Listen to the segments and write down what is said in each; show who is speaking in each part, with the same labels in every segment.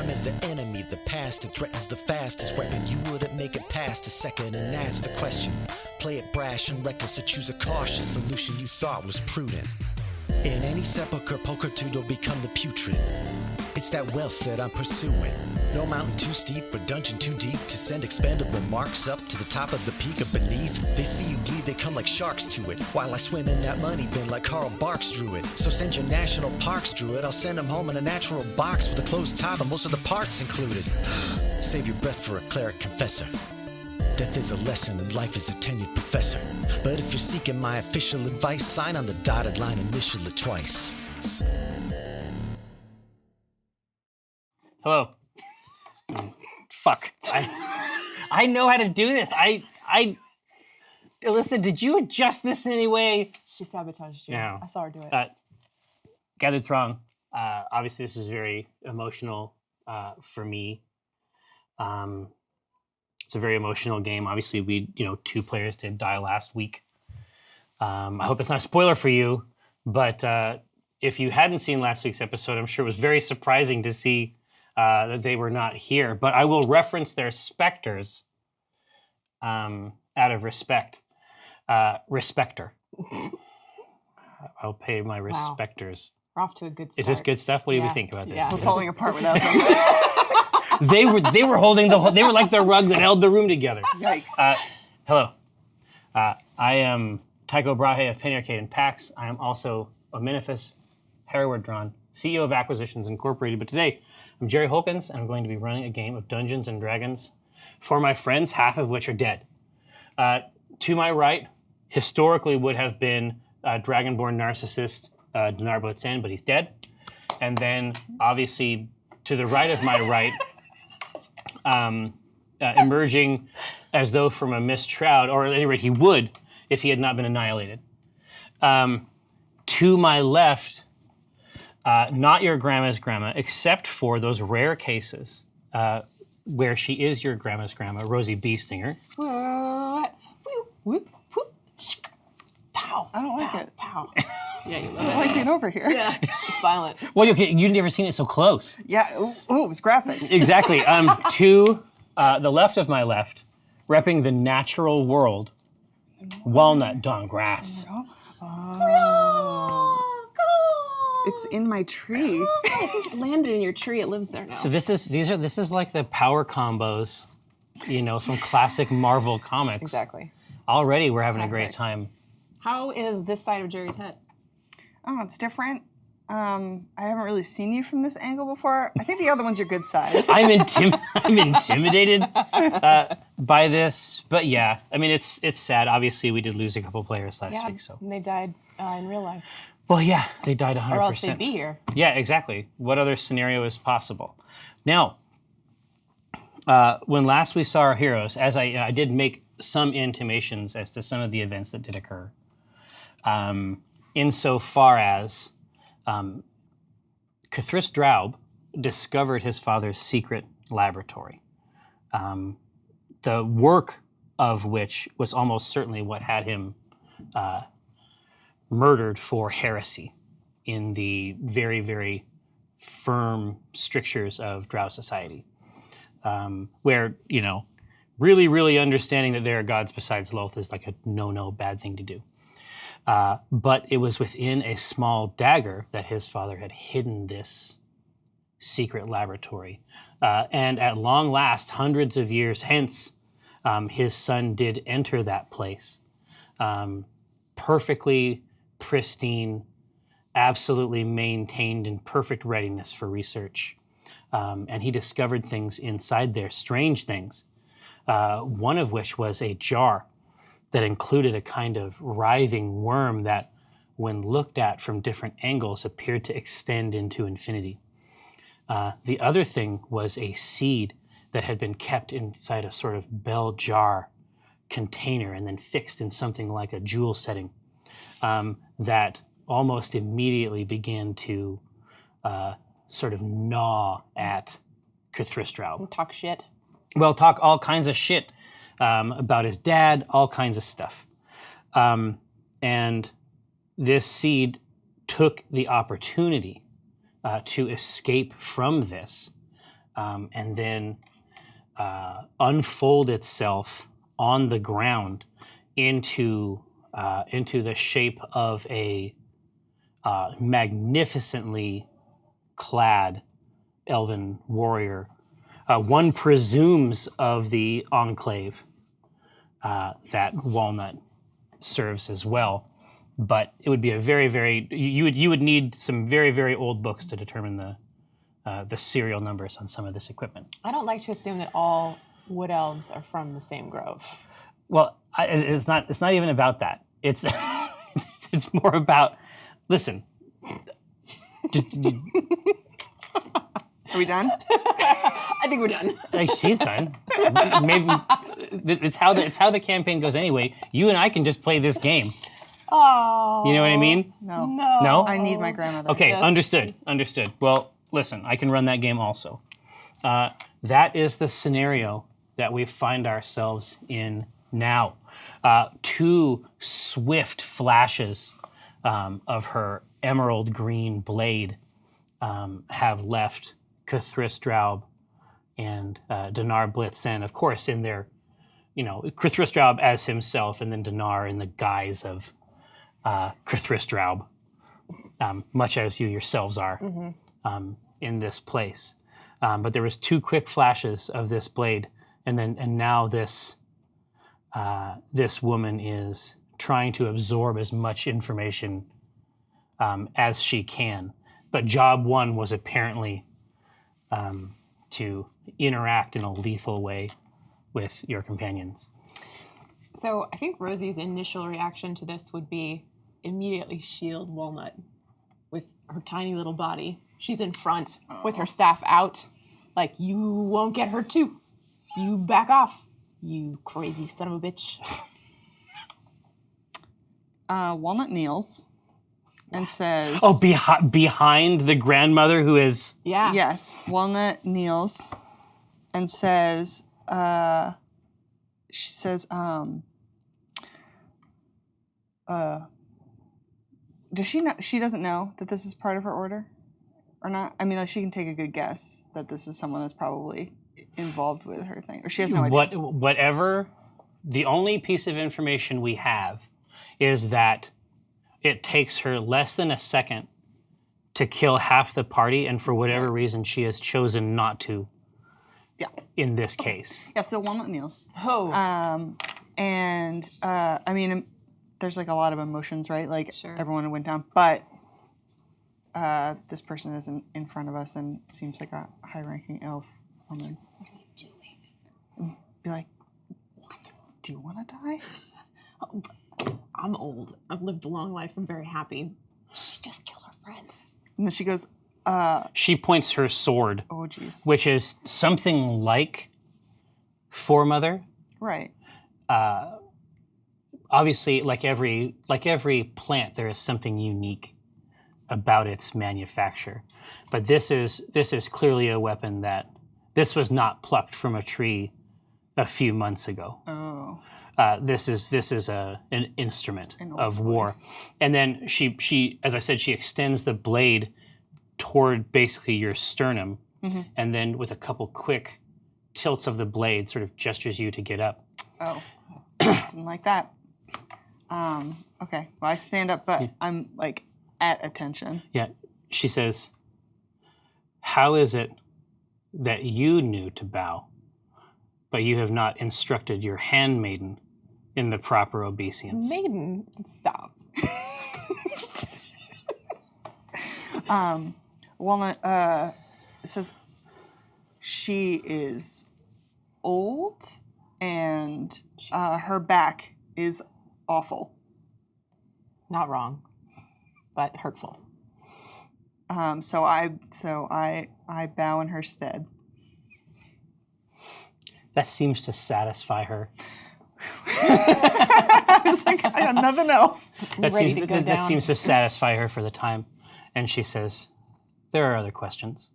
Speaker 1: time as the enemy. The past, it threatens the fastest weapon. You wouldn't make it past a second, and that's the question. Play it brash and reckless, or choose a cautious solution you thought was prudent. In any sepulcher, pulchritude will become the putrid. It's that wealth that I'm pursuing. No mountain too steep or dungeon too deep to send expendable marks up to the top of the peak or beneath. They see you bleed, they come like sharks to it, while I swim in that money bin like Carl Barks drew it. So send your national parks druid, I'll send them home in a natural box with a closed top and most of the parts included. Save your breath for a cleric confessor. Death is a lesson and life is a tenured professor. But if you're seeking my official advice, sign on the dotted line, initial it twice.
Speaker 2: Hello. Fuck. I know how to do this. Alyssa, did you adjust this in any way?
Speaker 3: She sabotaged you.
Speaker 2: No.
Speaker 3: I saw her do it.
Speaker 2: Gathered Throng. Obviously, this is very emotional for me. It's a very emotional game. Obviously, two players did die last week. I hope it's not a spoiler for you, but if you hadn't seen last week's episode, I'm sure it was very surprising to see that they were not here. But I will reference their specters out of respect. Respecter. I'll pay my respecters.
Speaker 3: We're off to a good start.
Speaker 2: Is this good stuff? What do we think about this?
Speaker 3: Yeah.
Speaker 4: We're falling apart without them.
Speaker 2: They were holding they were like the rug that held the room together.
Speaker 4: Yikes.
Speaker 2: Hello. I am Tycho Brahe of Interrogation and PAX. I am also Omnifus Hereward-Dron, CEO of Acquisitions Incorporated. But today, I'm Jerry Holkins, and I'm going to be running a game of Dungeons and Dragons for my friends, half of which are dead. To my right, historically would have been Dragonborn narcissist Dinar Blitzen, but he's dead. And then, obviously, to the right of my right, emerging as though from a mist shroud, or at any rate he would if he had not been annihilated. To my left, not your grandma's grandma, except for those rare cases where she is your grandma's grandma, Rosie Beestinger.
Speaker 3: What? Whoop, whoop, pow.
Speaker 4: I don't like
Speaker 3: pow,
Speaker 4: it.
Speaker 3: Pow. Yeah, you
Speaker 4: I
Speaker 3: love
Speaker 4: don't like being over here.
Speaker 3: it. It's violent.
Speaker 2: Well, okay, you've never seen it so close.
Speaker 4: Yeah. Ooh, it was graphic.
Speaker 2: Exactly. To the left of my left, repping the natural world, walnut dawn grass.
Speaker 4: It's in my tree.
Speaker 3: It's landed in your tree. It lives there now.
Speaker 2: So this is like the power combos, from classic Marvel comics.
Speaker 3: Exactly.
Speaker 2: Already we're having a great
Speaker 4: Classic.
Speaker 2: time.
Speaker 3: How is this side of Jerry's head?
Speaker 4: Oh, it's different. I haven't really seen you from this angle before. I think the other one's your good side.
Speaker 2: I'm intimidated by this, but yeah, I mean it's sad. Obviously, we did lose a couple players last week, so.
Speaker 3: And they died in real life.
Speaker 2: Well, yeah, they died 100%.
Speaker 3: Or else they'd be here.
Speaker 2: Yeah, exactly. What other scenario is possible? Now, when last we saw our heroes, as I did make some intimations as to some of the events that did occur, insofar as Cthulhu Draub discovered his father's secret laboratory, the work of which was almost certainly what had him murdered for heresy in the very, very firm strictures of drow society, where, really, really understanding that there are gods besides Loth is like a no, bad thing to do. But it was within a small dagger that his father had hidden this secret laboratory. And at long last, hundreds of years hence, his son did enter that place. Perfectly pristine, absolutely maintained in perfect readiness for research. And he discovered things inside there, strange things, one of which was a jar that included a kind of writhing worm that, when looked at from different angles, appeared to extend into infinity. The other thing was a seed that had been kept inside a sort of bell jar container and then fixed in something like a jewel setting that almost immediately began to sort of gnaw at Cthulhu.
Speaker 3: Talk shit.
Speaker 2: Well, talk all kinds of shit about his dad, all kinds of stuff. And this seed took the opportunity to escape from this and then unfold itself on the ground into the shape of a magnificently clad elven warrior. One presumes of the enclave that Walnut serves as well, but it would be a very you would need some very old books to determine the serial numbers on some of this equipment.
Speaker 3: I don't like to assume that all wood elves are from the same grove.
Speaker 2: Well, it's not even about that. It's it's more about, listen.
Speaker 4: Are we done?
Speaker 3: I think we're done.
Speaker 2: She's done. Maybe it's how the campaign goes anyway. You and I can just play this game.
Speaker 3: Oh.
Speaker 2: You know what I mean?
Speaker 4: No.
Speaker 2: No?
Speaker 4: I need my grandmother.
Speaker 2: Okay,
Speaker 3: Yes.
Speaker 2: understood. Well, listen, I can run that game also. That is the scenario that we find ourselves in now. Two swift flashes of her emerald green blade have left Cthulhu and Dinar Blitzen, of course, in their, Cthulhu as himself, and then Dinar in the guise of Cthulhu, much as you yourselves are in this place. But there was two quick flashes of this blade, and now this woman is trying to absorb as much information as she can. But job one was apparently to interact in a lethal way with your companions.
Speaker 3: So I think Rosie's initial reaction to this would be immediately shield Walnut with her tiny little body. She's in front with her staff out, like, you won't get hurt too. You back off, you crazy son of a bitch.
Speaker 4: Walnut kneels and says...
Speaker 2: Oh, behind the grandmother who is...
Speaker 3: Yeah.
Speaker 4: Yes. Walnut kneels and says... she says, does she know? She doesn't know that this is part of her order, or not? I mean, like, she can take a good guess that this is someone that's probably involved with her thing, or she has no idea.
Speaker 2: Whatever. The only piece of information we have is that it takes her less than a second to kill half the party, and for whatever reason, she has chosen not to.
Speaker 4: Yeah.
Speaker 2: In this case.
Speaker 4: Yeah. So Walnut kneels.
Speaker 3: Oh.
Speaker 4: I mean, there's like a lot of emotions, right? Like
Speaker 3: Sure.
Speaker 4: everyone went down, but this person is in front of us and seems like a high-ranking elf woman.
Speaker 3: What are you doing?
Speaker 4: Be like, what? Do you want to die?
Speaker 3: I'm old. I've lived a long life. I'm very happy. She just killed her friends.
Speaker 4: And then she goes,
Speaker 2: She points her sword,
Speaker 4: oh, geez.
Speaker 2: which is something like Foremother.
Speaker 4: Right.
Speaker 2: Obviously, like every plant, there is something unique about its manufacture. But this is clearly a weapon that this was not plucked from a tree a few months ago.
Speaker 4: Oh.
Speaker 2: This is an instrument
Speaker 4: An old
Speaker 2: of
Speaker 4: boy.
Speaker 2: war. And then she, as I said, she extends the blade toward basically your sternum, and then with a couple quick tilts of the blade, sort of gestures you to get up.
Speaker 4: Oh. Didn't like that. Okay. Well, I stand up, but I'm like at attention.
Speaker 2: Yeah, she says, "How is it that you knew to bow, but you have not instructed your handmaiden in the proper obeisance?"
Speaker 3: Maiden, stop.
Speaker 4: Walnut says she is old and her back is awful.
Speaker 3: Not wrong, but hurtful.
Speaker 4: So I bow in her stead.
Speaker 2: That seems to satisfy her.
Speaker 4: I was like, I got nothing else.
Speaker 2: That
Speaker 3: Ready
Speaker 2: seems
Speaker 3: to go
Speaker 2: that
Speaker 3: down.
Speaker 2: seems to satisfy her for the time, and she says, "There are other questions.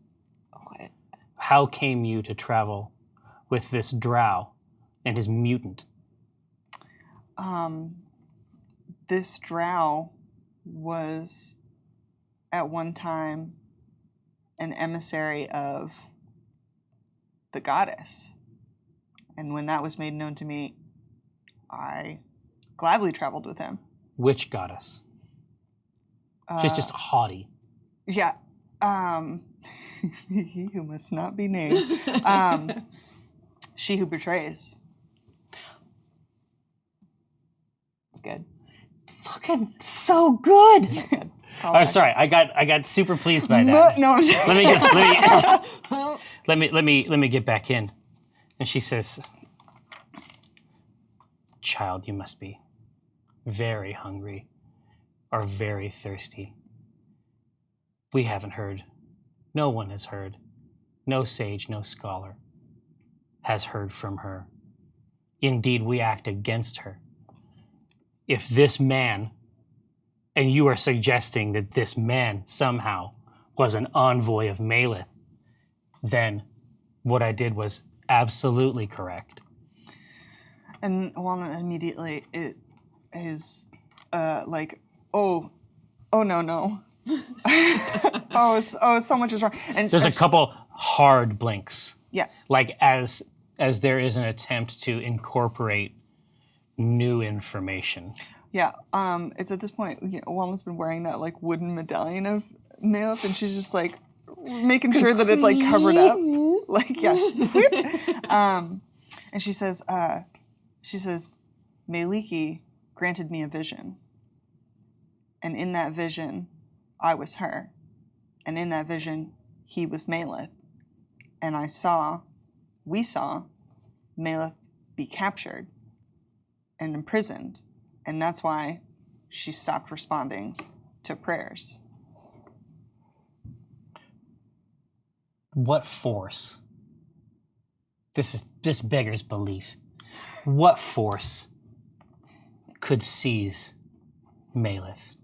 Speaker 3: Okay.
Speaker 2: How came you to travel with this drow and his mutant?"
Speaker 4: This drow was at one time an emissary of the goddess. And when that was made known to me, I gladly traveled with him.
Speaker 2: Which goddess? She's just haughty.
Speaker 4: Yeah. He who must not be named. She who betrays.
Speaker 3: It's good.
Speaker 2: Fucking so good.
Speaker 3: Good.
Speaker 2: Oh, sorry. I got super pleased by that.
Speaker 4: No, I'm just-
Speaker 2: Let me get back in. And she says, "Child, you must be very hungry or very thirsty. We haven't heard. No one has heard. No sage, no scholar has heard from her. Indeed, we act against her. If this man, and you are suggesting that this man somehow was an envoy of Maleth, then what I did was absolutely correct."
Speaker 4: And Walnut immediately is like, oh no. So much is wrong. And
Speaker 2: There's a couple hard blinks,
Speaker 4: Yeah.
Speaker 2: like as there is an attempt to incorporate new information.
Speaker 4: Yeah. It's at this point, Walnut's been wearing that like wooden medallion of Maleth, and she's just like making sure that it's like covered up. Like, yeah. And she says, Maliki granted me a vision. And in that vision, I was her. And in that vision, he was Maleth. And we saw Maleth be captured and imprisoned. And that's why she stopped responding to prayers.
Speaker 2: What force? This beggars belief. What force could seize Maleth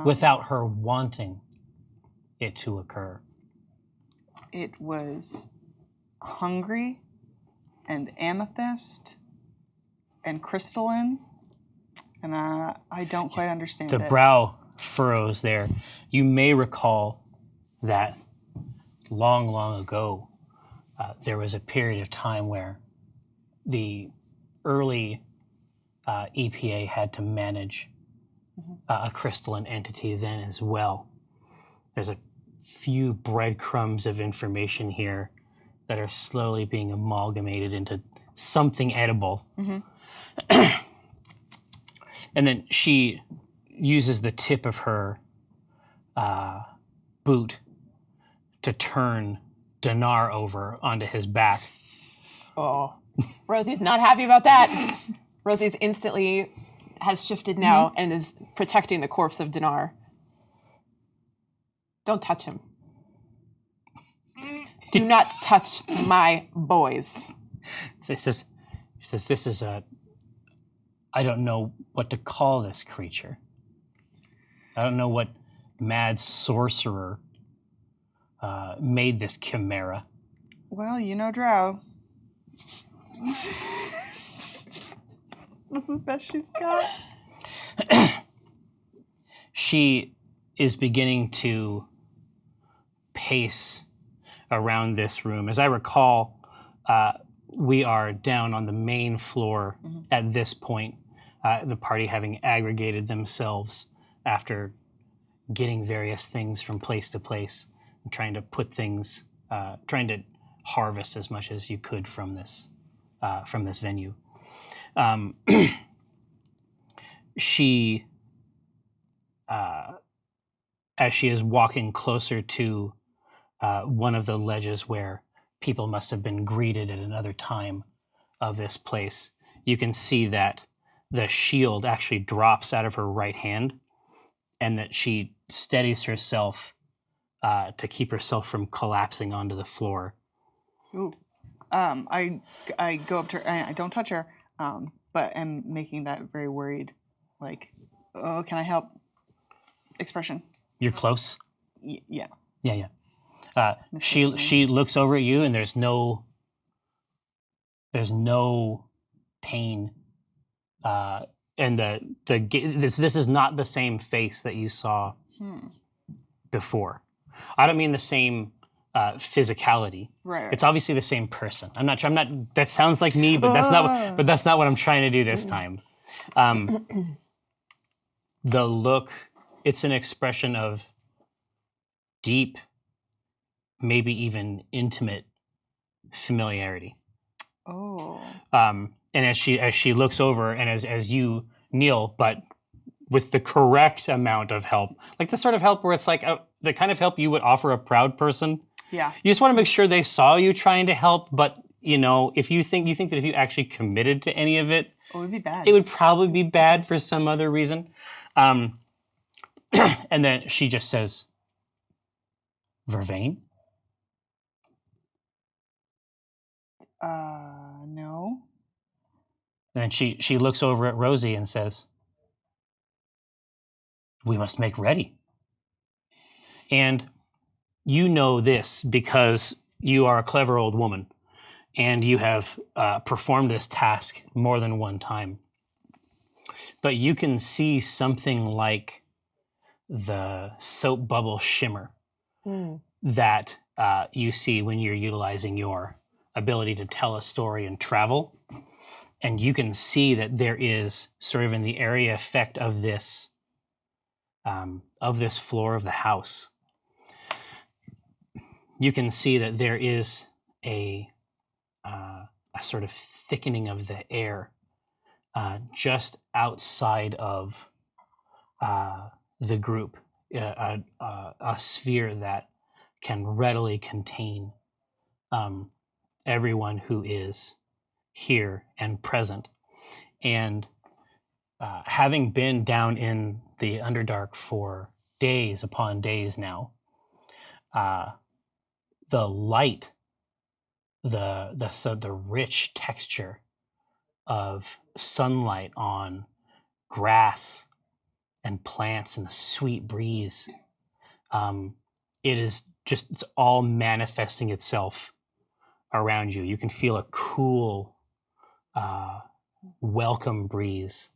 Speaker 2: without her wanting it to occur?
Speaker 4: It was hungry and amethyst and crystalline, and I don't quite understand
Speaker 2: The
Speaker 4: it.
Speaker 2: brow furrows there. You may recall that long, long ago, there was a period of time where the early EPA had to manage a crystalline entity then as well. There's a few breadcrumbs of information here that are slowly being amalgamated into something edible. And then she uses the tip of her boot to turn Dinar over onto his back.
Speaker 3: Oh, Rosie's not happy about that. Rosie's instantly has shifted now and is protecting the corpse of Dinar. Don't touch him. Do not touch my boys.
Speaker 2: She says, "This is I don't know what to call this creature. I don't know what mad sorcerer made this chimera."
Speaker 4: Well, drow. That's the best she's got.
Speaker 2: She is beginning to pace around this room. As I recall, we are down on the main floor at this point, the party having aggregated themselves after getting various things from place to place and trying to put things, trying to harvest as much as you could from this venue. She, as she is walking closer to one of the ledges where people must have been greeted at another time of this place, you can see that the shield actually drops out of her right hand and that she steadies herself to keep herself from collapsing onto the floor.
Speaker 4: Ooh. I go up to her. I don't touch her, but am making that very worried, like, oh, can I help? Expression.
Speaker 2: You're close?
Speaker 4: Yeah.
Speaker 2: Yeah. She looks over at you, and there's no pain, and this is not the same face that you saw before. I don't mean the same physicality.
Speaker 4: Right.
Speaker 2: It's obviously the same person. I'm not. That sounds like me, but that's not. But that's not what I'm trying to do this time. The look. It's an expression of deep, maybe even intimate familiarity.
Speaker 4: Oh.
Speaker 2: And as she looks over, and as you kneel, but with the correct amount of help, like the sort of help where it's like the kind of help you would offer a proud person.
Speaker 4: Yeah.
Speaker 2: You just want to make sure they saw you trying to help, but if you think that if you actually committed to any of it,
Speaker 4: It would be bad.
Speaker 2: it would probably be bad for some other reason. And then she just says, "Vervain?"
Speaker 4: No.
Speaker 2: And then she looks over at Rosie and says, "We must make ready." And you know this because you are a clever old woman and you have performed this task more than one time. But you can see something like the soap bubble shimmer that you see when you're utilizing your ability to tell a story and travel. And you can see that there is sort of in the area effect of this floor of the house. You can see that there is a sort of thickening of the air just outside of the group, a sphere that can readily contain everyone who is here and present. And having been down in the Underdark for days upon days now, the light, the rich texture of sunlight on grass and plants and a sweet breeze, it's all manifesting itself around you. You can feel a cool, welcome breeze.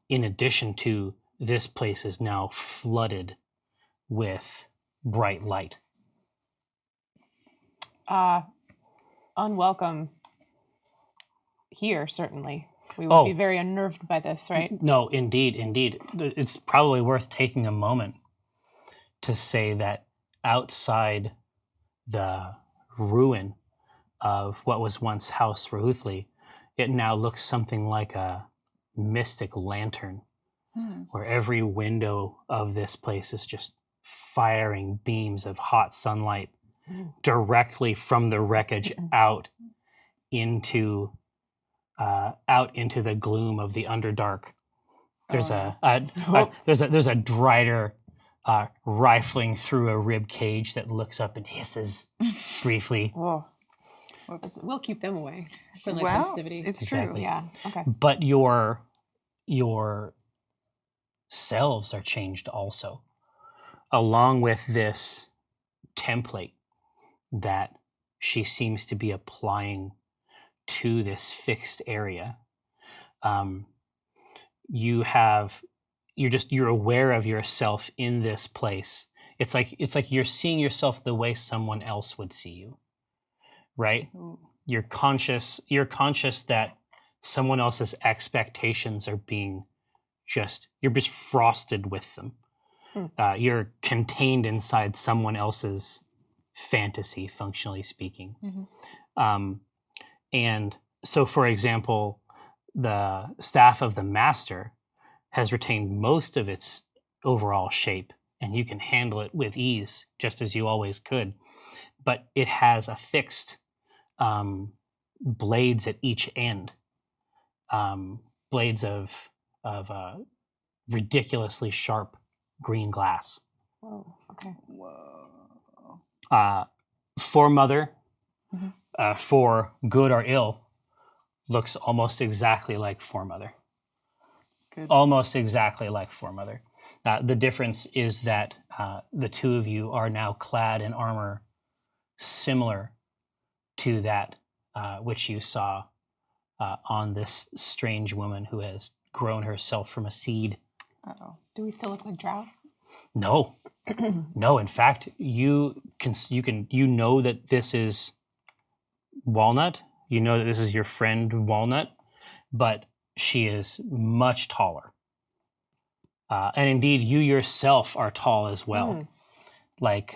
Speaker 2: In addition to, this place is now flooded with bright light.
Speaker 3: Unwelcome here, certainly. We would be very unnerved by this, right?
Speaker 2: No, indeed. It's probably worth taking a moment to say that outside the ruin of what was once House Rahuthli, it now looks something like a mystic lantern, where every window of this place is just firing beams of hot sunlight directly from the wreckage out into the gloom of the Underdark. There's there's a drider rifling through a rib cage that looks up and hisses briefly.
Speaker 3: Oh. We'll keep them away. Sunlight sensitivity.
Speaker 4: It's
Speaker 2: Exactly.
Speaker 4: true.
Speaker 3: Yeah. Okay.
Speaker 2: But your selves are changed also, along with this template that she seems to be applying to this fixed area. You're aware of yourself in this place. It's like you're seeing yourself the way someone else would see you, right? You're conscious that someone else's expectations are being you're just frosted with them. You're contained inside someone else's fantasy, functionally speaking. And so, for example, the staff of the master has retained most of its overall shape, and you can handle it with ease, just as you always could. But it has affixed blades at each end, blades of ridiculously sharp green glass.
Speaker 3: Whoa. Okay.
Speaker 2: Foremother, for good or ill, looks almost exactly like Foremother.
Speaker 4: Good.
Speaker 2: Almost exactly like Foremother. The difference is that the two of you are now clad in armor similar to that which you saw on this strange woman who has grown herself from a seed.
Speaker 4: Uh-oh.
Speaker 3: Do we still look like drow?
Speaker 2: No, No, in fact, you know that this is Walnut. You know that this is your friend Walnut, but she is much taller. And indeed, you yourself are tall as well. Like,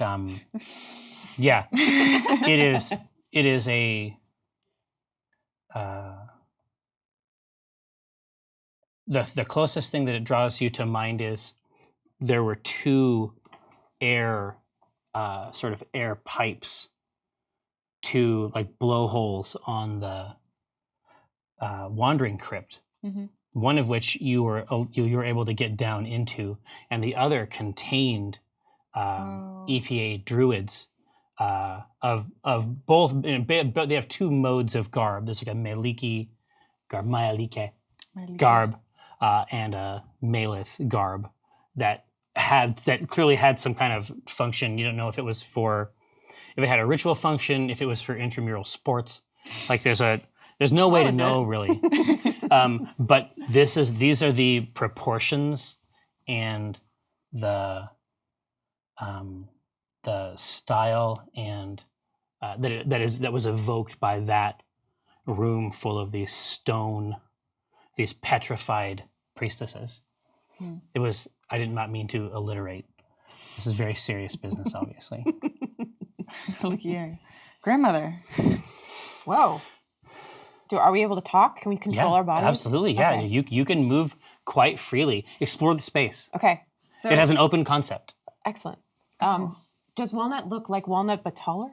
Speaker 2: yeah, it is. It is a. The closest thing that it draws you to mind is there were two air, sort of air pipes, two like blowholes on the wandering crypt.
Speaker 4: Mm-hmm.
Speaker 2: One of which you were able to get down into, and the other contained EPA druids of both. They have two modes of garb. There's like a Maliki garb, Mayalike garb, and a Malith garb that clearly had some kind of function. You don't know if it was if it had a ritual function, if it was for intramural sports. Like there's no way to know really. But these are the proportions and the style and that was evoked by that room full of these petrified priestesses. It was. I did not mean to alliterate. This is very serious business, obviously.
Speaker 4: Look, yeah, grandmother.
Speaker 3: Whoa. Are we able to talk? Can we control our bodies?
Speaker 2: Absolutely, yeah.
Speaker 3: Okay.
Speaker 2: You can move quite freely. Explore the space.
Speaker 3: Okay. So
Speaker 2: It has an open concept.
Speaker 3: excellent. Does Walnut look like Walnut but taller?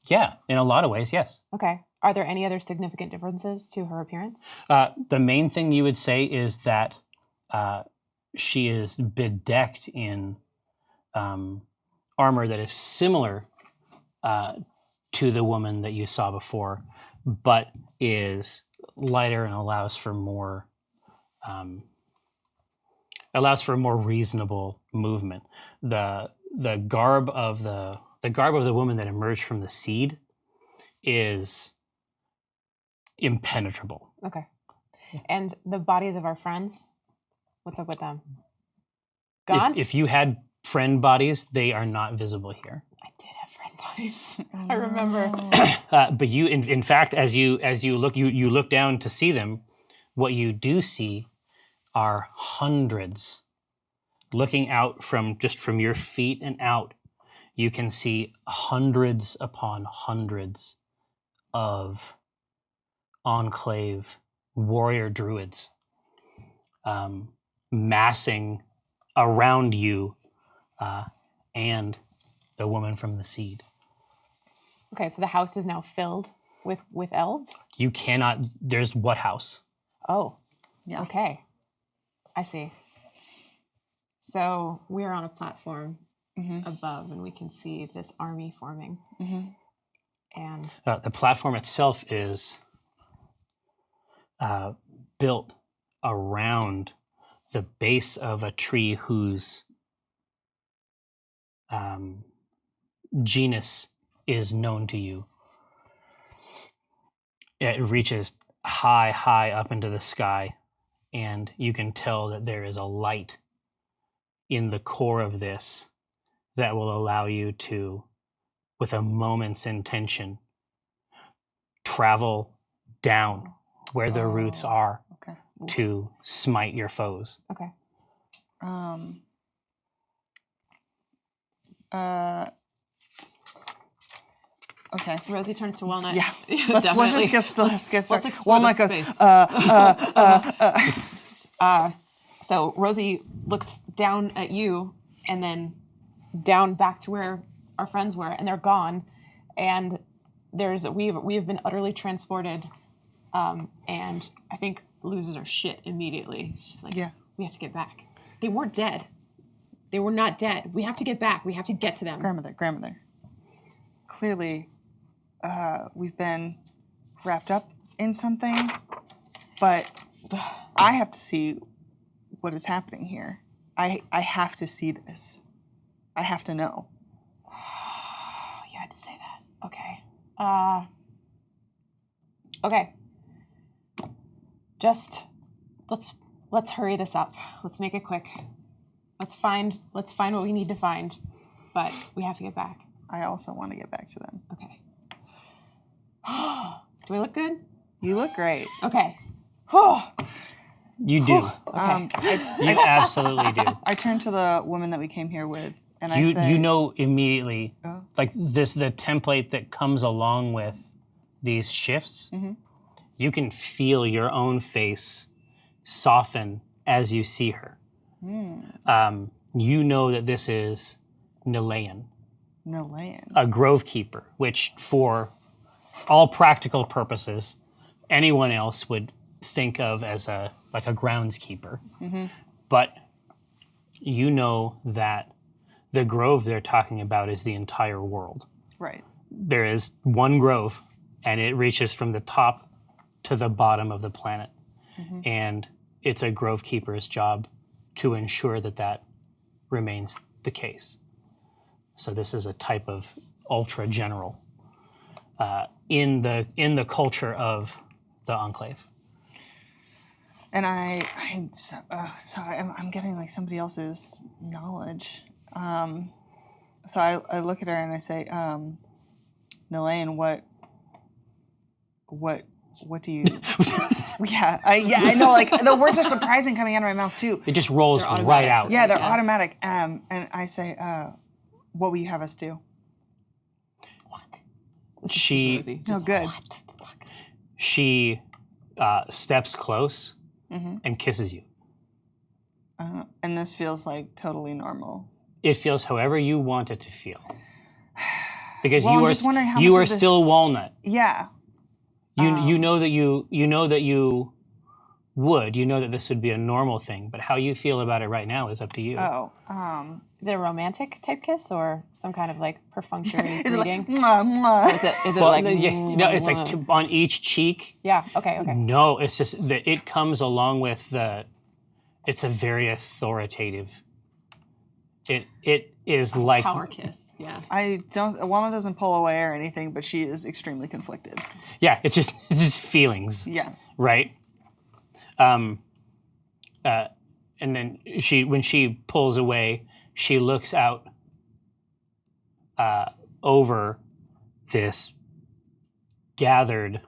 Speaker 2: Yeah, in a lot of ways, yes.
Speaker 3: Okay. Are there any other significant differences to her appearance?
Speaker 2: The main thing you would say is that she is bedecked in armor that is similar to the woman that you saw before, but is lighter and allows for more reasonable movement. The garb of the woman that emerged from the seed is impenetrable.
Speaker 3: Okay. And the bodies of our friends, what's up with them? Gone?
Speaker 2: If you had friend bodies, they are not visible here.
Speaker 3: I did have friend bodies. I remember.
Speaker 2: But you, in fact, as you look down to see them, what you do see are hundreds. Looking out from your feet and out, you can see hundreds upon hundreds of enclave warrior druids massing around you and the woman from the seed.
Speaker 3: Okay, so the house is now filled with elves?
Speaker 2: You cannot. There's what house?
Speaker 3: Oh,
Speaker 4: Yeah.
Speaker 3: okay. I see. So we're on a platform above, and we can see this army forming. And
Speaker 2: The platform itself is built around the base of a tree whose genus is known to you. It reaches high, high up into the sky, and you can tell that there is a light in the core of this that will allow you to, with a moment's intention, travel down where the roots are
Speaker 4: Okay.
Speaker 2: to smite your foes.
Speaker 3: okay.
Speaker 4: Okay.
Speaker 3: Rosie turns to Walnut.
Speaker 4: Yeah.
Speaker 3: Definitely.
Speaker 4: Let's just get started.
Speaker 3: Let's explore
Speaker 4: Walnut
Speaker 3: this
Speaker 4: goes,
Speaker 3: space. So Rosie looks down at you and then down back to where our friends were, and they're gone. And we have been utterly transported, and I think loses her shit immediately. She's like,
Speaker 4: Yeah.
Speaker 3: we have to get back. They weren't dead. They were not dead. We have to get back. We have to get to them.
Speaker 4: grandmother. Clearly, we've been wrapped up in something, but I have to see what is happening here. I have to see this. I have to know.
Speaker 3: Oh, you had to say that. Okay. Okay. Just let's hurry this up. Let's make it quick. Let's find what we need to find. but we have to get back.
Speaker 4: I also want to get back to them.
Speaker 3: Okay. Do I look good?
Speaker 4: You look great.
Speaker 3: Okay.
Speaker 2: You do.
Speaker 3: Okay.
Speaker 2: You absolutely do.
Speaker 4: I turn to the woman that we came here with, and I say,
Speaker 2: You know immediately,
Speaker 4: Oh.
Speaker 2: like the template that comes along with these shifts.
Speaker 4: Mhm.
Speaker 2: You can feel your own face soften as you see her. You know that this is Nilayan,
Speaker 4: Nilayan.
Speaker 2: a grove keeper, which for all practical purposes, anyone else would think of as a groundskeeper. But you know that the grove they're talking about is the entire world.
Speaker 4: Right.
Speaker 2: There is one grove, and it reaches from the top to the bottom of the planet. And it's a grove keeper's job to ensure that that remains the case. So this is a type of ultra general in the culture of the Enclave.
Speaker 4: And sorry, I'm getting like somebody else's knowledge. So I look at her and I say, Nilayan, what do you? I know. Like the words are surprising coming out of my mouth too.
Speaker 2: It just rolls right out.
Speaker 4: Yeah, they're automatic. And I say, what will you have us do?
Speaker 2: She
Speaker 4: No good.
Speaker 3: What the fuck?
Speaker 2: she steps close and kisses you.
Speaker 4: And this feels like totally normal.
Speaker 2: It feels however you want it to feel. Because
Speaker 4: Well, I'm just wondering how
Speaker 2: you
Speaker 4: much
Speaker 2: are
Speaker 4: of this-
Speaker 2: still Walnut.
Speaker 4: Yeah.
Speaker 2: You know that you would. You know that this would be a normal thing, but how you feel about it right now is up to you.
Speaker 4: Oh.
Speaker 3: Is it a romantic type kiss or some kind of like perfunctory
Speaker 4: Is it like,
Speaker 3: greeting?
Speaker 4: mwah, mwah?
Speaker 3: Is it
Speaker 2: Well,
Speaker 3: like
Speaker 2: no, it's like on each cheek.
Speaker 3: Yeah. Okay.
Speaker 2: No, it's just that it comes along with the. It's a very authoritative. It is like
Speaker 3: Power kiss. Yeah.
Speaker 4: Walnut doesn't pull away or anything, but she is extremely conflicted.
Speaker 2: yeah. It's just feelings,
Speaker 4: Yeah.
Speaker 2: right? And then when she pulls away, she looks out over this gathered,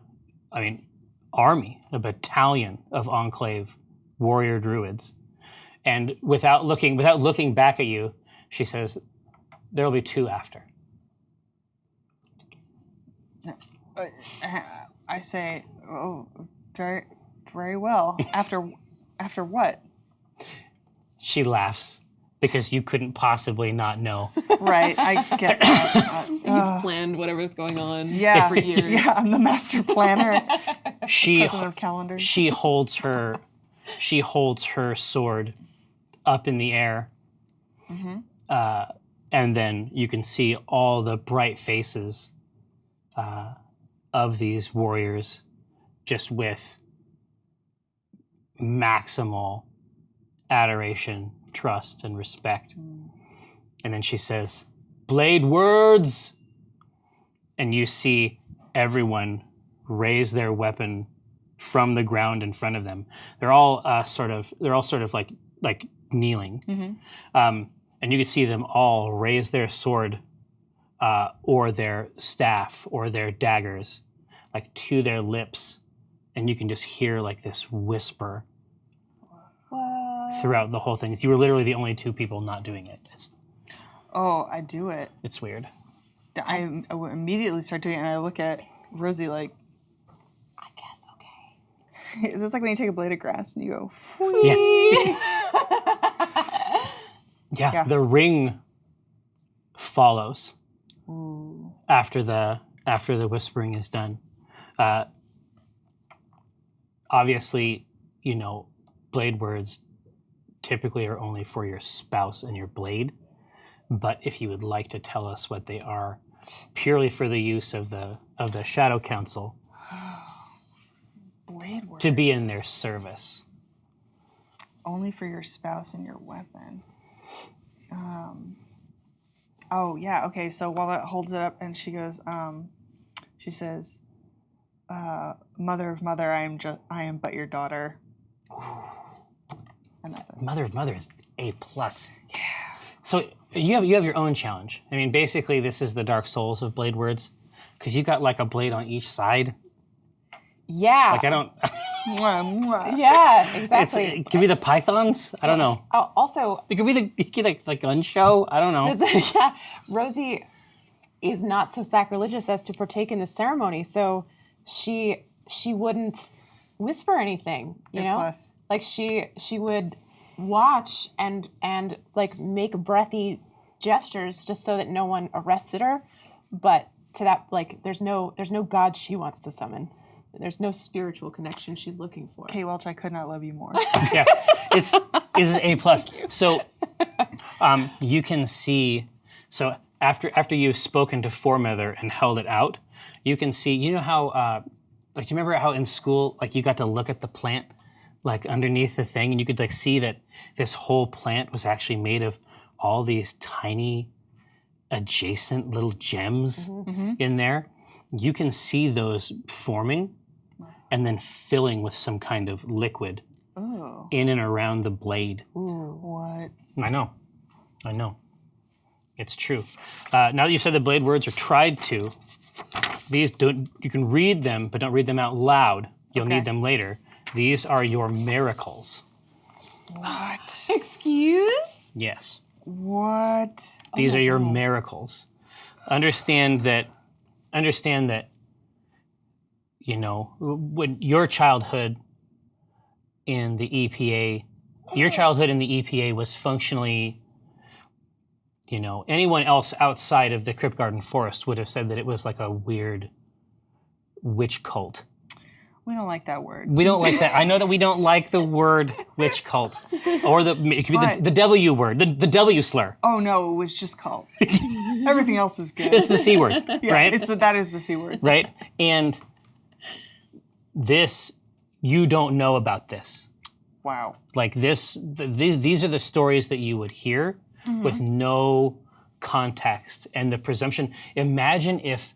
Speaker 2: army, a battalion of Enclave warrior druids. And without looking back at you, she says, "There will be two after."
Speaker 4: I say, oh, very, very well. After what?
Speaker 2: She laughs because you couldn't possibly not know.
Speaker 4: Right, I get that.
Speaker 3: You've planned whatever's going on
Speaker 4: Yeah,
Speaker 3: for years.
Speaker 4: yeah, I'm the master planner.
Speaker 2: She
Speaker 4: President of calendars.
Speaker 2: she holds her sword up in the air, and then you can see all the bright faces of these warriors, just with maximal adoration, trust, and respect. And then she says, "Blade words!" And you see everyone raise their weapon from the ground in front of them. They're all sort of like kneeling, and you can see them all raise their sword or their staff or their daggers, like to their lips, and you can just hear like this whisper throughout the whole thing. You were literally the only two people not doing it.
Speaker 4: Oh, I do it.
Speaker 2: It's weird.
Speaker 4: I immediately start doing it, and I look at Rosie like,
Speaker 3: I guess okay.
Speaker 4: is this like when you take a blade of grass and you go,
Speaker 2: Yeah, the ring follows
Speaker 4: ooh.
Speaker 2: after the whispering is done. Obviously, blade words typically are only for your spouse and your blade. But if you would like to tell us what they are, purely for the use of the Shadow Council,
Speaker 4: Blade words.
Speaker 2: to be in their service.
Speaker 4: Only for your spouse and your weapon. Oh yeah, okay. So Walnut holds it up and she goes, she says, "Mother of mother, I am but your daughter." And that's it.
Speaker 2: Mother of Mother is A+. So you have your own challenge. I mean, basically, this is the Dark Souls of blade words, because you've got like a blade on each side.
Speaker 3: Yeah.
Speaker 2: Like I don't.
Speaker 4: Mwah, mwah.
Speaker 3: Yeah, exactly.
Speaker 2: It could be the pythons. I don't know.
Speaker 3: Also,
Speaker 2: It could be the gun show. I don't know.
Speaker 3: yeah, Rosie is not so sacrilegious as to partake in the ceremony, so she wouldn't whisper anything, you know?
Speaker 4: Plus.
Speaker 3: Like she would watch and like make breathy gestures just so that no one arrested her, but to that, like, there's no god she wants to summon. There's no spiritual connection she's looking for.
Speaker 4: Kay Welch, I could not love you more.
Speaker 2: Yeah, it's A+. So you can see. So after you've spoken to Foremother and held it out, you can see. You know how like, do you remember how in school, like, you got to look at the plant, like, underneath the thing, and you could like see that this whole plant was actually made of all these tiny adjacent little gems in there. You can see those forming and then filling with some kind of liquid
Speaker 4: Oh.
Speaker 2: in and around the blade.
Speaker 4: What?
Speaker 2: I know. It's true. Now that you've said the blade words are tried to, these don't. You can read them, but don't read them out loud. You'll
Speaker 4: Okay.
Speaker 2: need them later. These are your miracles.
Speaker 4: What?
Speaker 3: Excuse?
Speaker 2: Yes.
Speaker 4: What?
Speaker 2: These are your miracles. Understand that, you know, when your childhood in the EPA was functionally, you know, anyone else outside of the Crypt Garden Forest would have said that it was like a weird witch cult.
Speaker 4: We don't like that word.
Speaker 2: We don't like that. I know that we don't like the word witch cult, or it could be
Speaker 4: What?
Speaker 2: the W word, the W slur.
Speaker 4: Oh no, it was just cult. Everything else was good.
Speaker 2: It's the C word,
Speaker 4: Yeah,
Speaker 2: right?
Speaker 4: that is the C word.
Speaker 2: Right? And this, you don't know about this.
Speaker 4: Wow.
Speaker 2: Like these are the stories that you would hear with no context and the presumption. Imagine if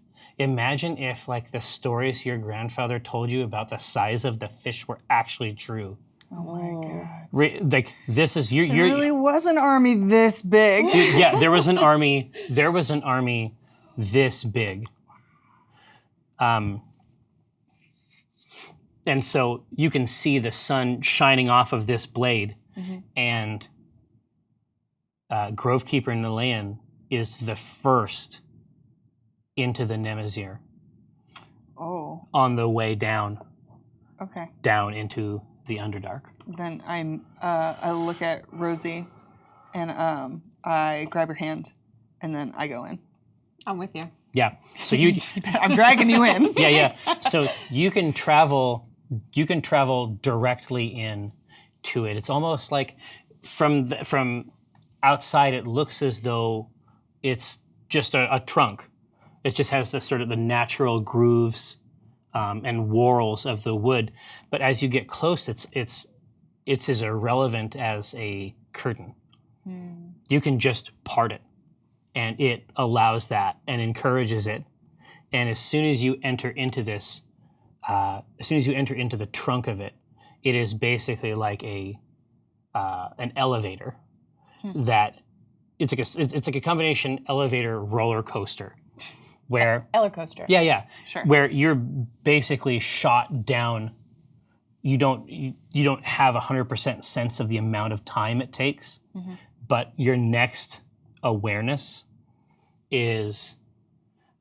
Speaker 2: like the stories your grandfather told you about the size of the fish were actually true.
Speaker 4: Oh my god.
Speaker 2: Like this is
Speaker 4: There really was an army this big.
Speaker 2: yeah, there was an army this big. And so you can see the sun shining off of this blade, and Grovekeeper Nilayan is the first into the Nemazir
Speaker 4: Oh.
Speaker 2: on the way down
Speaker 4: Okay.
Speaker 2: into the Underdark.
Speaker 4: Then I look at Rosie, and I grab her hand, and then I go in.
Speaker 3: I'm with you.
Speaker 2: Yeah. So you
Speaker 4: I'm dragging you in.
Speaker 2: yeah. So you can travel directly in to it. It's almost like from outside it looks as though it's just a trunk. It just has the sort of the natural grooves and whorls of the wood. But as you get close, it's as irrelevant as a curtain. You can just part it, and it allows that and encourages it. And as soon as you enter into this, as soon as you enter into the trunk of it, it is basically like an elevator that it's like a combination elevator roller coaster, where
Speaker 3: Eller coaster.
Speaker 2: yeah,
Speaker 4: Sure.
Speaker 2: where you're basically shot down. You don't have 100% sense of the amount of time it takes, but your next awareness is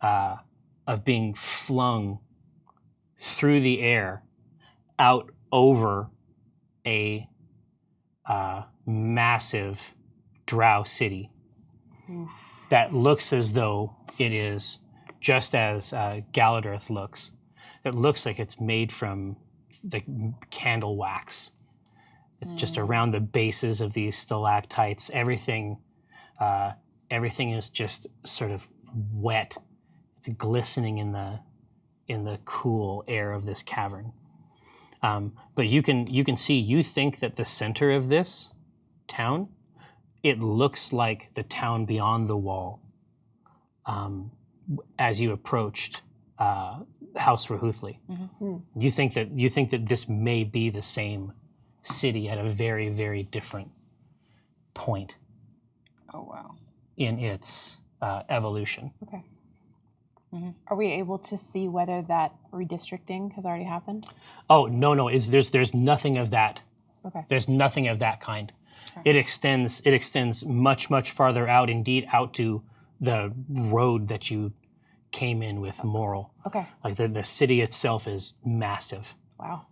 Speaker 2: of being flung through the air out over a massive drow city that looks as though it is just as Galadirth looks. It looks like it's made from the candle wax. It's just around the bases of these stalactites. Everything is just sort of wet. It's glistening in the cool air of this cavern. But you can see. You think that the center of this town, it looks like the town beyond the wall. As you approached House Rahuthli, you think that this may be the same city at a very, very different point.
Speaker 4: Oh, wow.
Speaker 2: in its evolution.
Speaker 3: Okay. Are we able to see whether that redistricting has already happened?
Speaker 2: Oh no! There's nothing of that.
Speaker 3: Okay.
Speaker 2: There's nothing of that kind. It extends much farther out. Indeed, out to the road that you came in with Moral.
Speaker 3: Okay.
Speaker 2: Like the city itself is massive.
Speaker 3: Wow.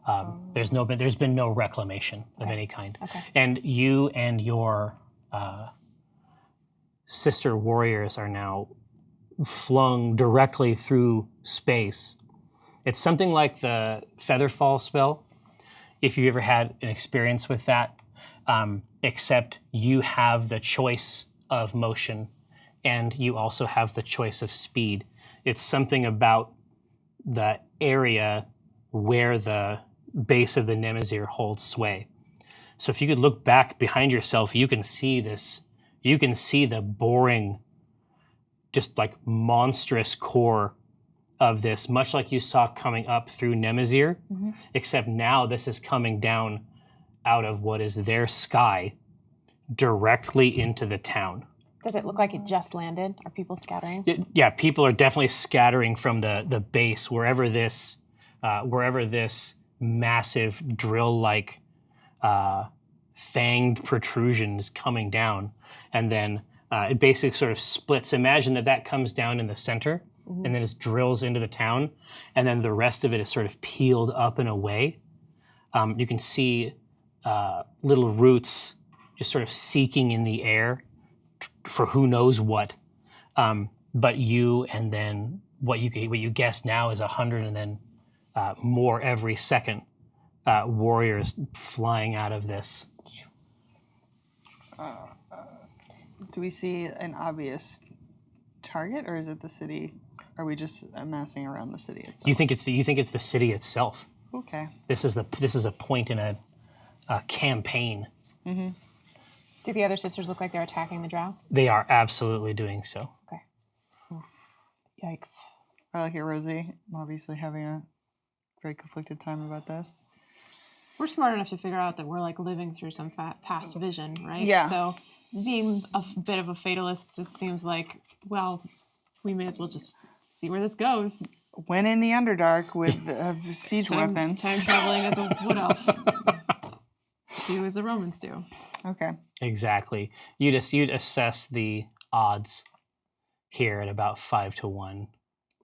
Speaker 2: There's been no reclamation of any kind.
Speaker 3: Okay.
Speaker 2: And you and your sister warriors are now flung directly through space. It's something like the Featherfall spell, if you ever had an experience with that, except you have the choice of motion and you also have the choice of speed. It's something about the area where the base of the Nemazir holds sway. So if you could look back behind yourself, you can see this. You can see the boring, just like monstrous core of this, much like you saw coming up through Nemazir, except now this is coming down out of what is their sky directly into the town.
Speaker 3: Does it look like it just landed? Are people scattering?
Speaker 2: Yeah, people are definitely scattering from the base, wherever this massive drill-like fanged protrusion is coming down, and then it basically sort of splits. Imagine that comes down in the center, and then it drills into the town, and then the rest of it is sort of peeled up and away. You can see little roots just sort of seeking in the air for who knows what. But you, and then what you guess now is 100 and then more every second warriors flying out of this.
Speaker 4: Do we see an obvious target, or is it the city? Are we just amassing around the city itself?
Speaker 2: You think it's the city itself.
Speaker 4: Okay.
Speaker 2: This is a point in a campaign.
Speaker 3: Do the other sisters look like they're attacking the drow?
Speaker 2: They are absolutely doing so.
Speaker 3: Okay. Yikes.
Speaker 4: I look at Rosie, obviously having a very conflicted time about this.
Speaker 3: We're smart enough to figure out that we're like living through some past vision, right?
Speaker 4: Yeah.
Speaker 3: So being a bit of a fatalist, it seems like, well, we may as well just see where this goes.
Speaker 4: Went in the Underdark with a siege weapon.
Speaker 3: Time traveling as a wood elf. Do as the Romans do.
Speaker 4: Okay.
Speaker 2: Exactly. You'd assess the odds here at about 5 to 1.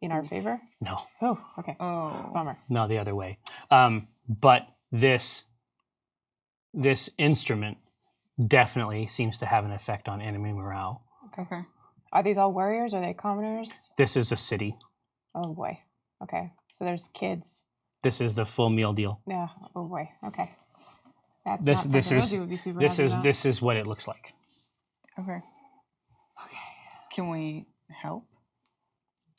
Speaker 3: In our favor?
Speaker 2: No,
Speaker 3: Oh, okay.
Speaker 4: Oh.
Speaker 3: Bummer.
Speaker 2: no, the other way. But this instrument definitely seems to have an effect on enemy morale.
Speaker 4: Okay.
Speaker 3: Are these all warriors? Are they commoners?
Speaker 2: This is a city.
Speaker 3: Oh boy. Okay. So there's kids.
Speaker 2: This is the full meal deal.
Speaker 3: Yeah. Oh boy. Okay. That's
Speaker 2: This
Speaker 3: not
Speaker 2: this
Speaker 3: something
Speaker 2: is
Speaker 3: Rosie would be super
Speaker 2: this
Speaker 3: happy
Speaker 2: is
Speaker 3: about.
Speaker 2: this is what it looks like.
Speaker 4: Okay. Can we help?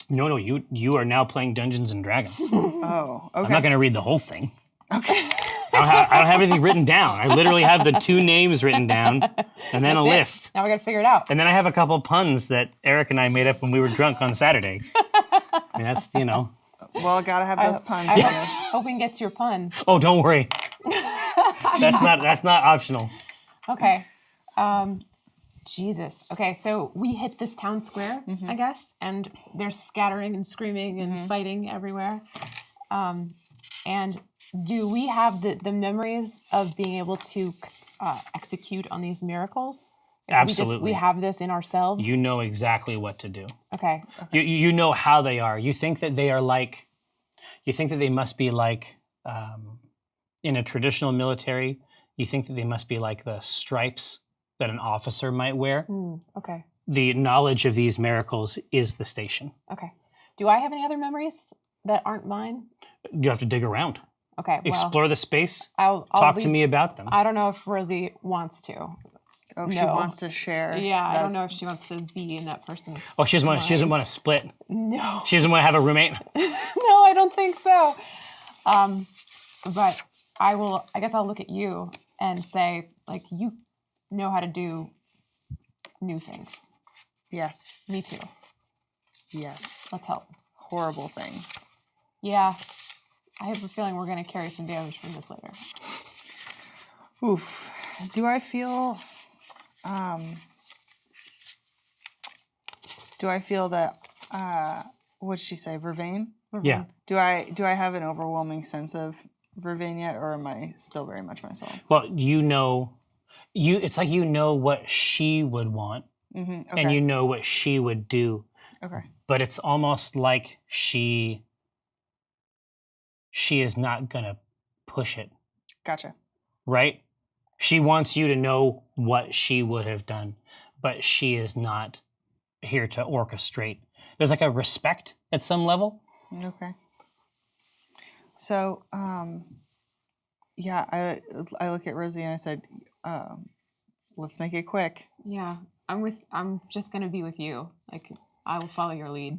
Speaker 2: No, you are now playing Dungeons and Dragons.
Speaker 4: Oh, okay.
Speaker 2: I'm not going to read the whole thing.
Speaker 4: Okay.
Speaker 2: I don't have anything written down. I literally have the 2 names written down and then
Speaker 3: That's
Speaker 2: a
Speaker 3: it.
Speaker 2: list.
Speaker 3: Now we gotta figure it out.
Speaker 2: And then I have a couple puns that Eric and I made up when we were drunk on Saturday. I mean, that's,
Speaker 4: Well, I gotta have those puns.
Speaker 3: I
Speaker 4: I guess.
Speaker 3: hope we can get to your puns.
Speaker 2: Oh, don't worry. That's not optional.
Speaker 3: Okay. Jesus. Okay, so we hit this town square, I guess, and they're scattering and screaming and fighting everywhere. And do we have the memories of being able to execute on these miracles?
Speaker 2: Absolutely.
Speaker 3: We have this in ourselves?
Speaker 2: You know exactly what to do.
Speaker 3: Okay.
Speaker 2: You know how they are. You think that they are like, you think that they must be like, in a traditional military, you think that they must be like the stripes that an officer might wear.
Speaker 3: Okay.
Speaker 2: The knowledge of these miracles is the station.
Speaker 3: Okay. Do I have any other memories that aren't mine?
Speaker 2: You have to dig around.
Speaker 3: Okay, well,
Speaker 2: Explore the space.
Speaker 3: I'll
Speaker 2: Talk to
Speaker 3: leave-
Speaker 2: me about them.
Speaker 3: I don't know if Rosie wants to.
Speaker 4: Oh, she
Speaker 3: No.
Speaker 4: wants to share.
Speaker 3: Yeah, I
Speaker 4: that-
Speaker 3: don't know if she wants to be in that person's.
Speaker 2: Oh, she doesn't want to split.
Speaker 3: No.
Speaker 2: She doesn't want to have a roommate.
Speaker 3: No, I don't think so. But I guess I'll look at you and say, like, you know how to do new things.
Speaker 4: Yes.
Speaker 3: Me too.
Speaker 4: Yes.
Speaker 3: Let's help.
Speaker 4: Horrible things.
Speaker 3: Yeah. I have a feeling we're going to carry some damage from this later.
Speaker 4: Oof. Do I feel Do I feel that? What did she say? Vervain?
Speaker 2: Yeah.
Speaker 4: Do I have an overwhelming sense of Vervain yet, or am I still very much myself?
Speaker 2: Well, it's like you know what she would want,
Speaker 4: Okay.
Speaker 2: and you know what she would do.
Speaker 4: Okay.
Speaker 2: But it's almost like she is not gonna push it,
Speaker 4: Gotcha.
Speaker 2: right? She wants you to know what she would have done, but she is not here to orchestrate. There's like a respect at some level.
Speaker 4: Okay. So, yeah, I look at Rosie and I said, let's make it quick.
Speaker 3: Yeah, I'm just gonna be with you. Like, I will follow your lead.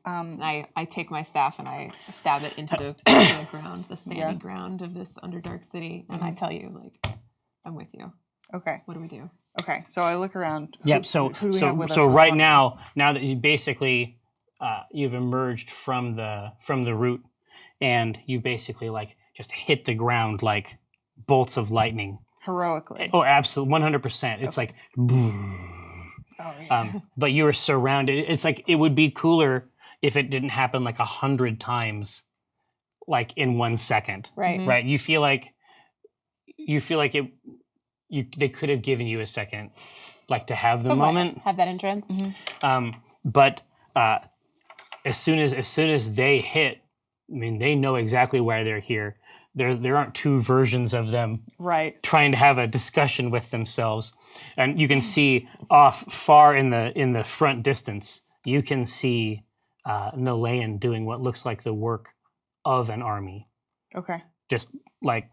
Speaker 3: I take my staff and I stab it into the ground, the sandy ground of this underdark city, and I tell you, like, I'm with you.
Speaker 4: Okay.
Speaker 3: What do we do?
Speaker 4: Okay. So I look around.
Speaker 2: Yep. So right now that you basically you've emerged from the root, and you basically like just hit the ground like bolts of lightning.
Speaker 4: Heroically.
Speaker 2: Oh, absolutely, 100%. It's like,
Speaker 4: Oh yeah.
Speaker 2: but you are surrounded. It's like it would be cooler if it didn't happen like 100 times, like in 1 second.
Speaker 3: Right.
Speaker 2: Right. You feel like it. They could have given you a second, like to have the moment,
Speaker 3: Have that entrance.
Speaker 2: but as soon as they hit, I mean, they know exactly why they're here. There aren't two versions of them
Speaker 4: Right.
Speaker 2: trying to have a discussion with themselves, and you can see off far in the front distance. You can see Nalayan doing what looks like the work of an army.
Speaker 4: Okay.
Speaker 2: Just like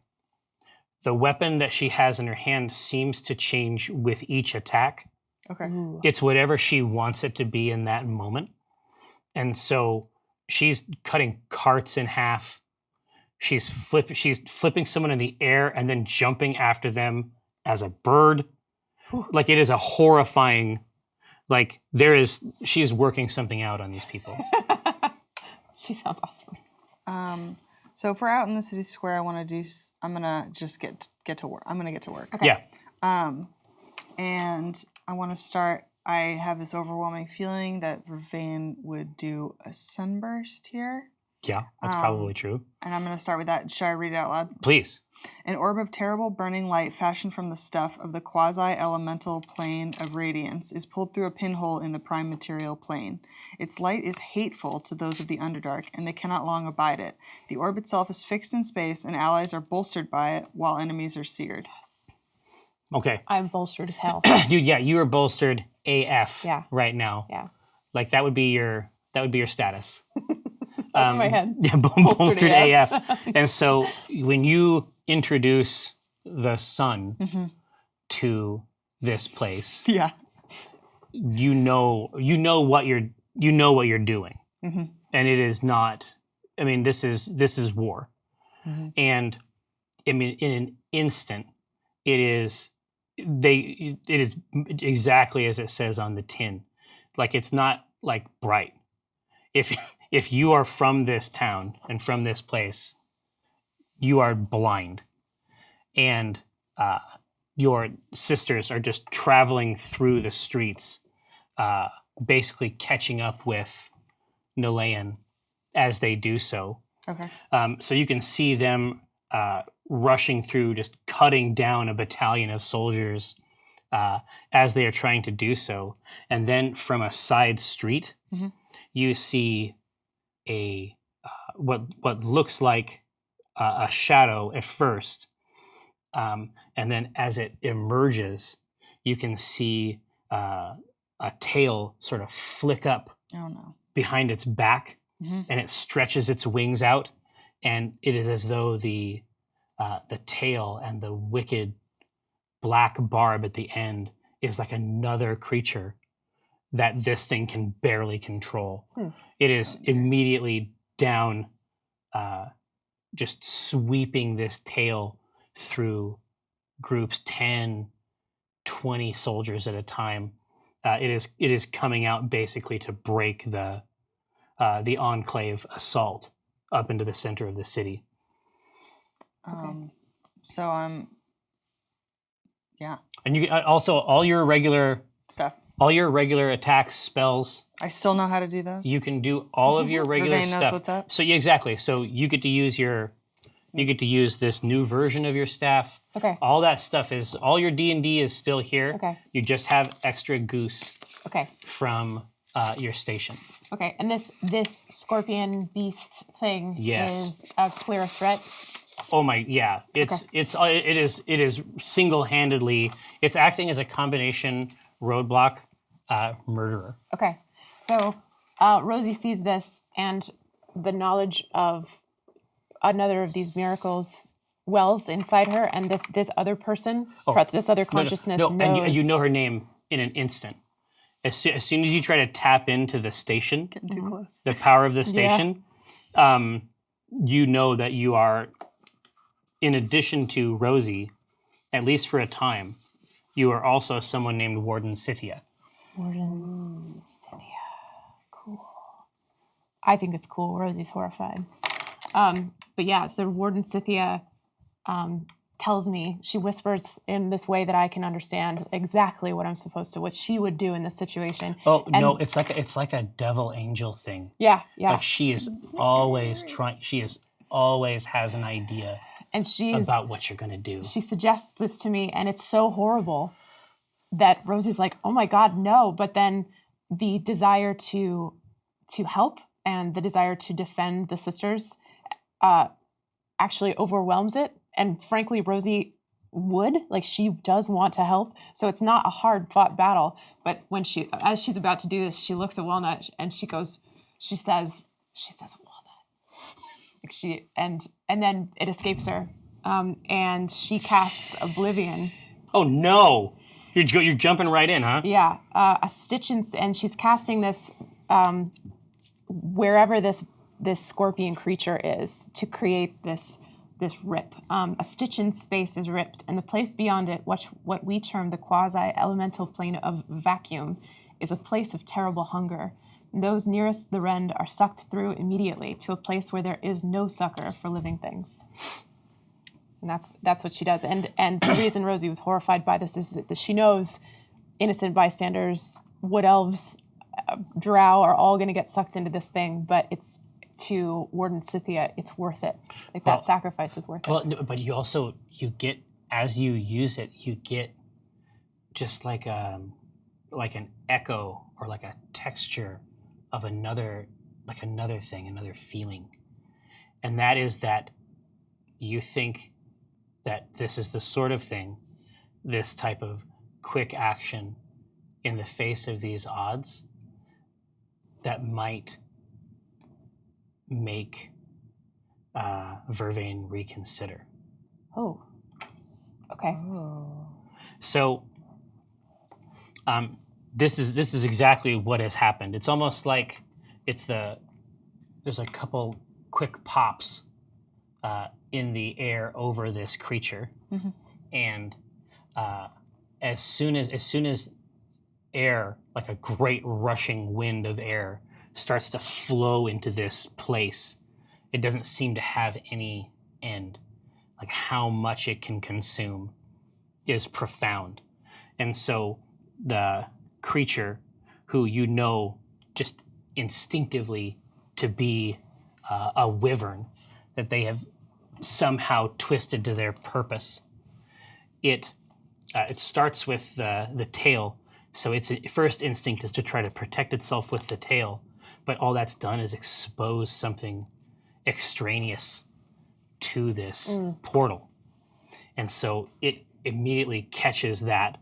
Speaker 2: the weapon that she has in her hand seems to change with each attack.
Speaker 4: Okay.
Speaker 3: Ooh.
Speaker 2: It's whatever she wants it to be in that moment. And so she's cutting carts in half. She's flipping someone in the air and then jumping after them as a bird. Like, it is a horrifying, like, she's working something out on these people.
Speaker 3: She sounds awesome.
Speaker 4: So if we're out in the city square, I'm gonna just get to work. I'm gonna get to work.
Speaker 3: Okay.
Speaker 2: Yeah.
Speaker 4: And I want to start. I have this overwhelming feeling that Vervain would do a sunburst here.
Speaker 2: Yeah, that's probably true.
Speaker 4: And I'm going to start with that. Should I read it out loud?
Speaker 2: Please.
Speaker 4: An orb of terrible burning light fashioned from the stuff of the quasi-elemental plane of radiance is pulled through a pinhole in the prime material plane. Its light is hateful to those of the Underdark, and they cannot long abide it. The orb itself is fixed in space, and allies are bolstered by it, while enemies are seared.
Speaker 2: Okay.
Speaker 3: I'm bolstered as hell.
Speaker 2: Dude, yeah, you are bolstered AF right now.
Speaker 3: Yeah.
Speaker 2: Like, that would be your status.
Speaker 3: In my head.
Speaker 2: Yeah, bolstered AF. And so when you introduce the sun to this place,
Speaker 4: Yeah.
Speaker 2: you know what you're doing. And it is not, I mean, this is war. And I mean, in an instant, it is exactly as it says on the tin. Like, it's not like bright. If you are from this town and from this place, you are blind, and your sisters are just traveling through the streets, basically catching up with Nalayan as they do so.
Speaker 4: Okay.
Speaker 2: So you can see them rushing through, just cutting down a battalion of soldiers as they are trying to do so. And then from a side street, you see a what looks like a shadow at first, and then as it emerges, you can see a tail sort of flick up behind its back, and it stretches its wings out, and it is as though the tail and the wicked black barb at the end is like another creature that this thing can barely control. It is immediately down, just sweeping this tail through groups, 10, 20 soldiers at a time. It is coming out basically to break the enclave assault up into the center of the city.
Speaker 4: So I'm,
Speaker 2: And you can also all your regular
Speaker 4: stuff.
Speaker 2: All your regular attacks, spells,
Speaker 4: I still know how to do those.
Speaker 2: you can do all of your regular
Speaker 4: Vervain knows
Speaker 2: stuff.
Speaker 4: what's up.
Speaker 2: So yeah, exactly. So you get to use this new version of your staff.
Speaker 3: Okay.
Speaker 2: All that stuff is all your D&D is still here.
Speaker 3: Okay.
Speaker 2: You just have extra goose
Speaker 3: Okay.
Speaker 2: from your station.
Speaker 3: Okay. And this scorpion beast thing
Speaker 2: Yes.
Speaker 3: is a clear threat.
Speaker 2: Oh my, yeah. It is single-handedly. It's acting as a combination roadblock murderer.
Speaker 3: Okay. So Rosie sees this, and the knowledge of another of these miracles wells inside her, and this other person, this other consciousness knows.
Speaker 2: And you know her name in an instant. As soon as you try to tap into the station,
Speaker 4: Getting too close.
Speaker 2: the power of the station, you know that you are, in addition to Rosie, at least for a time, you are also someone named Warden Scythia.
Speaker 3: Warden Scythia. Cool. I think it's cool. Rosie's horrified. But yeah, so Warden Scythia tells me, she whispers in this way that I can understand exactly what she would do in this situation.
Speaker 2: Oh,
Speaker 3: And-
Speaker 2: no, it's like a devil angel thing.
Speaker 3: Yeah.
Speaker 2: Like she is always trying, always has an idea
Speaker 3: And she's
Speaker 2: about what you're going to do.
Speaker 3: she suggests this to me, and it's so horrible that Rosie's like, oh my God, no. But then the desire to help and the desire to defend the sisters actually overwhelms it. And frankly, Rosie would, she does want to help. So it's not a hard fought battle. But as she's about to do this, she looks at Walnut and she says Walnut. And then it escapes her. And she casts Oblivion.
Speaker 2: Oh no! You're jumping right in, huh?
Speaker 3: Yeah, a stitch and she's casting this wherever this scorpion creature is to create this rip. A stitch in space is ripped, and the place beyond it, what we term the quasi-elemental plane of vacuum, is a place of terrible hunger. Those nearest the rend are sucked through immediately to a place where there is no succor for living things. And that's what she does. And the reason Rosie was horrified by this is that she knows innocent bystanders, wood elves, drow are all going to get sucked into this thing, but it's to Warden Scythia, it's worth it. That sacrifice is worth it.
Speaker 2: Well, but you get, as you use it, you get just like an echo or like a texture of another thing, another feeling. And that is that you think that this is the sort of thing, this type of quick action in the face of these odds that might make Vervain reconsider.
Speaker 3: Oh, okay.
Speaker 2: So this is exactly what has happened. It's almost like there's a couple quick pops in the air over this creature, and as soon as air, like a great rushing wind of air, starts to flow into this place, it doesn't seem to have any end. Like how much it can consume is profound. And so the creature, who you know just instinctively to be a wyvern that they have somehow twisted to their purpose, it starts with the tail. So its first instinct is to try to protect itself with the tail, but all that's done is expose something extraneous to this portal. And so it immediately catches that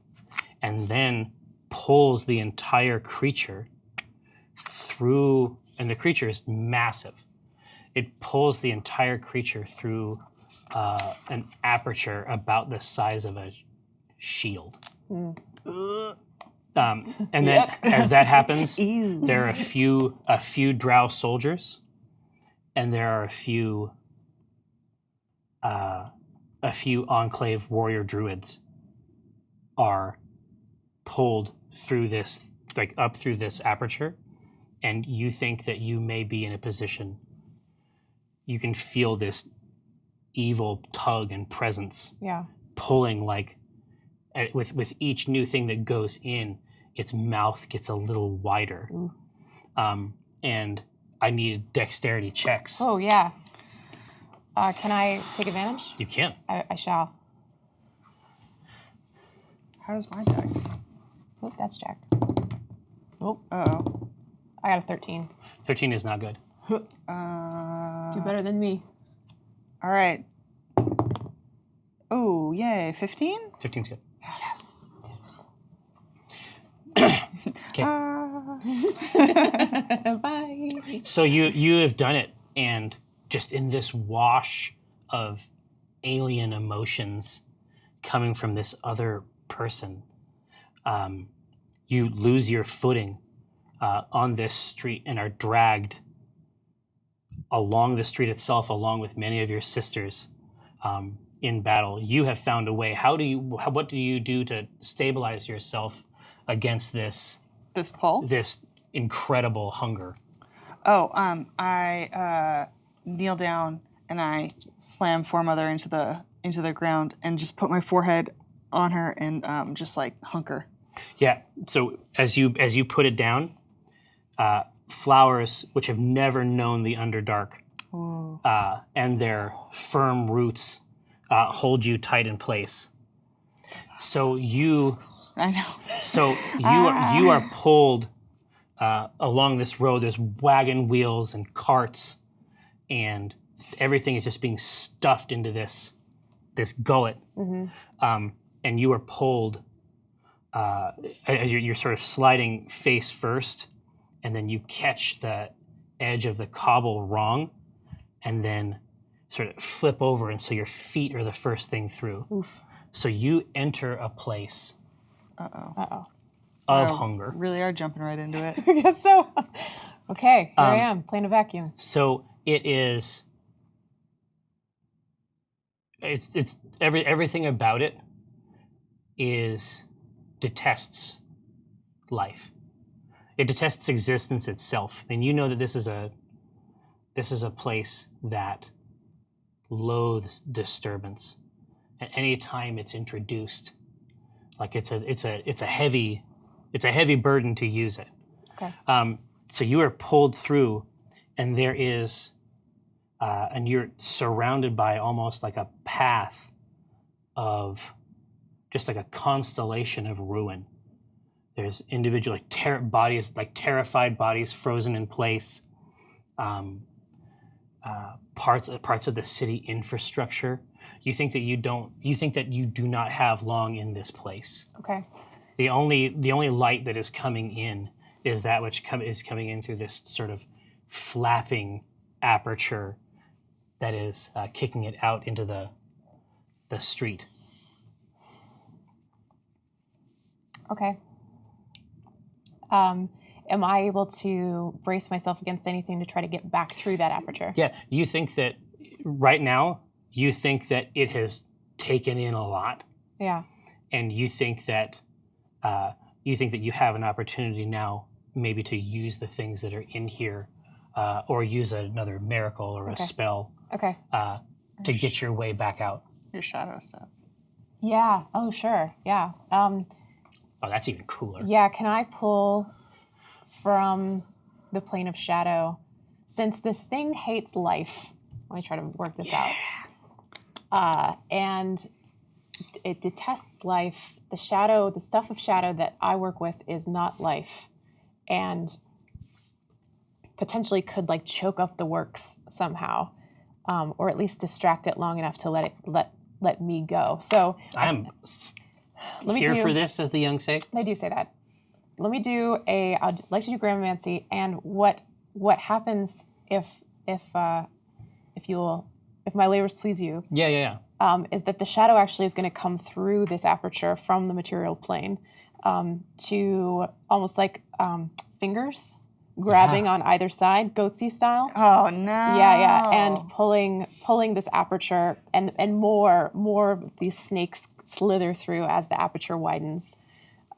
Speaker 2: and then pulls the entire creature through, and the creature is massive. It pulls the entire creature through an aperture about the size of a shield. And then as that happens, there are a few drow soldiers, and there are a few enclave warrior druids are pulled through this, like up through this aperture, and you think that you may be in a position, you can feel this evil tug and presence
Speaker 3: Yeah.
Speaker 2: pulling, like with each new thing that goes in, its mouth gets a little wider. And I need dexterity checks.
Speaker 3: Oh, yeah. Can I take advantage?
Speaker 2: You can.
Speaker 3: I shall.
Speaker 4: How's my dex?
Speaker 3: Oop, that's jacked. Oh,
Speaker 4: Uh-oh.
Speaker 3: I got a 13.
Speaker 2: 13 is not good.
Speaker 3: Do better than me.
Speaker 4: All right. Oh, yay. 15?
Speaker 2: 15's good.
Speaker 3: Yes.
Speaker 2: Okay.
Speaker 3: Bye.
Speaker 2: So you have done it, and just in this wash of alien emotions coming from this other person, you lose your footing on this street and are dragged along the street itself, along with many of your sisters in battle. You have found a way. What do you do to stabilize yourself against this
Speaker 4: pull?
Speaker 2: this incredible hunger?
Speaker 4: Oh, I kneel down and I slam Foremother into the ground and just put my forehead on her and just like hunker.
Speaker 2: Yeah. So as you put it down, flowers which have never known the underdark and their firm roots hold you tight in place. So you,
Speaker 4: I know.
Speaker 2: so you are pulled along this road. There's wagon wheels and carts, and everything is just being stuffed into this gullet. And you are pulled. You're sort of sliding face first, and then you catch the edge of the cobble wrong, and then sort of flip over, and so your feet are the first thing through.
Speaker 3: Oof.
Speaker 2: So you enter a place
Speaker 3: Uh-oh.
Speaker 2: of hunger.
Speaker 4: Really are jumping right into it.
Speaker 3: I guess so. Okay, here I am, playing a vacuum.
Speaker 2: So it is. It's everything about it detests life. It detests existence itself, and you know that this is a place that loathes disturbance. At any time it's introduced, like it's a heavy burden to use it.
Speaker 3: Okay.
Speaker 2: So you are pulled through, and there is, and you're surrounded by almost like a path of just like a constellation of ruin. There's individual bodies, like terrified bodies frozen in place. Parts of the city infrastructure. You think that you do not have long in this place.
Speaker 3: Okay.
Speaker 2: The only light that is coming in is that which is coming in through this sort of flapping aperture that is kicking it out into the street.
Speaker 3: Okay. Am I able to brace myself against anything to try to get back through that aperture?
Speaker 2: Yeah, you think that right now, you think that it has taken in a lot,
Speaker 3: Yeah.
Speaker 2: and you think that you have an opportunity now, maybe to use the things that are in here, or use another miracle or a spell
Speaker 3: Okay.
Speaker 2: to get your way back out.
Speaker 4: Your shadow stuff.
Speaker 3: Yeah. Oh, sure. Yeah.
Speaker 2: Oh, that's even cooler.
Speaker 3: Yeah. Can I pull from the plane of shadow? Since this thing hates life, let me try to work this out. And it detests life. The stuff of shadow that I work with is not life, and potentially could like choke up the works somehow, or at least distract it long enough to let me go. So
Speaker 2: I'm
Speaker 3: let me
Speaker 2: here
Speaker 3: do,
Speaker 2: for this, as the young say.
Speaker 3: They do say that. Let me do I'd like to do Gramomancy, and what happens if my labors please you.
Speaker 2: Yeah.
Speaker 3: Is that the shadow actually is going to come through this aperture from the material plane to almost like fingers grabbing on either side, goatsy style.
Speaker 4: Oh no!
Speaker 3: Yeah, and pulling this aperture, and more of these snakes slither through as the aperture widens.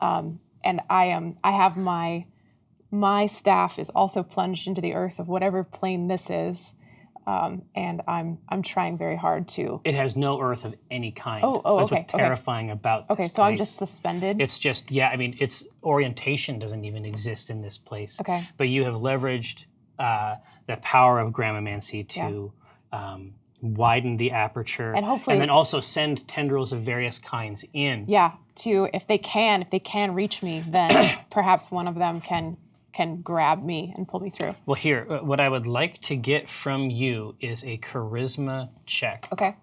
Speaker 3: And I have my staff is also plunged into the earth of whatever plane this is, and I'm trying very hard to.
Speaker 2: It has no earth of any kind.
Speaker 3: Oh,
Speaker 2: That's
Speaker 3: okay,
Speaker 2: what's terrifying about
Speaker 3: Okay,
Speaker 2: this
Speaker 3: so I'm
Speaker 2: place.
Speaker 3: just suspended.
Speaker 2: It's just, yeah, I mean, its orientation doesn't even exist in this place.
Speaker 3: Okay.
Speaker 2: But you have leveraged the power of Grammamancy to widen the aperture.
Speaker 3: And hopefully-
Speaker 2: And then also send tendrils of various kinds in.
Speaker 3: Yeah, to if they can reach me, then perhaps one of them can grab me and pull me through.
Speaker 2: Well, here, what I would like to get from you is a charisma check.
Speaker 3: Okay.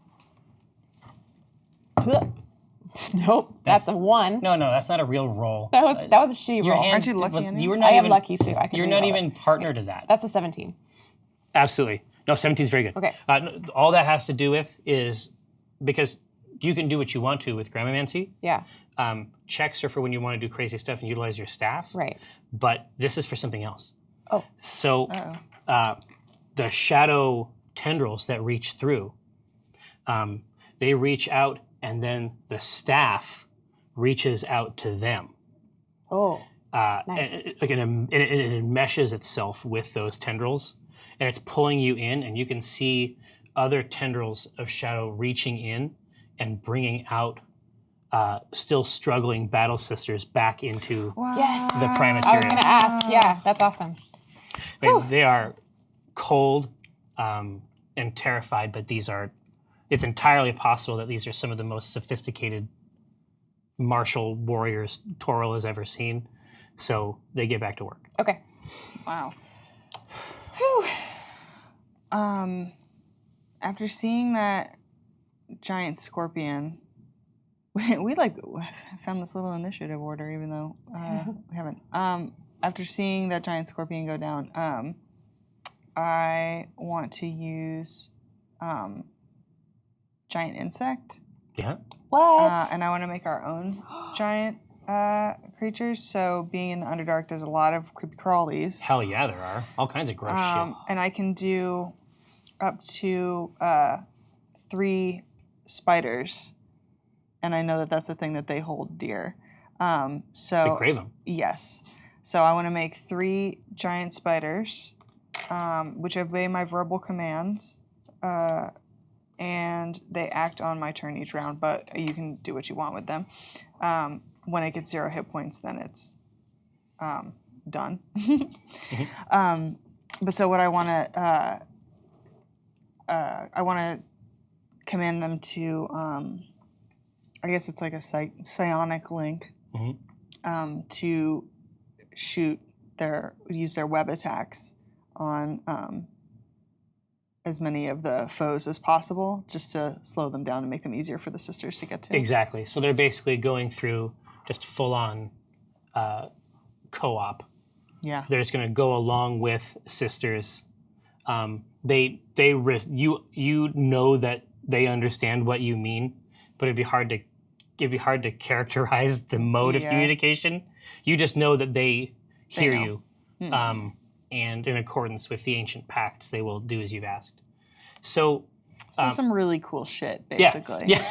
Speaker 3: Nope, that's a 1.
Speaker 2: No, that's not a real roll.
Speaker 3: That was a shitty
Speaker 2: Your
Speaker 3: roll.
Speaker 2: hand-
Speaker 4: Aren't you lucky in it?
Speaker 2: You were
Speaker 3: I
Speaker 2: not
Speaker 3: am
Speaker 2: even
Speaker 3: lucky too. I can
Speaker 2: You're not
Speaker 3: reroll
Speaker 2: even
Speaker 3: it.
Speaker 2: partner to that.
Speaker 3: That's a 17.
Speaker 2: Absolutely. No, 17 is very good.
Speaker 3: Okay.
Speaker 2: All that has to do with is because you can do what you want to with Grammamancy.
Speaker 3: Yeah.
Speaker 2: Checks are for when you want to do crazy stuff and utilize your staff.
Speaker 3: Right.
Speaker 2: But this is for something else.
Speaker 3: Oh.
Speaker 2: So the shadow tendrils that reach through, they reach out and then the staff reaches out to them.
Speaker 3: Oh. Nice.
Speaker 2: And it enmeshes itself with those tendrils, and it's pulling you in, and you can see other tendrils of shadow reaching in and bringing out still struggling battle sisters back into
Speaker 3: Yes.
Speaker 2: the prime
Speaker 3: I
Speaker 2: material.
Speaker 3: was gonna ask. Yeah, that's awesome.
Speaker 2: I mean, they are cold and terrified, but it's entirely possible that these are some of the most sophisticated martial warriors Toril has ever seen. So they get back to work.
Speaker 3: Okay.
Speaker 4: Wow. Whew. After seeing that giant scorpion, we found this little initiative order, even though we haven't. After seeing that giant scorpion go down, I want to use giant insect,
Speaker 2: Yeah.
Speaker 3: What?
Speaker 4: and I want to make our own giant creatures. So being in the Underdark, there's a lot of creepy crawlies.
Speaker 2: Hell yeah, there are. All kinds of gross shit.
Speaker 4: And I can do up to 3 spiders, and I know that that's a thing that they hold dear. So
Speaker 2: They crave them.
Speaker 4: yes, so I want to make 3 giant spiders, which obey my verbal commands, and they act on my turn each round. But you can do what you want with them. When it gets 0 hit points, then it's done. But so what I want to command them to, I guess it's like a psionic link, to use their web attacks on as many of the foes as possible, just to slow them down and make them easier for the sisters to get to.
Speaker 2: Exactly. So they're basically going through just full-on co-op.
Speaker 4: Yeah.
Speaker 2: They're just going to go along with sisters. You know that they understand what you mean, but it'd be hard to characterize the mode of
Speaker 4: Yeah.
Speaker 2: communication. You just know that they hear
Speaker 4: know.
Speaker 2: you, and in accordance with the ancient pacts, they will do as you've asked. So,
Speaker 4: So some really cool shit,
Speaker 2: yeah,
Speaker 4: basically.
Speaker 2: yeah,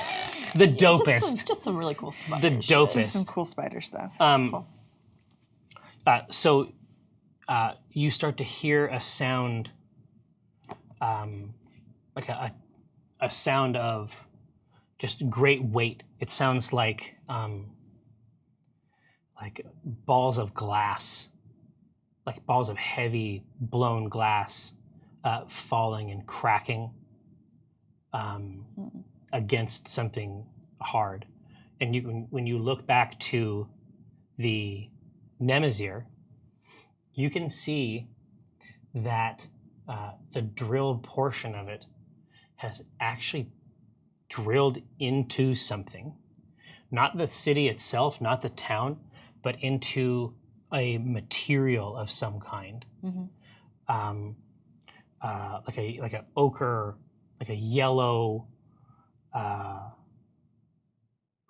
Speaker 2: the dopest,
Speaker 3: Just some really cool stuff.
Speaker 2: the
Speaker 4: Just some
Speaker 2: dopest.
Speaker 4: cool spider stuff.
Speaker 2: So you start to hear a sound, like a sound of just great weight. It sounds like balls of glass, like balls of heavy blown glass falling and cracking against something hard. And when you look back to the Nemazir, you can see that the drilled portion of it has actually drilled into something. Not the city itself, not the town, but into a material of some kind. Like a ochre, like a yellow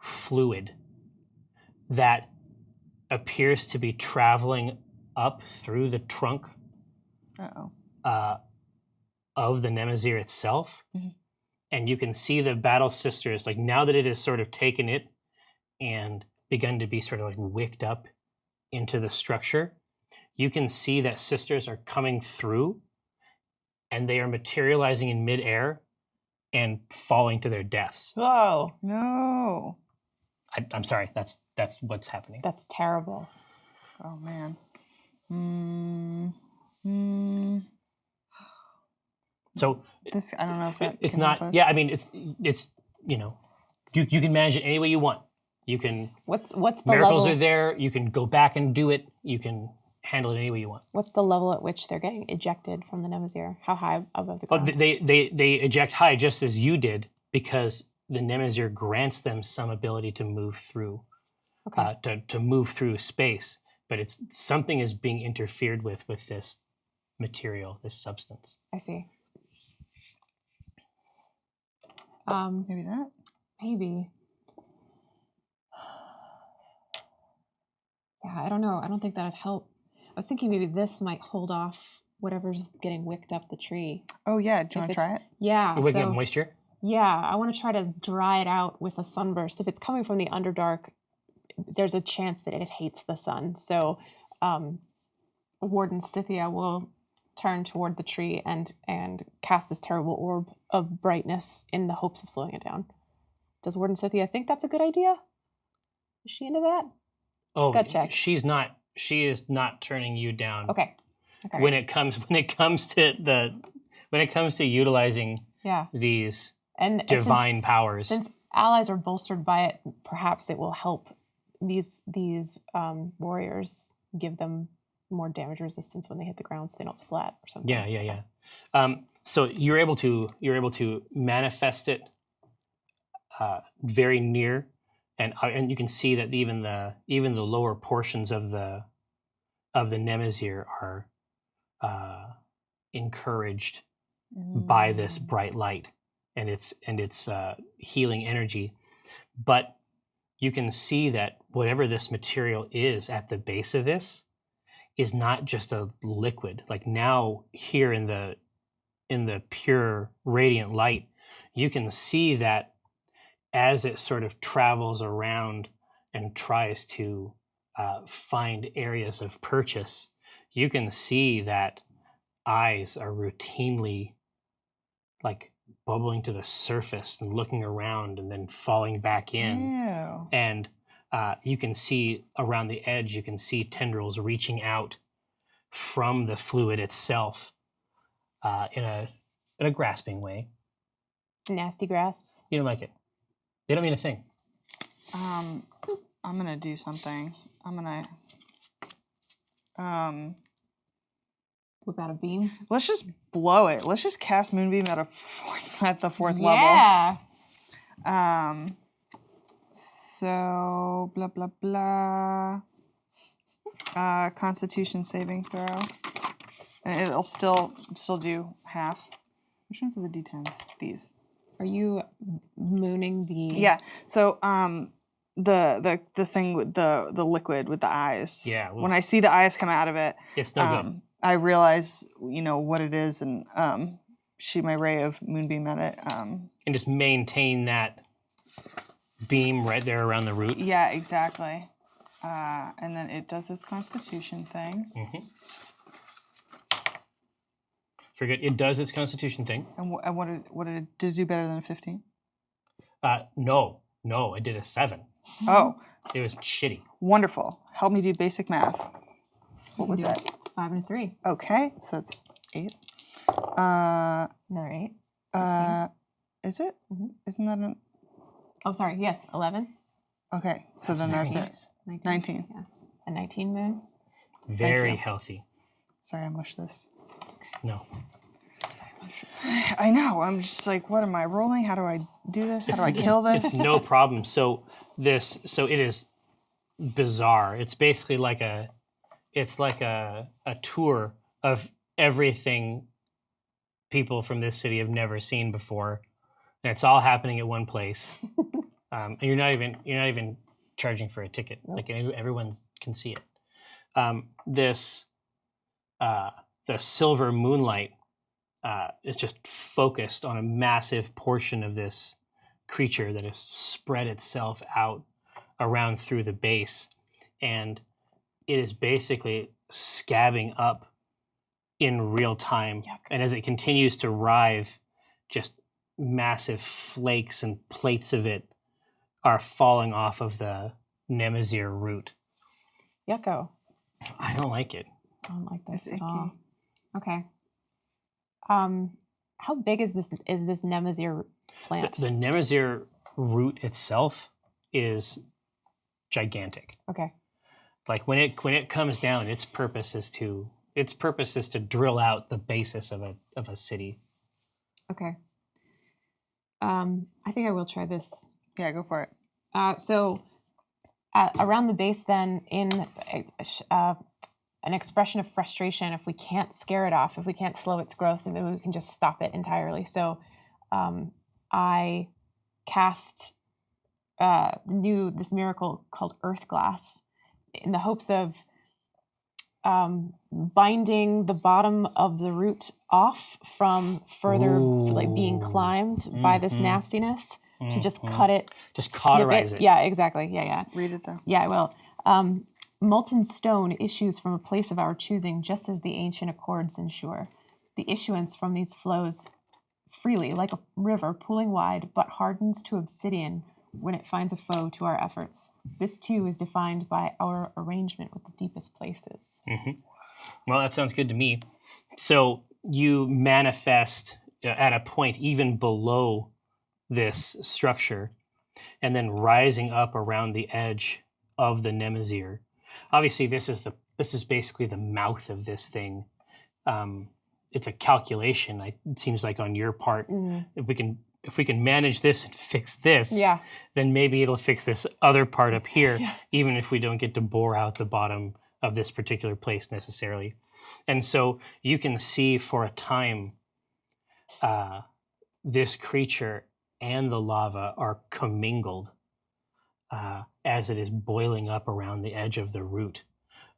Speaker 2: fluid that appears to be traveling up through the trunk of the Nemazir itself. And you can see the battle sisters, like now that it has sort of taken it and begun to be sort of like wicked up into the structure, you can see that sisters are coming through and they are materializing in midair and falling to their deaths.
Speaker 3: Whoa,
Speaker 4: No.
Speaker 2: I'm sorry, that's what's happening.
Speaker 3: that's terrible.
Speaker 4: Oh man.
Speaker 2: So
Speaker 4: This I don't know if that
Speaker 2: it's
Speaker 4: can
Speaker 2: not.
Speaker 4: help us.
Speaker 2: Yeah, I mean, it's you know, you can manage it any way you want. You can.
Speaker 3: What's the
Speaker 2: Miracles
Speaker 3: level?
Speaker 2: are there. You can go back and do it. You can handle it any way you want.
Speaker 3: What's the level at which they're getting ejected from the Nemazir? How high above the
Speaker 2: Oh,
Speaker 3: ground?
Speaker 2: they eject high just as you did because the Nemazir grants them some ability to move through,
Speaker 3: Okay.
Speaker 2: to move through space. But it's something is being interfered with this material, this substance.
Speaker 3: I see.
Speaker 4: Maybe that.
Speaker 3: Maybe. Yeah, I don't know. I don't think that'd help. I was thinking maybe this might hold off whatever's getting wicked up the tree.
Speaker 4: Oh yeah, do you want
Speaker 3: If
Speaker 4: to try
Speaker 3: it's-
Speaker 4: it?
Speaker 3: Yeah.
Speaker 2: You're waking
Speaker 3: so-
Speaker 2: up moisture.
Speaker 3: Yeah, I want to try to dry it out with a sunburst. If it's coming from the underdark, there's a chance that it hates the sun. So, Warden Scythia will turn toward the tree and cast this terrible orb of brightness in the hopes of slowing it down. Does Warden Scythia think that's a good idea? Is she into that?
Speaker 2: Oh,
Speaker 3: Gut check.
Speaker 2: she's not. She is not turning you down.
Speaker 3: Okay.
Speaker 2: When it comes to utilizing
Speaker 3: Yeah.
Speaker 2: these
Speaker 3: And
Speaker 2: divine powers.
Speaker 3: Since allies are bolstered by it, perhaps it will help these warriors, give them more damage resistance when they hit the ground, so they don't splat or something.
Speaker 2: Yeah. So you're able to manifest it very near, and you can see that even the lower portions of the Nemazir are encouraged by this bright light and its healing energy. But you can see that whatever this material is at the base of this is not just a liquid. Like now here in the pure radiant light, you can see that as it sort of travels around and tries to find areas of purchase, you can see that eyes are routinely like bubbling to the surface and looking around and then falling back in.
Speaker 4: Ew.
Speaker 2: And you can see around the edge, you can see tendrils reaching out from the fluid itself in a grasping way.
Speaker 3: Nasty grasps.
Speaker 2: You don't like it. They don't mean a thing.
Speaker 4: I'm gonna do something. I'm gonna
Speaker 3: Whip out a beam.
Speaker 4: let's just blow it. Let's just cast Moonbeam at the fourth
Speaker 3: Yeah.
Speaker 4: level. So blah blah blah. Constitution saving throw, and it'll still do half. Which ones are the D10s? These.
Speaker 3: Are you mooning the?
Speaker 4: Yeah. So the thing with the liquid with the eyes.
Speaker 2: Yeah, well-
Speaker 4: When I see the eyes come out of it,
Speaker 2: It's no good.
Speaker 4: I realize what it is and shoot my ray of moonbeam at it.
Speaker 2: And just maintain that beam right there around the root.
Speaker 4: Yeah, exactly. And then it does its Constitution thing.
Speaker 2: Mm-hmm. Very good. It does its constitution thing.
Speaker 4: And what did it do better than a 15?
Speaker 2: No, I did a 7.
Speaker 4: Oh,
Speaker 2: It was shitty.
Speaker 4: wonderful. Help me do basic math. What was that?
Speaker 3: It's a 5 and a 3.
Speaker 4: Okay, so that's 8.
Speaker 3: Another 8.
Speaker 4: Is it?
Speaker 3: Mhm.
Speaker 4: Isn't that an...
Speaker 3: Oh, sorry. Yes, 11.
Speaker 4: Okay, so then that's it.
Speaker 2: nice.
Speaker 4: 19.
Speaker 3: Yeah. A 19 moon.
Speaker 2: Very
Speaker 4: you.
Speaker 2: healthy.
Speaker 4: Sorry, I mushed this.
Speaker 2: No.
Speaker 4: I know. I'm just like, what am I rolling? How do I do this? How do I kill this?
Speaker 2: It's no problem. So it is bizarre. It's basically like a tour of everything people from this city have never seen before, and it's all happening at one place. And you're not even charging for a ticket. Like everyone can see it. The silver moonlight is just focused on a massive portion of this creature that has spread itself out around through the base, and it is basically scabbing up in real time. And as it continues to writhe, just massive flakes and plates of it are falling off of the Nemazir root.
Speaker 3: Yucko.
Speaker 2: I don't like it.
Speaker 3: I don't like this
Speaker 4: It's
Speaker 3: at all.
Speaker 4: icky.
Speaker 3: Okay. How big is this Nemazir plant?
Speaker 2: The Nemazir root itself is gigantic.
Speaker 3: Okay.
Speaker 2: Like when it comes down, its purpose is to drill out the basis of a city.
Speaker 3: Okay. I think I will try this.
Speaker 4: Yeah, go for it.
Speaker 3: So around the base, then, in an expression of frustration, if we can't scare it off, if we can't slow its growth, then maybe we can just stop it entirely. So I cast this miracle called Earth Glass in the hopes of binding the bottom of the root off from further being climbed by this nastiness to just cut it,
Speaker 2: Just
Speaker 3: snip
Speaker 2: cauterize it.
Speaker 3: Yeah, exactly. Yeah.
Speaker 4: Read it though.
Speaker 3: Yeah, I will. Molten stone issues from a place of our choosing, just as the ancient accords ensure. The issuance from these flows freely, like a river pooling wide, but hardens to obsidian when it finds a foe to our efforts. This too is defined by our arrangement with the deepest places.
Speaker 2: Well, that sounds good to me. So you manifest at a point even below this structure, and then rising up around the edge of the Nemazir. Obviously, this is basically the mouth of this thing. It's a calculation. It seems like on your part, if we can manage this and fix this, then maybe it'll fix this other part up here, even if we don't get to bore out the bottom of this particular place necessarily. And so you can see for a time this creature and the lava are commingled as it is boiling up around the edge of the root.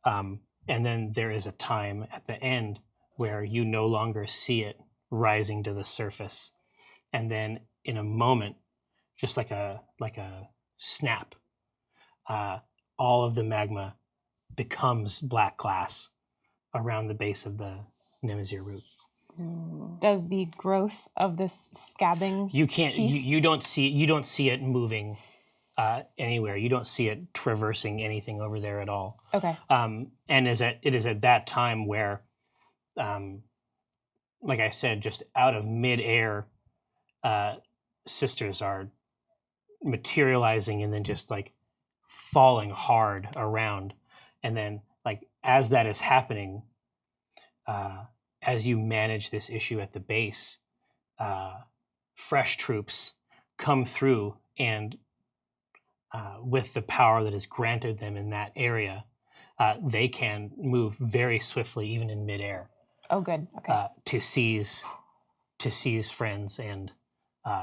Speaker 2: And then there is a time at the end where you no longer see it rising to the surface. And then in a moment, just like a snap, all of the magma becomes black glass around the base of the Nemazir root.
Speaker 3: Does the growth of this scabbing
Speaker 2: You can't.
Speaker 3: cease?
Speaker 2: You don't see it moving anywhere. You don't see it traversing anything over there at all.
Speaker 3: Okay.
Speaker 2: And it is at that time where, like I said, just out of midair, sisters are materializing and then just like falling hard around, and then like as that is happening, as you manage this issue at the base, fresh troops come through and with the power that is granted them in that area, they can move very swiftly, even in midair.
Speaker 3: Oh, good. Okay.
Speaker 2: To seize friends and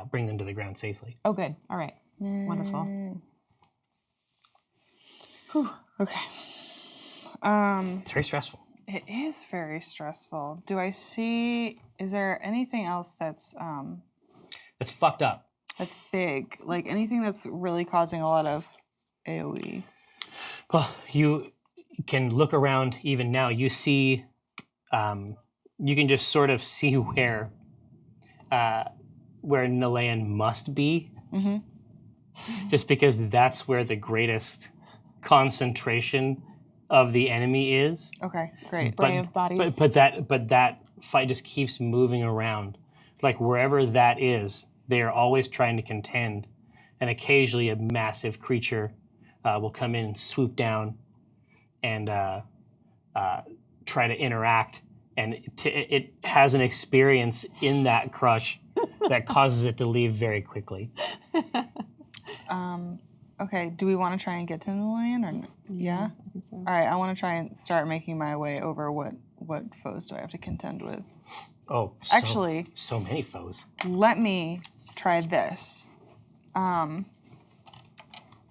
Speaker 2: bring them to the ground safely.
Speaker 3: Oh, good. All right. Wonderful.
Speaker 4: Whew. Okay.
Speaker 2: It's very stressful.
Speaker 4: It is very stressful. Is there anything else that's
Speaker 2: It's fucked up.
Speaker 4: that's big? Like anything that's really causing a lot of AoE?
Speaker 2: Well, you can look around even now. You see, you can just sort of see where Nalayan must be, just because that's where the greatest concentration of the enemy is.
Speaker 4: Okay, great.
Speaker 3: Spray of bodies.
Speaker 2: But that fight just keeps moving around. Like wherever that is, they are always trying to contend, and occasionally a massive creature will come in and swoop down and try to interact. And it has an experience in that crush that causes it to leave very quickly.
Speaker 4: Okay, do we want to try and get to Nalayan or yeah?
Speaker 3: I think so.
Speaker 4: All right, I want to try and start making my way over. What foes do I have to contend with?
Speaker 2: Oh,
Speaker 4: Actually,
Speaker 2: so many foes.
Speaker 4: let me try this. I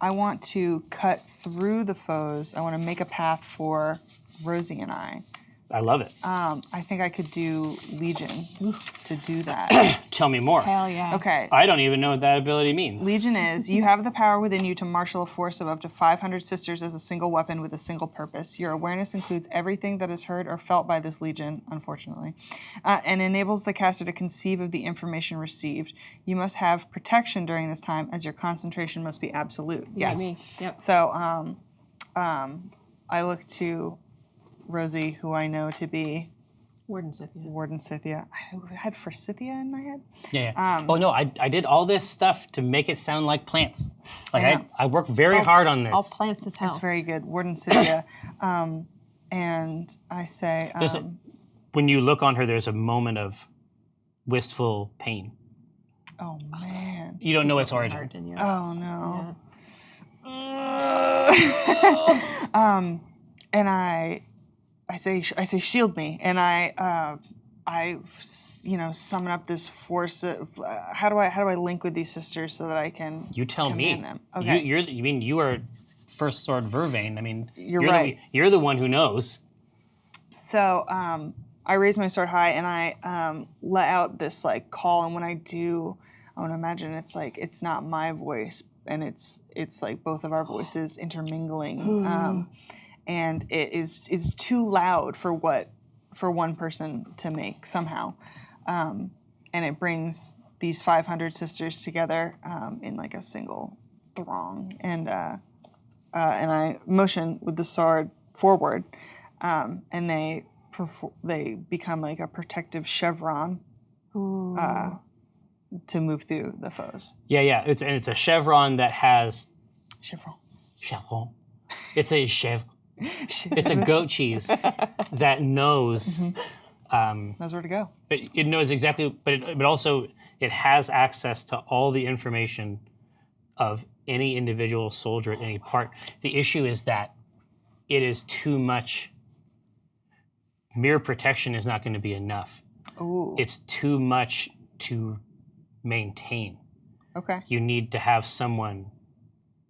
Speaker 4: want to cut through the foes. I want to make a path for Rosie and I.
Speaker 2: I love it.
Speaker 4: I think I could do Legion to do that.
Speaker 2: Tell me more.
Speaker 3: Hell yeah.
Speaker 4: Okay.
Speaker 2: I don't even know what that ability means.
Speaker 4: Legion is, you have the power within you to marshal a force of up to 500 sisters as a single weapon with a single purpose. Your awareness includes everything that is heard or felt by this Legion, unfortunately, and enables the caster to conceive of the information received. You must have protection during this time, as your concentration must be absolute.
Speaker 3: Yeah,
Speaker 4: Yes.
Speaker 3: me. Yep.
Speaker 4: So I look to Rosie, who I know to be
Speaker 3: Warden Scythia.
Speaker 4: Warden Scythia. I had Forsythia in my head.
Speaker 2: Yeah. Oh no, I did all this stuff to make it sound like plants. Like
Speaker 4: I know.
Speaker 2: I worked very hard on this.
Speaker 3: All plants as hell.
Speaker 4: That's very good. Warden Scythia. And I say,
Speaker 2: When you look on her, there's a moment of wistful pain.
Speaker 4: oh man.
Speaker 2: You don't know its origin.
Speaker 3: Heart in you.
Speaker 4: Oh no.
Speaker 3: Yeah.
Speaker 4: And I say shield me, and I summon up this force. How do I link with these sisters so that I can
Speaker 2: You tell me.
Speaker 4: command them? Okay.
Speaker 2: You are First Sword Vervain. I mean,
Speaker 4: You're right.
Speaker 2: You're the one who knows.
Speaker 4: So I raise my sword high and I let out this like call, and when I do, I want to imagine it's like it's not my voice, and it's like both of our voices intermingling, and it is too loud for one person to make somehow, and it brings these 500 sisters together in like a single throng, and I motion with the sword forward, and they become like a protective chevron to move through the foes.
Speaker 2: Yeah. It's a chevron that has
Speaker 4: Chevron.
Speaker 2: chevron. It's a chevre. It's a goat cheese that knows.
Speaker 4: Knows where to go.
Speaker 2: It knows exactly, but also it has access to all the information of any individual soldier at any part. The issue is that it is too much. Mere protection is not going to be enough.
Speaker 4: Ooh.
Speaker 2: It's too much to maintain.
Speaker 4: Okay.
Speaker 2: You need to have someone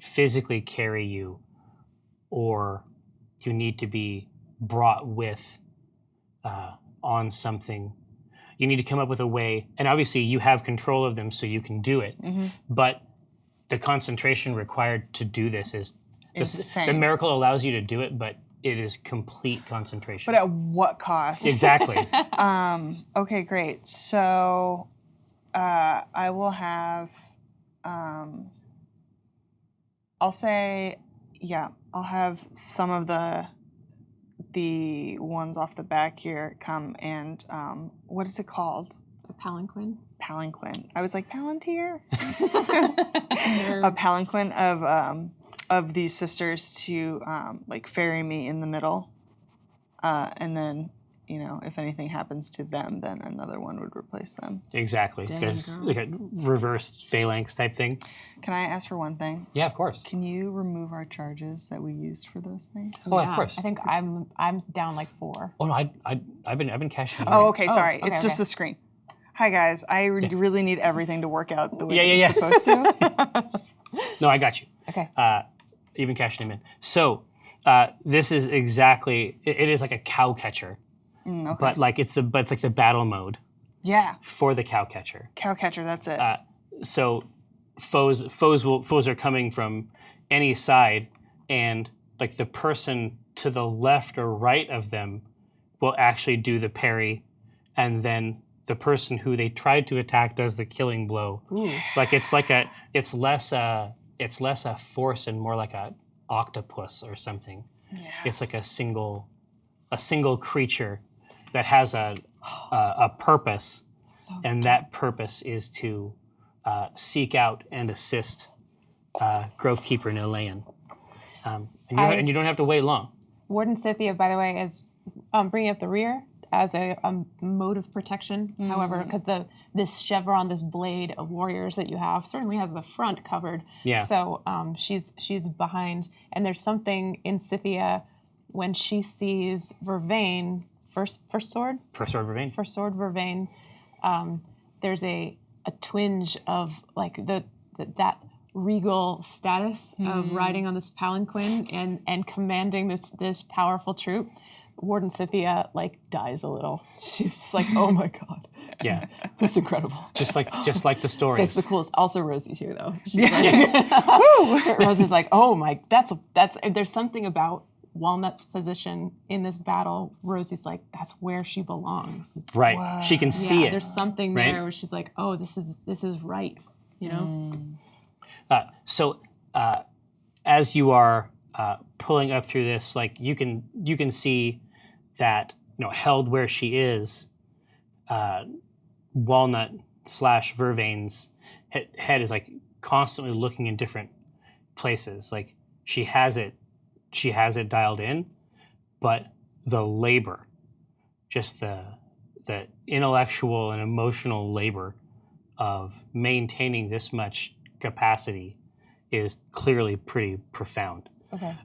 Speaker 2: physically carry you, or you need to be brought with on something. You need to come up with a way, and obviously you have control of them so you can do it, but the concentration required to do this is
Speaker 4: Insane.
Speaker 2: the miracle allows you to do it, but it is complete concentration.
Speaker 4: But at what cost?
Speaker 2: Exactly.
Speaker 4: Okay, great. So I will have, I'll have some of the ones off the back here come and, what is it called?
Speaker 3: A palanquin.
Speaker 4: Palanquin. I was like, Palantir? A palanquin of these sisters to like ferry me in the middle, and then if anything happens to them, then another one would replace them.
Speaker 2: Exactly.
Speaker 3: Dang,
Speaker 2: It's
Speaker 3: girl.
Speaker 2: like a reversed phalanx type thing.
Speaker 4: Can I ask for one thing?
Speaker 2: Yeah, of course.
Speaker 4: Can you remove our charges that we used for those things?
Speaker 2: Oh, of course.
Speaker 3: I think I'm down like 4.
Speaker 2: Oh no, I've been cashing.
Speaker 4: Oh, okay, sorry.
Speaker 3: okay,
Speaker 4: It's just
Speaker 3: okay.
Speaker 4: the screen. Hi guys, I really need everything to work out the way
Speaker 2: Yeah.
Speaker 4: it's supposed to.
Speaker 2: No, I got you.
Speaker 3: Okay.
Speaker 2: You've been cashing them in. So this is exactly. It is like a cow catcher,
Speaker 4: Okay.
Speaker 2: but it's like the battle mode
Speaker 4: Yeah,
Speaker 2: for the cow catcher.
Speaker 4: cow catcher. That's it.
Speaker 2: So foes are coming from any side, and like the person to the left or right of them will actually do the parry, and then the person who they tried to attack does the killing blow.
Speaker 3: Ooh.
Speaker 2: Like it's less a force and more like a octopus or something.
Speaker 4: Yeah.
Speaker 2: It's like a single creature that has a purpose, and that purpose is to seek out and assist Grovekeeper Nilayan. And you don't have to wait long.
Speaker 3: Warden Scythia, by the way, is bringing up the rear as a mode of protection. However, because this chevron, this blade of warriors that you have, certainly has the front covered.
Speaker 2: Yeah.
Speaker 3: So she's behind, and there's something in Scythia when she sees Vervain, first sword Vervain. There's a twinge of like that regal status of riding on this palanquin and commanding this powerful troop. Warden Cynthia like dies a little. She's just like, oh my god,
Speaker 2: Yeah,
Speaker 3: that's incredible.
Speaker 2: just like the stories.
Speaker 3: That's the coolest. Also Rosie too, though. She's like, Rosie's like, oh my, that's. There's something about Walnut's position in this battle. Rosie's like, that's where she belongs.
Speaker 2: Right.
Speaker 4: Wow.
Speaker 2: She can see it.
Speaker 3: There's something
Speaker 2: right?
Speaker 3: there where she's like, oh, this is right. You know.
Speaker 2: So as you are pulling up through this, like you can see that held where she is, Walnut / Vervain's head is like constantly looking in different places. Like she has it dialed in, but the labor, just the intellectual and emotional labor of maintaining this much capacity is clearly pretty profound.
Speaker 3: Okay.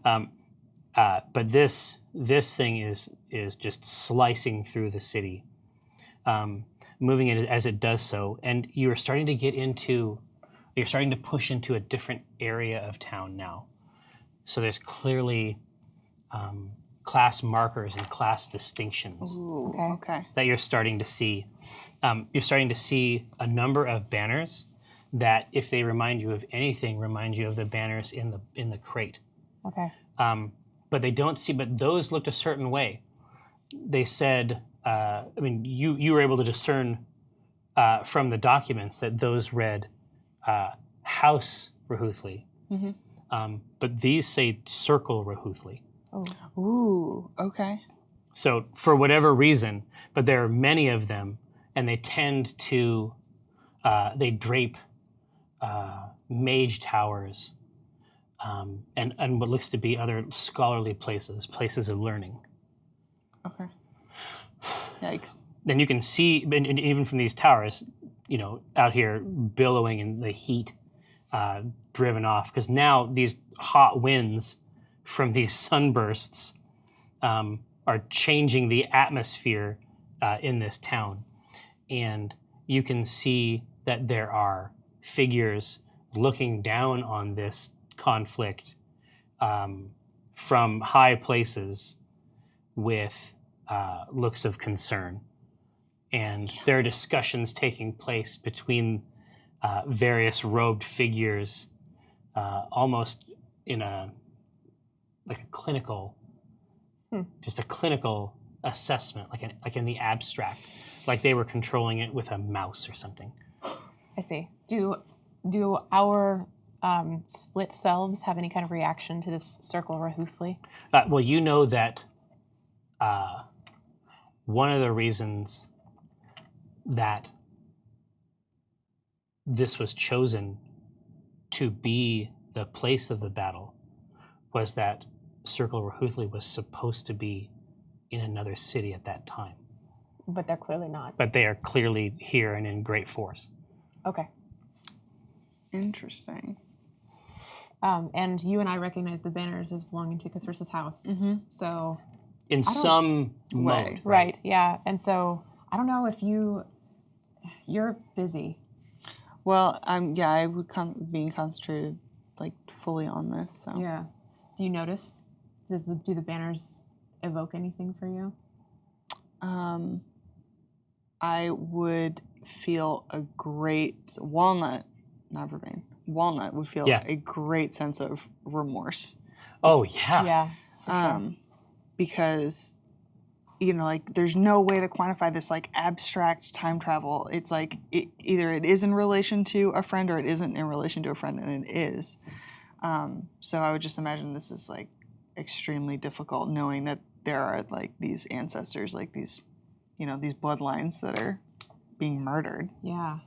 Speaker 2: But this thing is just slicing through the city, moving it as it does so, and you're starting to push into a different area of town now. So there's clearly class markers and class distinctions
Speaker 4: Ooh, okay.
Speaker 2: that you're starting to see. You're starting to see a number of banners that, if they remind you of anything, remind you of the banners in the crate.
Speaker 3: Okay.
Speaker 2: But those looked a certain way. They said, you were able to discern from the documents that those read House Rahuthli.
Speaker 3: Mm-hmm.
Speaker 2: But these say Circle Rahuthli.
Speaker 3: Oh.
Speaker 4: Ooh, okay.
Speaker 2: So for whatever reason, but there are many of them, and they tend to, they drape mage towers and what looks to be other scholarly places of learning.
Speaker 4: Okay. Yikes.
Speaker 2: Then you can see, and even from these towers, out here billowing in the heat, driven off, because now these hot winds from these sunbursts are changing the atmosphere in this town. And you can see that there are figures looking down on this conflict from high places with looks of concern. And there are discussions taking place between various robed figures, almost in a clinical, just a clinical assessment, like in the abstract, like they were controlling it with a mouse or something.
Speaker 3: I see. Do our split selves have any kind of reaction to this Circle Rahuthli?
Speaker 2: Well, you know that one of the reasons that this was chosen to be the place of the battle was that Circle Rahuthli was supposed to be in another city at that time.
Speaker 3: But they're clearly not.
Speaker 2: But they are clearly here and in great force.
Speaker 3: Okay.
Speaker 4: Interesting.
Speaker 3: And you and I recognize the banners as belonging to Cathris's house.
Speaker 4: Mm-hmm.
Speaker 3: So
Speaker 2: In some
Speaker 4: way.
Speaker 2: mode.
Speaker 3: right, yeah. And so I don't know if you're busy.
Speaker 4: Well, I would being concentrated fully on this. So
Speaker 3: Yeah. Do you notice? Do the banners evoke anything for you?
Speaker 4: I would feel a great Walnut would feel a great sense of remorse.
Speaker 2: Oh, yeah.
Speaker 3: Yeah. For sure.
Speaker 4: Because there's no way to quantify this abstract time travel. It's either it is in relation to a friend or it isn't in relation to a friend, and it is. So I would just imagine this is extremely difficult, knowing that there are these ancestors, these these bloodlines that are being murdered.
Speaker 3: Yeah.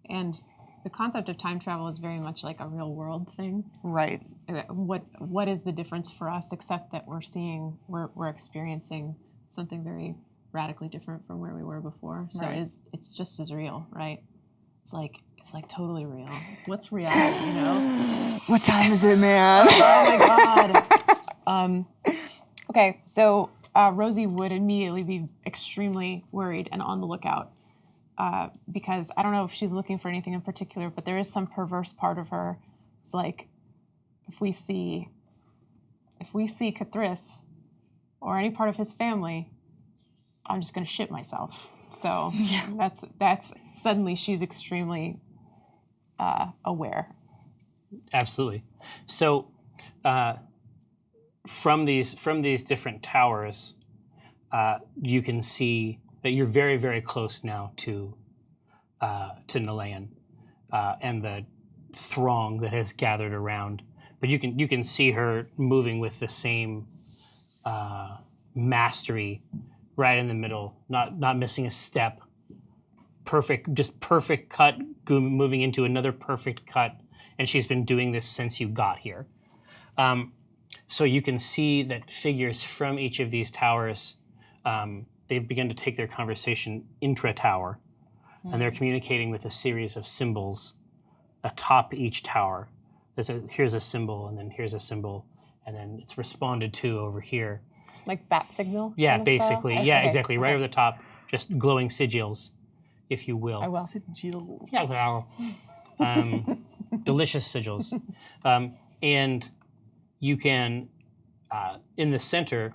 Speaker 3: And the concept of time travel is very much like a real world thing.
Speaker 4: Right.
Speaker 3: What is the difference for us except that we're experiencing something very radically different from where we were before. So
Speaker 4: Right.
Speaker 3: it's just as real, right? It's like totally real. What's reality,
Speaker 4: What time is it, man?
Speaker 3: Oh my god. Okay, so Rosie would immediately be extremely worried and on the lookout because I don't know if she's looking for anything in particular, but there is some perverse part of her. It's if we see Cathris, or any part of his family, I'm just going to shit myself. So that's suddenly she's extremely aware.
Speaker 2: Absolutely. So from these different towers, you can see that you're very, very close now to Nalayan and the throng that has gathered around. But you can see her moving with the same mastery, right in the middle, not missing a step. Perfect cut, moving into another perfect cut, and she's been doing this since you got here. So you can see that figures from each of these towers, they've begun to take their conversation intra-tower, and they're communicating with a series of symbols atop each tower. Here's a symbol, and then here's a symbol, and then it's responded to over here.
Speaker 3: Like bat signal?
Speaker 2: Yeah,
Speaker 3: kind of
Speaker 2: basically.
Speaker 3: style?
Speaker 2: Yeah,
Speaker 3: Okay.
Speaker 2: exactly. Right over the top, just glowing sigils, if you will.
Speaker 3: I will.
Speaker 4: Sigils.
Speaker 2: Yeah, well, delicious sigils. And you can, in the center,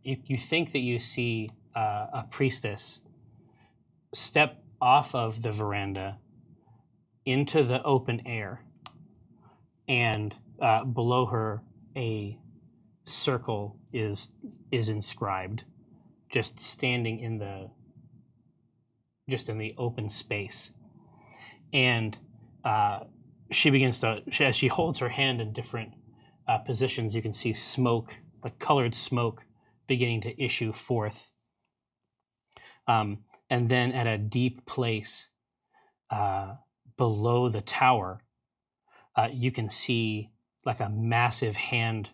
Speaker 2: you think that you see a priestess step off of the veranda into the open air, and below her a circle is inscribed, just standing in the open space. And she begins to, as she holds her hand in different positions, you can see smoke, like colored smoke, beginning to issue forth. And then at a deep place below the tower, you can see like a massive hand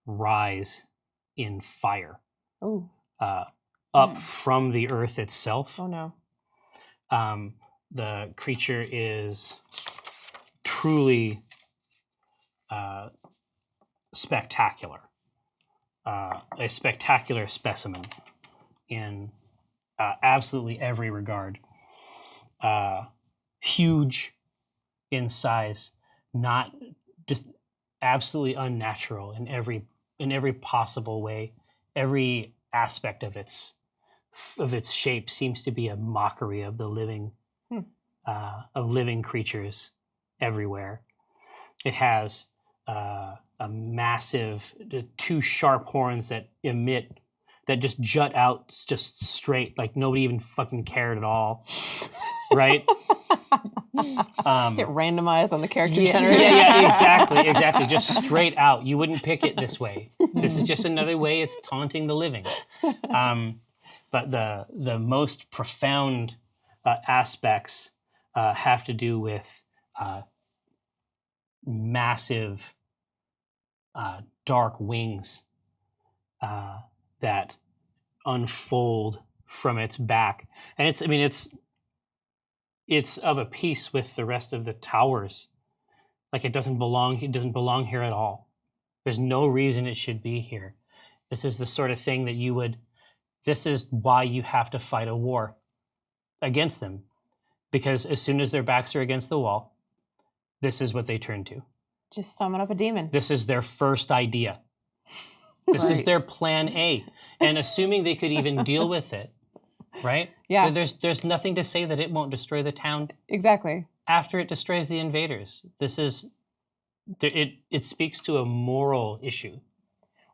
Speaker 2: rise in fire
Speaker 3: Oh.
Speaker 2: up from the earth itself.
Speaker 3: Oh no.
Speaker 2: The creature is truly spectacular, a spectacular specimen in absolutely every regard. Huge in size, not just absolutely unnatural in every possible way. Every aspect of its shape seems to be a mockery of the living creatures everywhere. It has a massive, two sharp horns that just jut out just straight, like nobody even fucking cared at all, right?
Speaker 3: Get randomized on the character
Speaker 2: Yeah,
Speaker 3: generator.
Speaker 2: yeah, exactly. Just straight out. You wouldn't pick it this way. This is just another way it's taunting the living. But the most profound aspects have to do with massive dark wings that unfold from its back, and it's of a piece with the rest of the towers. Like it doesn't belong here at all. There's no reason it should be here. This is the sort of thing that this is why you have to fight a war against them. Because as soon as their backs are against the wall, this is what they turn to.
Speaker 3: Just summon up a demon.
Speaker 2: This is their first idea. This is their plan A. And assuming they could even deal with it, right?
Speaker 3: Yeah.
Speaker 2: There's nothing to say that it won't destroy the town
Speaker 3: Exactly.
Speaker 2: after it destroys the invaders. It speaks to a moral issue.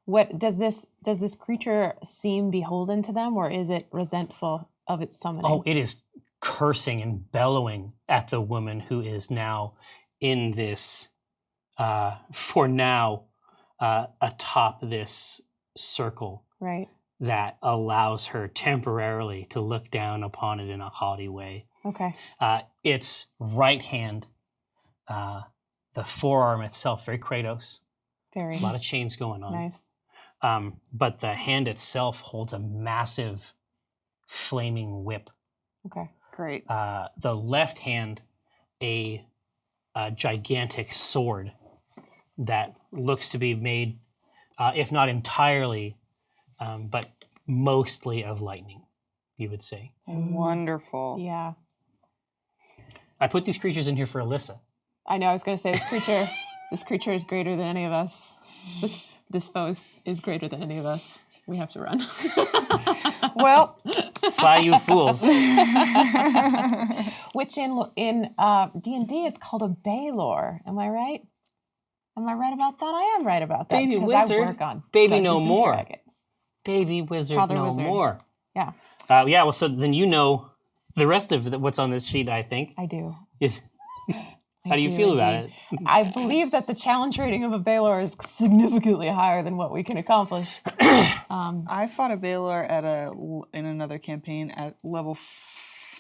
Speaker 3: What does this creature seem beholden to them, or is it resentful of its summoning?
Speaker 2: Oh, it is cursing and bellowing at the woman who is now in this, for now, atop this circle.
Speaker 3: Right.
Speaker 2: That allows her temporarily to look down upon it in a haughty way.
Speaker 3: Okay.
Speaker 2: Its right hand, the forearm itself, very Kratos.
Speaker 3: Very.
Speaker 2: A lot of chains going on.
Speaker 3: Nice.
Speaker 2: But the hand itself holds a massive flaming whip.
Speaker 3: Okay.
Speaker 4: Great.
Speaker 2: The left hand, a gigantic sword that looks to be made, if not entirely, but mostly of lightning, you would say.
Speaker 4: Wonderful.
Speaker 3: Yeah.
Speaker 2: I put these creatures in here for Alyssa.
Speaker 3: I know. I was going to say this creature is greater than any of us. this foe is greater than any of us. We have to run.
Speaker 4: Well,
Speaker 2: Fly, you fools.
Speaker 3: Which in D&D is called a balor. Am I right? Am I right about that? I am right about that.
Speaker 2: Baby
Speaker 3: because
Speaker 2: wizard.
Speaker 3: I work on
Speaker 2: Baby no
Speaker 3: Dungeons and
Speaker 2: more.
Speaker 3: Dragons.
Speaker 2: Baby wizard
Speaker 3: Toddler
Speaker 2: no
Speaker 3: wizard.
Speaker 2: more.
Speaker 3: Yeah,
Speaker 2: Yeah, well, so then you know the rest of what's on this sheet, I think.
Speaker 3: I do.
Speaker 2: Is How do you feel about it?
Speaker 3: I believe that the challenge rating of a balor is significantly higher than what we can accomplish.
Speaker 4: I fought a balor in another campaign at level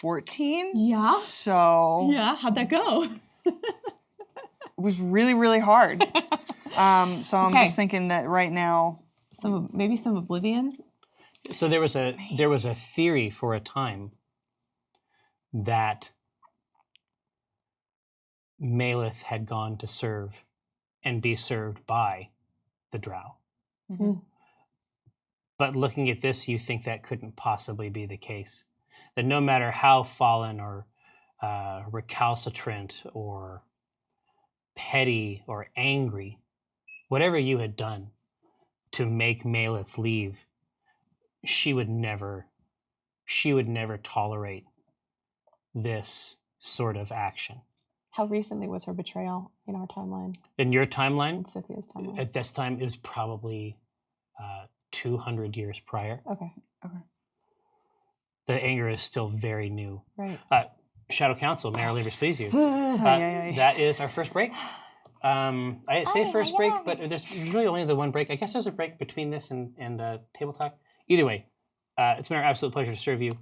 Speaker 4: 14.
Speaker 3: Yeah?
Speaker 4: So
Speaker 3: Yeah, how'd that go?
Speaker 4: it was really, really hard. So I'm
Speaker 3: Okay.
Speaker 4: just thinking that right now.
Speaker 3: Maybe some oblivion.
Speaker 2: So there was a theory for a time that Maleth had gone to serve and be served by the drow.
Speaker 4: Mhm.
Speaker 2: But looking at this, you think that couldn't possibly be the case. That no matter how fallen or recalcitrant or petty or angry, whatever you had done to make Maleth leave, she would never tolerate this sort of action.
Speaker 3: How recently was her betrayal in our timeline?
Speaker 2: In your
Speaker 3: In
Speaker 2: timeline,
Speaker 3: Scythia's timeline?
Speaker 2: at this time, it was probably 200 years prior.
Speaker 3: Okay,
Speaker 2: The anger is still very new.
Speaker 3: right.
Speaker 2: Shadow Council, may our labors please you.
Speaker 4: Ay.
Speaker 2: That is our first break. I say first break, but there's really only the one break. I guess there's a break between this and Table Talk. Either way, it's been our absolute pleasure to serve you.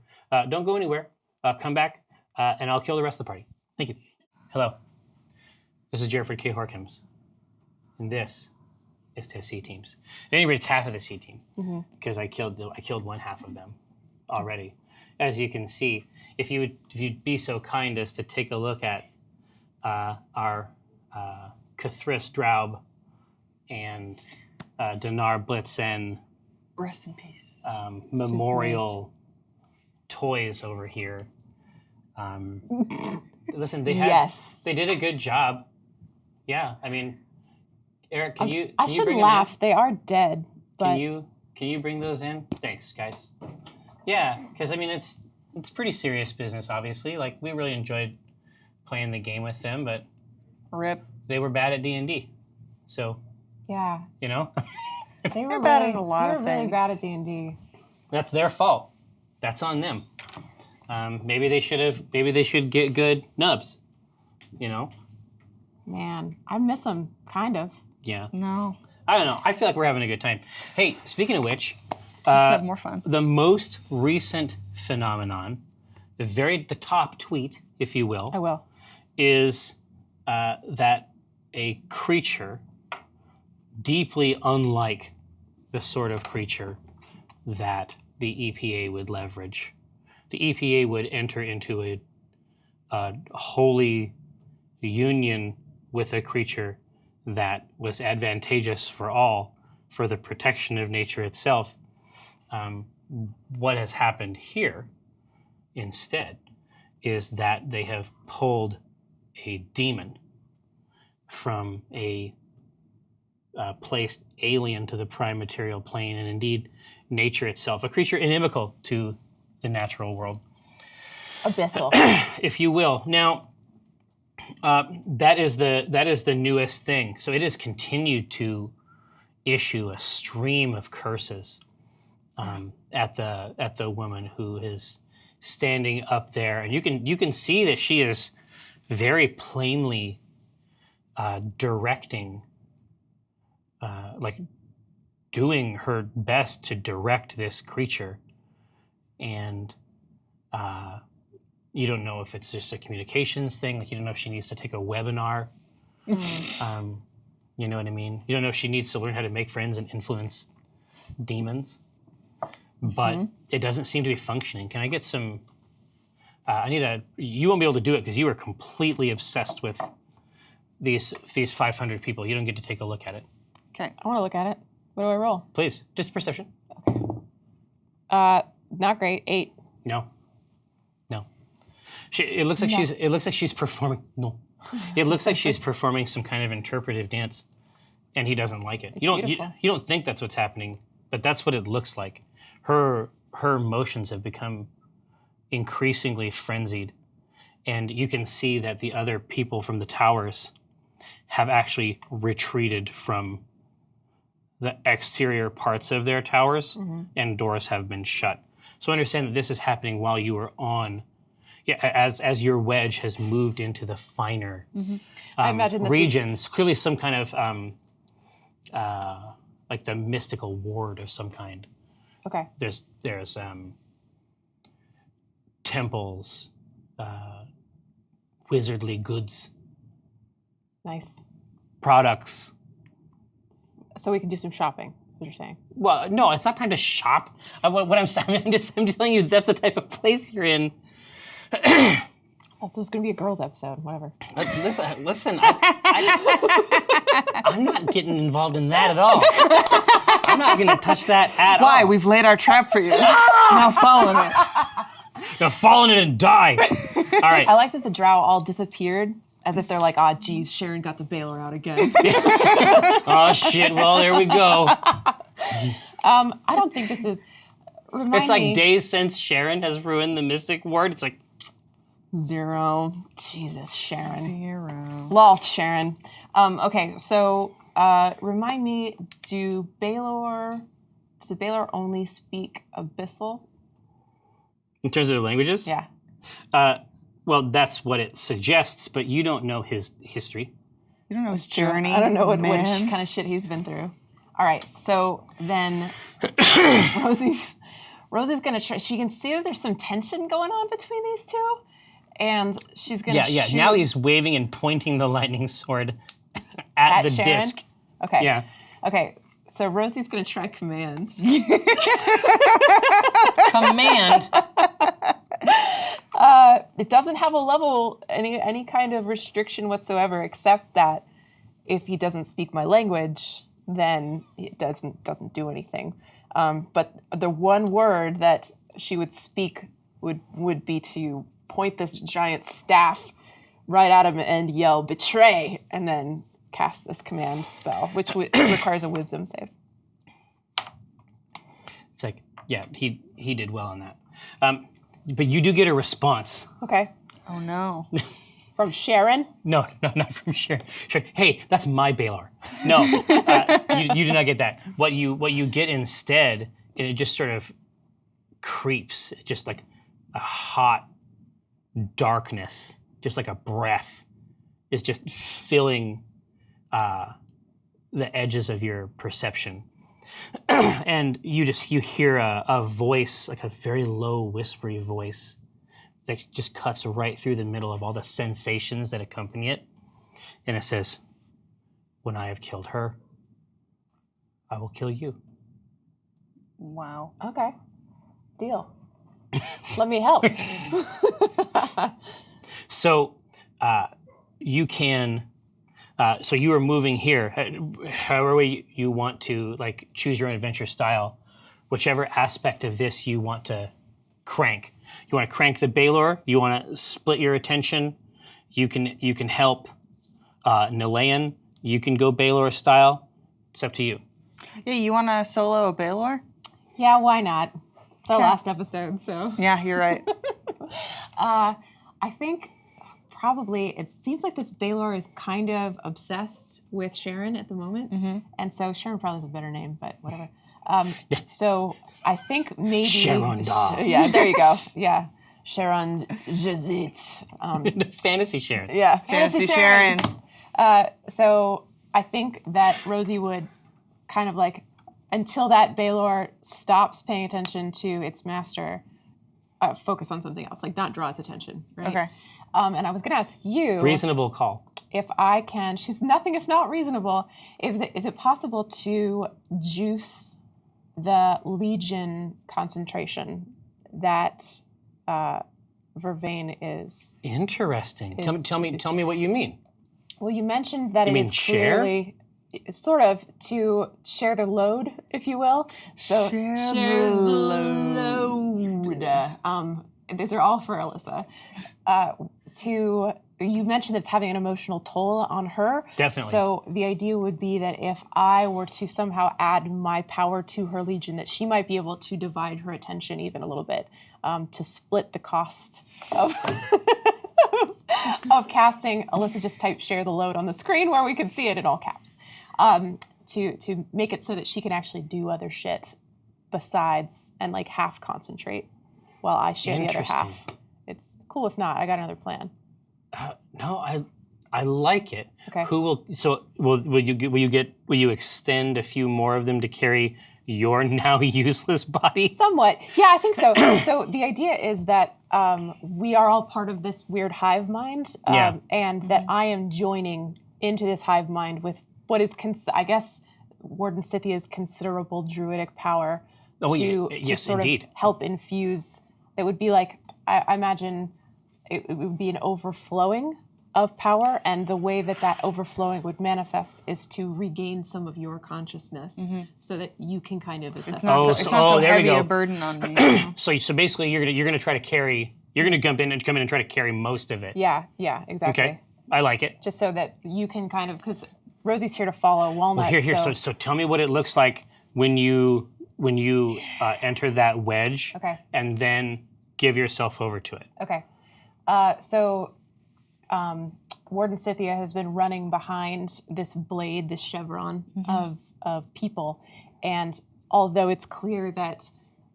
Speaker 2: Don't go anywhere. Come back, and I'll kill the rest of the party. Thank you. Hello. This is Jerford K. Horkins, and this is to C teams. At any rate, it's half of the C team because I killed one half of them already. As you can see, if you'd be so kind as to take a look at our Cathris Draub and Dinar Blitzen
Speaker 4: Rest in peace.
Speaker 2: memorial toys over here. Listen, they did a good job. Yeah, I mean, Eric, can you
Speaker 3: I should
Speaker 2: bring
Speaker 3: laugh.
Speaker 2: them
Speaker 3: They are dead,
Speaker 2: in?
Speaker 3: but
Speaker 2: Can you bring those in? Thanks, guys. Yeah, because I mean it's pretty serious business. Obviously, like we really enjoyed playing the game with them, but
Speaker 4: Rip.
Speaker 2: they were bad at D&D, so
Speaker 3: yeah,
Speaker 2: you know
Speaker 3: they were
Speaker 4: bad
Speaker 3: really,
Speaker 4: at a lot
Speaker 3: they
Speaker 4: of
Speaker 3: were really
Speaker 4: things.
Speaker 3: bad at D&D.
Speaker 2: that's their fault. That's on them. Maybe they should get good nubs. You know?
Speaker 3: Man, I miss them, kind of.
Speaker 2: Yeah.
Speaker 4: No.
Speaker 2: I don't know. I feel like we're having a good time. Hey, speaking of which,
Speaker 4: Let's have more fun.
Speaker 2: the most recent phenomenon, the top tweet, if you will,
Speaker 3: I will.
Speaker 2: is that a creature deeply unlike the sort of creature that the EPA would leverage. The EPA would enter into a holy union with a creature that was advantageous for all, for the protection of nature itself. What has happened here instead is that they have pulled a demon from a place alien to the prime material plane and indeed nature itself, a creature inimical to the natural world,
Speaker 3: Abyssal.
Speaker 2: if you will. Now, that is the newest thing. So it has continued to issue a stream of curses at the woman who is standing up there, and you can see that she is very plainly directing, like doing her best to direct this creature, and you don't know if it's just a communications thing. Like you don't know if she needs to take a webinar. You know what I mean? You don't know if she needs to learn how to make friends and influence demons. But it doesn't seem to be functioning. Can I get some? You won't be able to do it because you are completely obsessed with these 500 people. You don't get to take a look at it.
Speaker 4: Okay.
Speaker 3: I want to look at it. What do I roll?
Speaker 2: Please, just perception.
Speaker 3: Not great. 8.
Speaker 2: No. It looks like
Speaker 3: No.
Speaker 2: she's performing. No. It looks like she's performing some kind of interpretive dance, and he doesn't like it.
Speaker 3: It's
Speaker 2: You
Speaker 3: beautiful.
Speaker 2: don't think that's what's happening, but that's what it looks like. Her emotions have become increasingly frenzied, and you can see that the other people from the towers have actually retreated from the exterior parts of their towers, and doors have been shut. So understand that this is happening while you are on, as your wedge has moved into the finer
Speaker 3: I imagine that
Speaker 2: regions. Clearly, some kind of like the mystical ward of some kind.
Speaker 3: Okay.
Speaker 2: There's temples, wizardly goods,
Speaker 3: Nice.
Speaker 2: products.
Speaker 3: So we can do some shopping, is what you're saying.
Speaker 2: Well, no, it's not time to shop. What I'm saying, I'm just telling you that's the type of place you're in.
Speaker 3: That's just going to be a girls' episode, whatever.
Speaker 2: Listen, I'm not getting involved in that at all. I'm not going to touch that at all.
Speaker 4: Why? We've laid our trap for you. Now follow it.
Speaker 2: Now fall in it and die. All right.
Speaker 3: I like that the drow all disappeared as if they're like, ah, geez, Sharon got the balor out again.
Speaker 2: Oh, shit. Well, there we go.
Speaker 3: I don't think this is...
Speaker 2: It's like days since Sharon has ruined the mystic ward. It's like...
Speaker 3: 0. Jesus, Sharon.
Speaker 4: 0.
Speaker 3: Loth, Sharon. Okay, so remind me, does the Balor only speak Abyssal?
Speaker 2: In terms of the languages?
Speaker 3: Yeah.
Speaker 2: Well, that's what it suggests, but you don't know his history.
Speaker 4: You don't know his journey.
Speaker 3: I don't know what
Speaker 4: man.
Speaker 3: kind of shit he's been through. All right, so then Rosie's gonna try. She can see that there's some tension going on between these two, and she's gonna.
Speaker 2: Yeah.
Speaker 3: shoot
Speaker 2: Now he's waving and pointing the lightning sword at the
Speaker 3: Sharon?
Speaker 2: disc.
Speaker 3: Okay.
Speaker 2: Yeah.
Speaker 3: Okay. So Rosie's gonna try command.
Speaker 2: Command.
Speaker 3: It doesn't have a level, any kind of restriction whatsoever, except that if he doesn't speak my language, then it doesn't do anything. But the one word that she would speak would be to point this giant staff right at him and yell "betray," and then cast this command spell, which requires a wisdom save.
Speaker 2: It's like, yeah, he did well on that. But you do get a response.
Speaker 3: Okay.
Speaker 4: Oh no.
Speaker 3: From Sharon?
Speaker 2: No, not from Sharon. Hey, that's my Balor. No, you do not get that. What you get instead, and it just sort of creeps. It's just like a hot darkness, just like a breath, is just filling the edges of your perception. And you hear a voice, like a very low, whispery voice that just cuts right through the middle of all the sensations that accompany it. And it says, "When I have killed her, I will kill you."
Speaker 4: Wow.
Speaker 3: Okay. Deal. Let me help.
Speaker 2: So you can... so you are moving here, however you want to like choose your own adventure style, whichever aspect of this you want to crank. You want to crank the Balor, you want to split your attention, you can help Nilayan, you can go Balor style. It's up to you.
Speaker 4: Yeah, you want to solo a Balor?
Speaker 3: Yeah, why not? It's our
Speaker 4: Okay.
Speaker 3: last episode, so.
Speaker 4: Yeah, you're right.
Speaker 3: I think probably it seems like this Balor is kind of obsessed with Sharon at the moment.
Speaker 4: Mm-hmm.
Speaker 3: And so Sharon probably has a better name, but whatever. So I think maybe...
Speaker 2: Sharon Da.
Speaker 3: Yeah, there you go. Yeah. Sharon Jezit.
Speaker 2: Fantasy Sharon.
Speaker 3: Yeah,
Speaker 4: Fantasy Sharon.
Speaker 3: So I think that Rosie would kind of like, until that Balor stops paying attention to its master, focus on something else, like not draw its attention, right?
Speaker 4: Okay.
Speaker 3: And I was going to ask you
Speaker 2: Reasonable call.
Speaker 3: if I can. She's nothing if not reasonable. Is it possible to juice the Legion concentration that Vervain is?
Speaker 2: Interesting. Tell me what you mean.
Speaker 3: Well, you mentioned that
Speaker 2: You
Speaker 3: it
Speaker 2: mean
Speaker 3: is
Speaker 2: share?
Speaker 3: clearly sort of to share the load, if you will. So
Speaker 4: Share the
Speaker 3: load. these are all for Alyssa. You mentioned that it's having an emotional toll on her.
Speaker 2: Definitely.
Speaker 3: So the idea would be that if I were to somehow add my power to her legion, that she might be able to divide her attention even a little bit, to split the cost of of casting. Alyssa just typed "share the load" on the screen where we can see it in all caps. To make it so that she can actually do other shit besides and like half concentrate while I share the other half. It's cool if not. I got another plan.
Speaker 2: No, I like it.
Speaker 3: Okay.
Speaker 2: Will you extend a few more of them to carry your now useless body?
Speaker 3: Somewhat. Yeah, I think so. So the idea is that we are all part of this weird hive mind, and that I am joining into this hive mind with what is, I guess, Warden Scythia's considerable druidic power to sort
Speaker 2: indeed.
Speaker 3: of help infuse. That would be like, I imagine it would be an overflowing of power, and the way that overflowing would manifest is to regain some of your consciousness, so that you can kind of assess.
Speaker 4: It's not so
Speaker 2: there we
Speaker 4: heavy
Speaker 2: go.
Speaker 4: a burden on me.
Speaker 2: So basically, you're gonna try to carry. You're gonna come in and try to carry most of it.
Speaker 3: Yeah, exactly.
Speaker 2: Okay, I like it.
Speaker 3: Just so that you can kind of, because Rosie's here to follow Walnut.
Speaker 2: Well, here. So tell me what it looks like when you enter that wedge.
Speaker 3: Okay.
Speaker 2: And then give yourself over to it.
Speaker 3: Okay. Warden Scythia has been running behind this blade, this chevron of people, and although it's clear that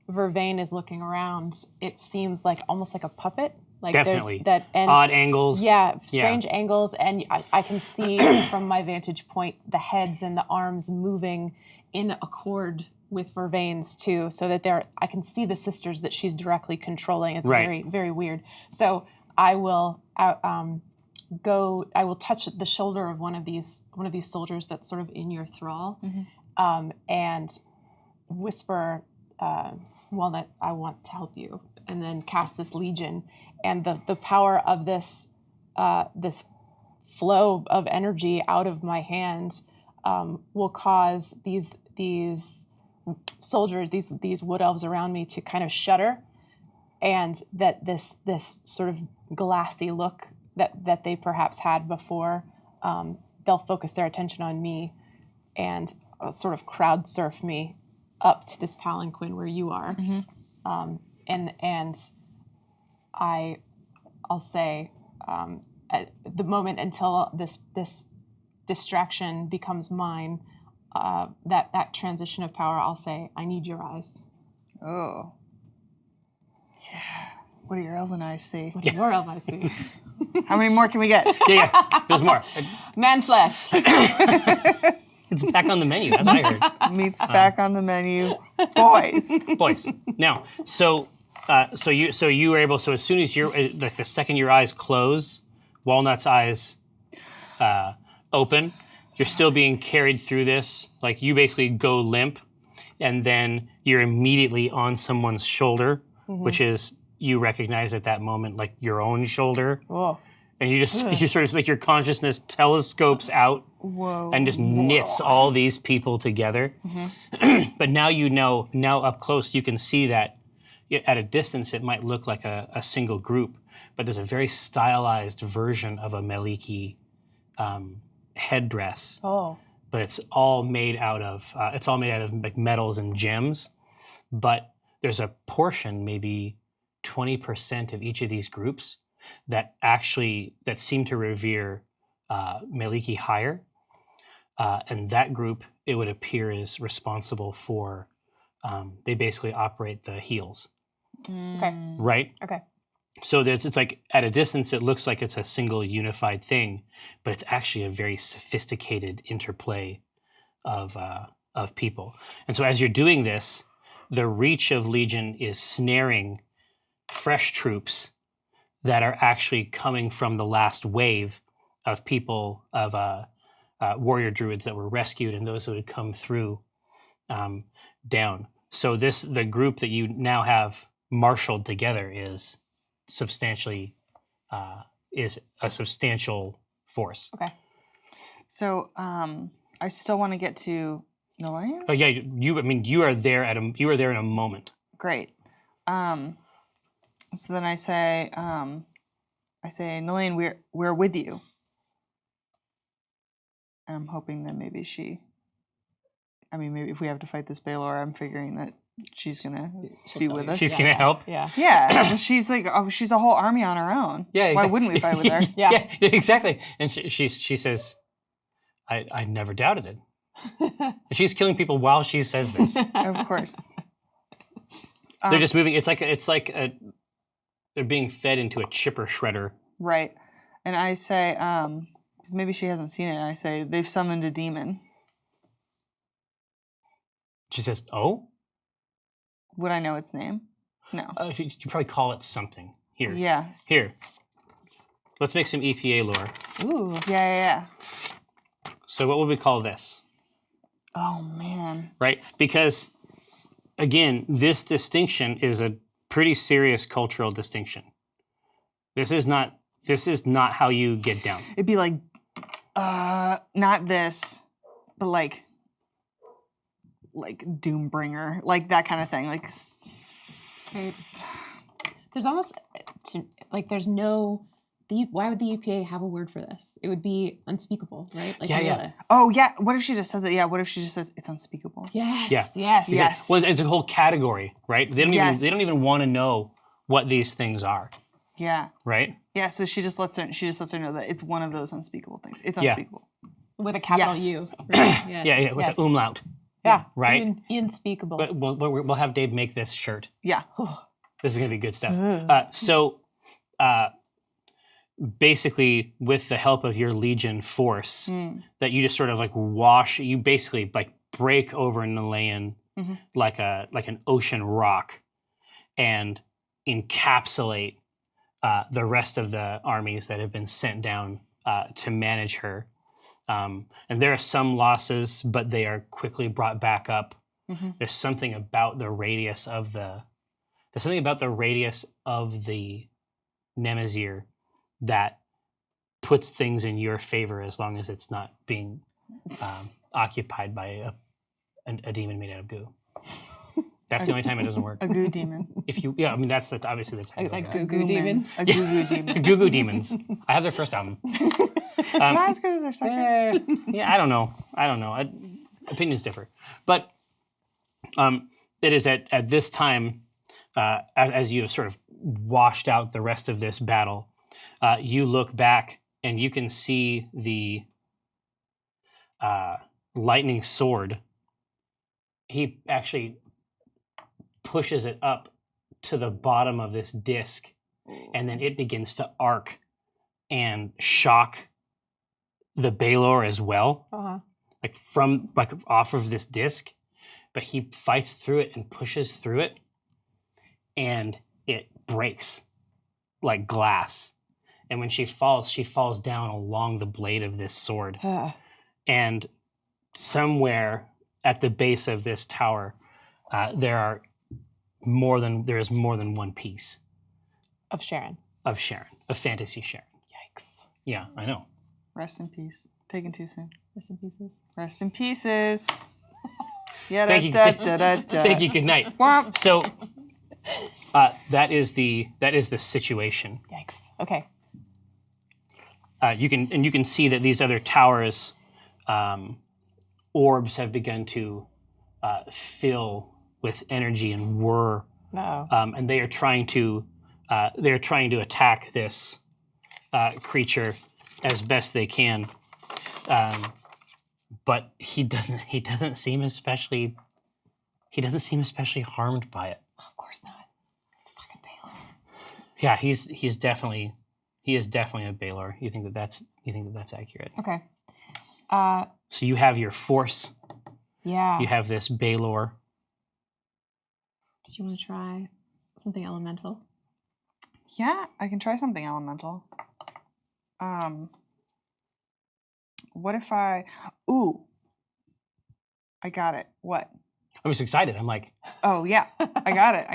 Speaker 3: Vervain is looking around, it seems like almost like a puppet. Like
Speaker 2: definitely.
Speaker 3: And
Speaker 2: odd angles.
Speaker 3: Yeah, strange angles, and I can see from my vantage point the heads and the arms moving in accord with Vervain's too, so that I can see the sisters that she's directly controlling. It's very, very weird. So I will touch the shoulder of one of these soldiers that's sort of in your thrall, and whisper, Walnut, I want to help you, and then cast this legion, and the power of this this flow of energy out of my hand will cause these soldiers, these wood elves around me, to kind of shudder, and that this sort of glassy look that they perhaps had before, they'll focus their attention on me and sort of crowd surf me up to this palanquin where you are, and I'll say, at the moment until this distraction becomes mine, that transition of power, I'll say, I need your eyes.
Speaker 4: Oh. Yeah. What do your elven eyes see?
Speaker 3: What do your elven eyes see?
Speaker 4: How many more can we get?
Speaker 2: Yeah, there's more.
Speaker 3: Man flesh.
Speaker 2: It's back on the menu. That's what I heard.
Speaker 4: Meat's back on the menu. Boys.
Speaker 2: Now, so you were able. So as soon as the second your eyes close, Walnut's eyes open. You're still being carried through this. Like, you basically go limp, and then you're immediately on someone's shoulder, which is, you recognize at that moment, like, your own shoulder.
Speaker 3: Whoa.
Speaker 2: And you sort of, like, your consciousness telescopes out.
Speaker 4: Whoa.
Speaker 2: And just knits all these people together. But now now up close, you can see that at a distance it might look like a single group, but there's a very stylized version of a Meliki headdress.
Speaker 3: Oh.
Speaker 2: But it's all made out of like metals and gems. But there's a portion, maybe 20% of each of these groups, that seem to revere Meliki higher. And that group, it would appear, is responsible for, they basically operate the heals.
Speaker 3: Okay.
Speaker 2: Right?
Speaker 3: Okay.
Speaker 2: So it's like, at a distance, it looks like it's a single unified thing, but it's actually a very sophisticated interplay of people. And so as you're doing this, the reach of Legion is snaring fresh troops that are actually coming from the last wave of people, of warrior druids that were rescued, and those who had come through down. So the group that you now have marshaled together is substantially is a substantial force.
Speaker 3: Okay.
Speaker 4: So I still want to get to Nalayan.
Speaker 2: Oh yeah, you are there in a moment.
Speaker 4: Great. So then I say, Nalaine, we're with you. And I'm hoping that maybe maybe if we have to fight this balor, I'm figuring that she's gonna be with us.
Speaker 2: She's gonna help.
Speaker 3: Yeah.
Speaker 4: Yeah, she's like, she's a whole army on her own.
Speaker 2: Yeah,
Speaker 4: Why wouldn't we fight with her?
Speaker 3: Yeah.
Speaker 2: Exactly. And she says, I never doubted it. And she's killing people while she says this.
Speaker 4: Of course.
Speaker 2: They're just moving. It's like they're being fed into a chipper shredder.
Speaker 4: Right. And I say, maybe she hasn't seen it. And I say, they've summoned a demon.
Speaker 2: She says, "Oh."
Speaker 4: Would I know its name? No.
Speaker 2: You probably call it something. Here.
Speaker 4: Yeah.
Speaker 2: Here. Let's make some EPA lore.
Speaker 3: Ooh.
Speaker 4: Yeah.
Speaker 2: So what would we call this?
Speaker 4: Oh, man.
Speaker 2: Right? Because, again, this distinction is a pretty serious cultural distinction. This is not how you get down.
Speaker 4: It'd be like, not this, but like Doombringer, like that kind of thing. Like,
Speaker 3: There's almost there's no. Why would the EPA have a word for this? It would be unspeakable, right? Like
Speaker 2: Yeah.
Speaker 4: Oh yeah. What if she just says it? Yeah. What if she just says it's unspeakable?
Speaker 3: Yes.
Speaker 2: Yeah.
Speaker 3: Yes.
Speaker 2: Well, it's a whole category, right? They don't even want to know what these things are.
Speaker 4: Yeah.
Speaker 2: Right?
Speaker 4: Yeah. So she just lets her know that it's one of those unspeakable things. It's unspeakable.
Speaker 3: With a capital
Speaker 4: Yes.
Speaker 3: U. Right? Yes.
Speaker 2: Yeah. With the umlaut.
Speaker 3: Yeah.
Speaker 2: Right?
Speaker 3: Unspeakable.
Speaker 2: But we'll have Dave make this shirt.
Speaker 4: Yeah.
Speaker 2: This is gonna be good stuff. Basically, with the help of your Legion force, that you just sort of like you basically like break over Nalaine like an ocean rock, and encapsulate the rest of the armies that have been sent down to manage her. And there are some losses, but they are quickly brought back up. There's something about the radius of the Nemazir that puts things in your favor as long as it's not being occupied by a demon made out of goo. That's the only time it doesn't work.
Speaker 4: A goo demon.
Speaker 2: That's obviously that's how you
Speaker 3: Like
Speaker 2: go
Speaker 3: goo goo demon.
Speaker 4: A goo goo demon.
Speaker 2: Goo Goo Demons. I have their first album.
Speaker 4: Not as good as their second.
Speaker 2: I don't know. Opinions differ, but it is at this time, as you have sort of washed out the rest of this battle, you look back and you can see the lightning sword. He actually pushes it up to the bottom of this disc, and then it begins to arc and shock the balor as well, like off of this disc. But he fights through it and pushes through it, and it breaks like glass. And when she falls down along the blade of this sword. And somewhere at the base of this tower, there is more than one piece
Speaker 3: Of Sharon.
Speaker 2: of fantasy Sharon.
Speaker 3: Yikes.
Speaker 2: Yeah, I know.
Speaker 4: Rest in peace. Taken too soon.
Speaker 3: Rest in pieces.
Speaker 4: Rest in pieces. Yeah.
Speaker 2: Thank you. Thank you. Good night.
Speaker 4: Womp.
Speaker 2: So that is the situation.
Speaker 3: Yikes. Okay.
Speaker 2: You can see that these other towers, orbs have begun to fill with energy and whir, and they are trying to attack this creature as best they can. But he doesn't seem especially harmed by it.
Speaker 3: Of course not. It's fucking Balor.
Speaker 2: Yeah, he is definitely a balor. You think that's accurate?
Speaker 3: Okay.
Speaker 2: So you have your force.
Speaker 3: Yeah.
Speaker 2: You have this balor.
Speaker 3: Did you want to try something elemental?
Speaker 4: Yeah, I can try something elemental. What if I... Ooh. I got it. What?
Speaker 2: I was excited. I'm like...
Speaker 4: Oh, yeah. I got it.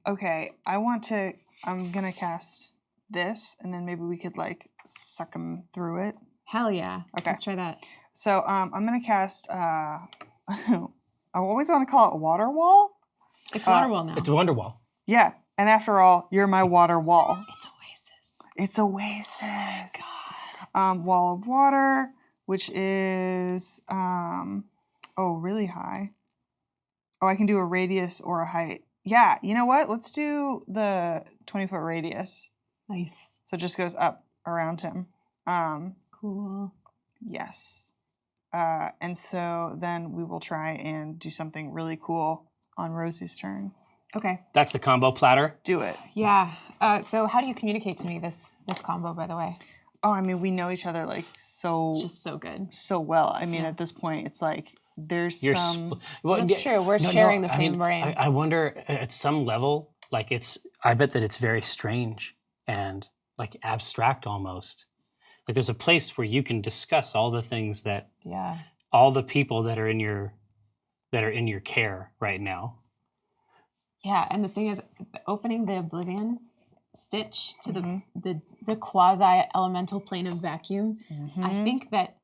Speaker 4: Okay. I'm going to cast this, and then maybe we could, like, suck him through it.
Speaker 3: Hell yeah.
Speaker 4: Okay.
Speaker 3: Let's try that.
Speaker 4: So, I'm going to cast... I always want to call it water wall.
Speaker 3: It's Waterwall now.
Speaker 2: It's a Wonderwall.
Speaker 4: Yeah. And after all, you're my water wall.
Speaker 3: It's Oasis.
Speaker 4: It's Oasis.
Speaker 3: God.
Speaker 4: Wall of water, which is really high. Oh, I can do a radius or a height. Yeah, you know what? Let's do the 20-foot radius.
Speaker 3: Nice.
Speaker 4: So it just goes up around him.
Speaker 3: Cool.
Speaker 4: Yes. And so then we will try and do something really cool on Rosie's turn.
Speaker 3: Okay.
Speaker 2: That's the combo platter.
Speaker 4: Do it.
Speaker 3: Yeah. So how do you communicate to me this combo, by the way?
Speaker 4: Oh, I mean, we know each other like
Speaker 3: It's just so good.
Speaker 4: so well. I mean, at this point, it's like there's some.
Speaker 3: That's true. We're sharing the same brain.
Speaker 2: I wonder at some level, like I bet that it's very strange and like abstract almost. Like there's a place where you can discuss all the things that all the people that are in your care right now.
Speaker 3: Yeah, and the thing is, opening the Oblivion stitch to the quasi elemental plane of vacuum. I think that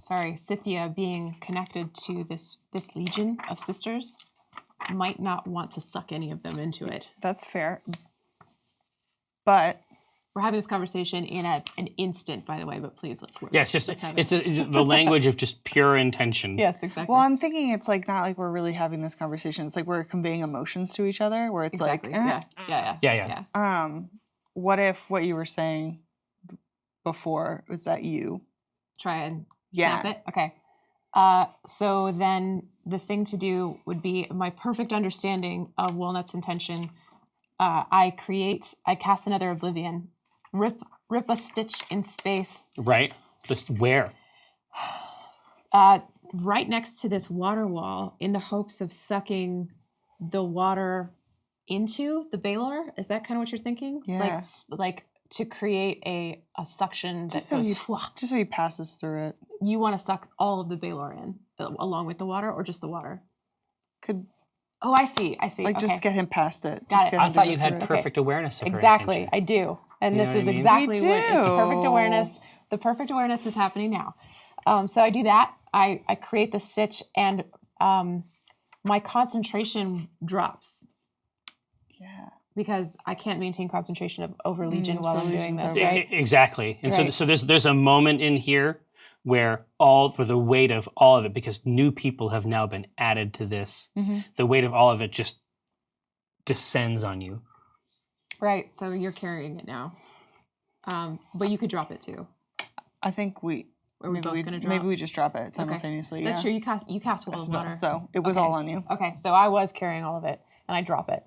Speaker 3: Scythia being connected to this legion of sisters might not want to suck any of them into it.
Speaker 4: That's fair. But
Speaker 3: we're having this conversation in an instant, by the way, but please, let's work.
Speaker 2: Yeah, it's just the language of just pure intention.
Speaker 3: Yes, exactly.
Speaker 4: Well, I'm thinking it's like not like we're really having this conversation. It's like we're conveying emotions to each other where it's
Speaker 3: exactly.
Speaker 4: like,
Speaker 2: Yeah.
Speaker 4: What if what you were saying before was that you
Speaker 3: try and snap it? Okay. So then the thing to do would be my perfect understanding of Walnut's intention. I cast another Oblivion, rip a stitch in space.
Speaker 2: Right? Just where?
Speaker 3: Right next to this water wall, in the hopes of sucking the water into the balor. Is that kind of what you're thinking?
Speaker 4: Yeah.
Speaker 3: Like to create a suction that
Speaker 4: just
Speaker 3: goes.
Speaker 4: So he passes through it.
Speaker 3: You want to suck all of the balor in, along with the water, or just the water? Oh, I see.
Speaker 4: Like,
Speaker 3: okay.
Speaker 4: just get him past it.
Speaker 3: Got it.
Speaker 2: I thought you had perfect awareness of her
Speaker 3: exactly.
Speaker 2: intentions.
Speaker 3: I do. And
Speaker 2: You
Speaker 3: this
Speaker 2: know
Speaker 3: is
Speaker 2: what I mean?
Speaker 3: exactly
Speaker 4: We
Speaker 3: what it's
Speaker 4: do.
Speaker 3: perfect awareness. The perfect awareness is happening now. So I do that. I create the stitch, and my concentration drops.
Speaker 4: Yeah.
Speaker 3: Because I can't maintain concentration over Legion while I'm doing this,
Speaker 4: over.
Speaker 3: right?
Speaker 2: Exactly. And
Speaker 3: Right.
Speaker 2: so there's a moment in here where for the weight of all of it, because new people have now been added to this, the weight of all of it just descends on you.
Speaker 3: Right. So you're carrying it now. But you could drop it too.
Speaker 4: I think we just drop it simultaneously.
Speaker 3: That's
Speaker 4: yeah.
Speaker 3: true. You cast Wall of Water.
Speaker 4: So it was all on you.
Speaker 3: Okay, so I was carrying all of it, and I drop it.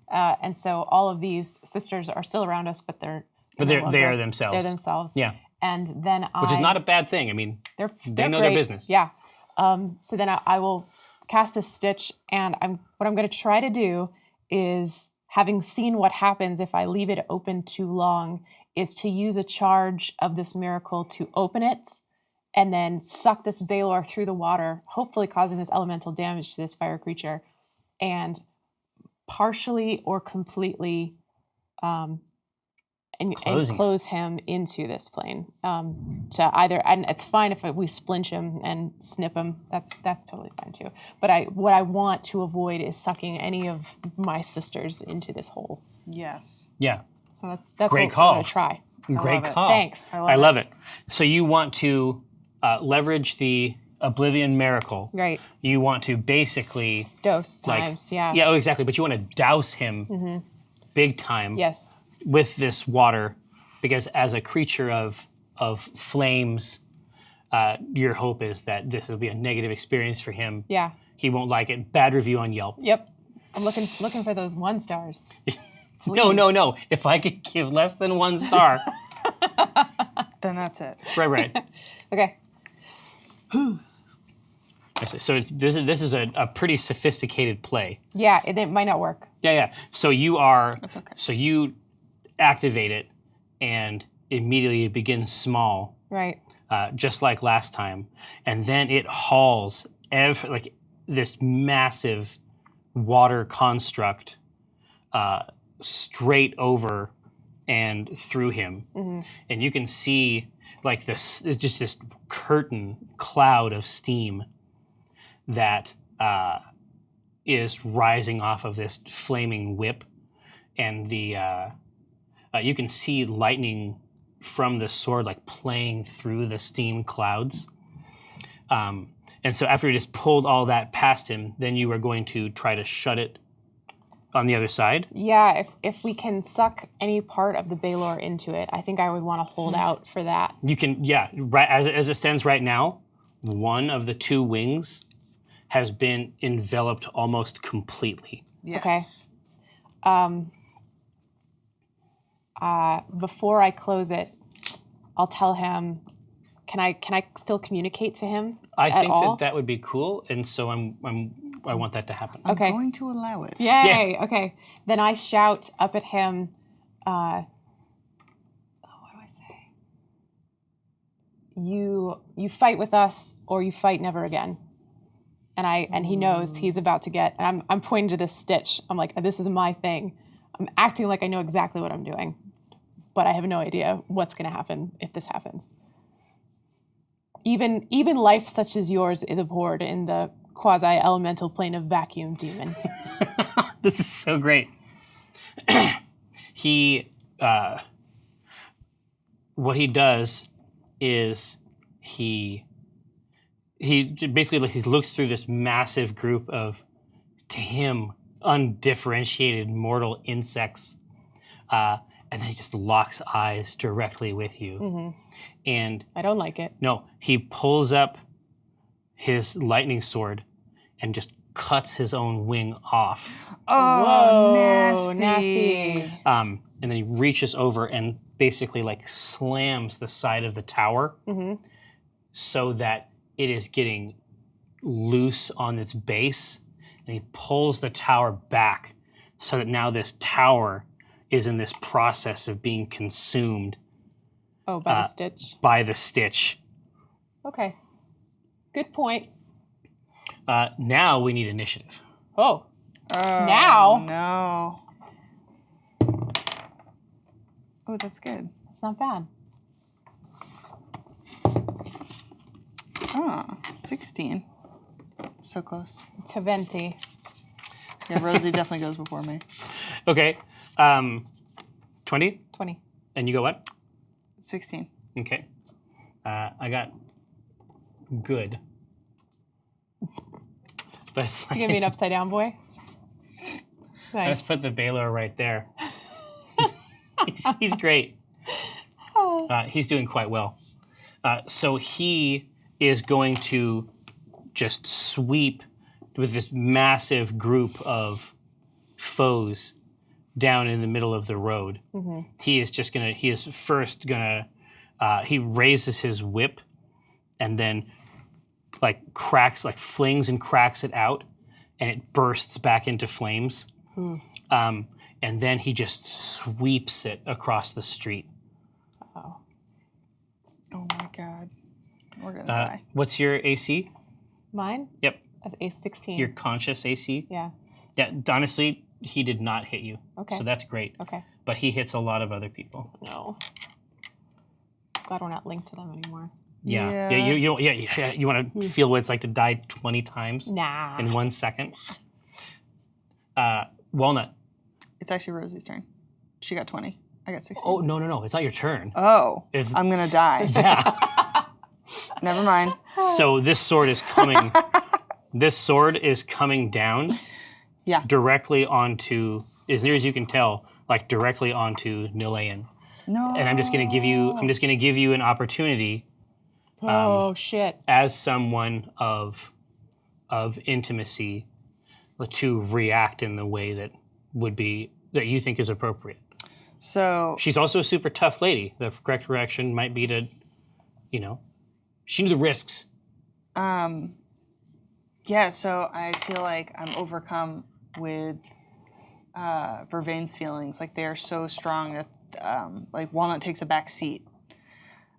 Speaker 3: And so all of these sisters are still around us, but they
Speaker 2: are themselves.
Speaker 3: They're themselves.
Speaker 2: Yeah.
Speaker 3: And then
Speaker 2: Which is not a bad thing. I mean, they know their
Speaker 3: great.
Speaker 2: business.
Speaker 3: Yeah. So then I will cast this stitch, and what I'm going to try to do is, having seen what happens if I leave it open too long, is to use a charge of this miracle to open it, and then suck this balor through the water, hopefully causing this elemental damage to this fire creature, and partially or completely enclose him into this plane. To either, and it's fine if we splinch him and snip him. That's totally fine too. But what I want to avoid is sucking any of my sisters into this hole.
Speaker 4: Yes.
Speaker 2: Yeah.
Speaker 3: So that's
Speaker 2: Great
Speaker 3: what
Speaker 2: call.
Speaker 3: we're gonna try.
Speaker 2: Great call.
Speaker 3: Thanks.
Speaker 2: I love it. So you want to leverage the Oblivion Miracle.
Speaker 3: Right.
Speaker 2: You want to basically
Speaker 3: Dose times. Yeah.
Speaker 2: Yeah. Oh, exactly. But you want to douse him big time.
Speaker 3: Yes.
Speaker 2: With this water, because as a creature of flames, your hope is that this will be a negative experience for him.
Speaker 3: Yeah.
Speaker 2: He won't like it. Bad review on Yelp.
Speaker 3: Yep. I'm looking for those 1 stars.
Speaker 2: No. If I could give less than 1 star,
Speaker 4: Then that's it.
Speaker 2: right.
Speaker 3: Okay.
Speaker 2: So this is a pretty sophisticated play.
Speaker 3: Yeah, it might not work.
Speaker 2: Yeah. So you are.
Speaker 3: That's okay.
Speaker 2: So you activate it, and immediately it begins small,
Speaker 3: Right.
Speaker 2: just like last time, and then it hauls like this massive water construct straight over and through him, and you can see like this curtain cloud of steam that is rising off of this flaming whip, and the you can see lightning from the sword like playing through the steam clouds. And so after you just pulled all that past him, then you are going to try to shut it on the other side.
Speaker 3: Yeah, if we can suck any part of the balor into it, I think I would want to hold out for that.
Speaker 2: You can, yeah, right as it stands right now, one of the two wings has been enveloped almost completely.
Speaker 4: Yes.
Speaker 3: Before I close it, I'll tell him. Can I still communicate to him?
Speaker 2: I
Speaker 3: at
Speaker 2: think
Speaker 3: all?
Speaker 2: that would be cool, and so I want that to happen.
Speaker 4: I'm
Speaker 3: Okay.
Speaker 4: going to allow it.
Speaker 3: Yay! Okay. Then I shout up at him. What do I say? You fight with us, or you fight never again. And he knows he's about to get. And I'm pointing to this stitch. I'm like, this is my thing. I'm acting like I know exactly what I'm doing, but I have no idea what's going to happen if this happens. Even life such as yours is abhorred in the quasi-elemental plane of vacuum demon.
Speaker 2: This is so great. He, what he does is he basically he looks through this massive group of, to him, undifferentiated mortal insects, and then he just locks eyes directly with you.
Speaker 3: Mm-hmm.
Speaker 2: And
Speaker 3: I don't like it.
Speaker 2: no, he pulls up his lightning sword and just cuts his own wing off.
Speaker 4: Oh,
Speaker 3: Whoa, nasty.
Speaker 2: And then he reaches over and basically like slams the side of the tower so that it is getting loose on its base. And he pulls the tower back so that now this tower is in this process of being consumed
Speaker 3: Oh, by the stitch.
Speaker 2: by the stitch.
Speaker 3: Okay. Good point.
Speaker 2: Now we need initiative.
Speaker 3: Oh.
Speaker 4: Oh,
Speaker 3: Now?
Speaker 4: No. Oh, that's good.
Speaker 3: That's not bad.
Speaker 4: Oh, 16. So close.
Speaker 3: To venti.
Speaker 4: Yeah, Rosie definitely goes before me.
Speaker 2: Okay. 20?
Speaker 3: 20.
Speaker 2: And you go what?
Speaker 4: 16.
Speaker 2: Okay. I got good. But it's
Speaker 3: You give me an upside down boy?
Speaker 2: Let's
Speaker 3: Nice.
Speaker 2: put the balor right there. he's great. He's doing quite well. So he is going to just sweep with this massive group of foes down in the middle of the road. He is first gonna, he raises his whip and then flings and cracks it out, and it bursts back into flames. And then he just sweeps it across the street.
Speaker 3: Oh.
Speaker 4: Oh my god. We're gonna die.
Speaker 2: What's your AC?
Speaker 3: Mine?
Speaker 2: Yep.
Speaker 3: That's a 16.
Speaker 2: Your conscious AC?
Speaker 3: Yeah.
Speaker 2: Yeah, honestly, he did not hit you.
Speaker 3: Okay.
Speaker 2: So that's great.
Speaker 3: Okay.
Speaker 2: But he hits a lot of other people.
Speaker 3: No. Glad we're not linked to them anymore.
Speaker 2: Yeah.
Speaker 4: Yeah.
Speaker 2: You don't. Yeah. You want to feel what it's like to die 20 times
Speaker 3: Nah.
Speaker 2: in 1 second. Walnut.
Speaker 4: It's actually Rosie's turn. She got 20. I got 16.
Speaker 2: Oh no! It's not your turn.
Speaker 4: Oh,
Speaker 2: It's-
Speaker 4: I'm gonna die.
Speaker 2: Yeah.
Speaker 4: Never mind.
Speaker 2: So this sword is coming. This sword is coming down.
Speaker 4: Yeah.
Speaker 2: Directly onto, as near as you can tell, like directly onto Nilayan.
Speaker 4: No.
Speaker 2: And I'm just gonna give you an opportunity
Speaker 3: Oh, shit.
Speaker 2: as someone of intimacy to react in the way that you think is appropriate.
Speaker 4: So
Speaker 2: She's also a super tough lady. The correct reaction might be to, she knew the risks.
Speaker 4: yeah, so I feel like I'm overcome with Vervain's feelings. Like they are so strong that like Walnut takes a back seat.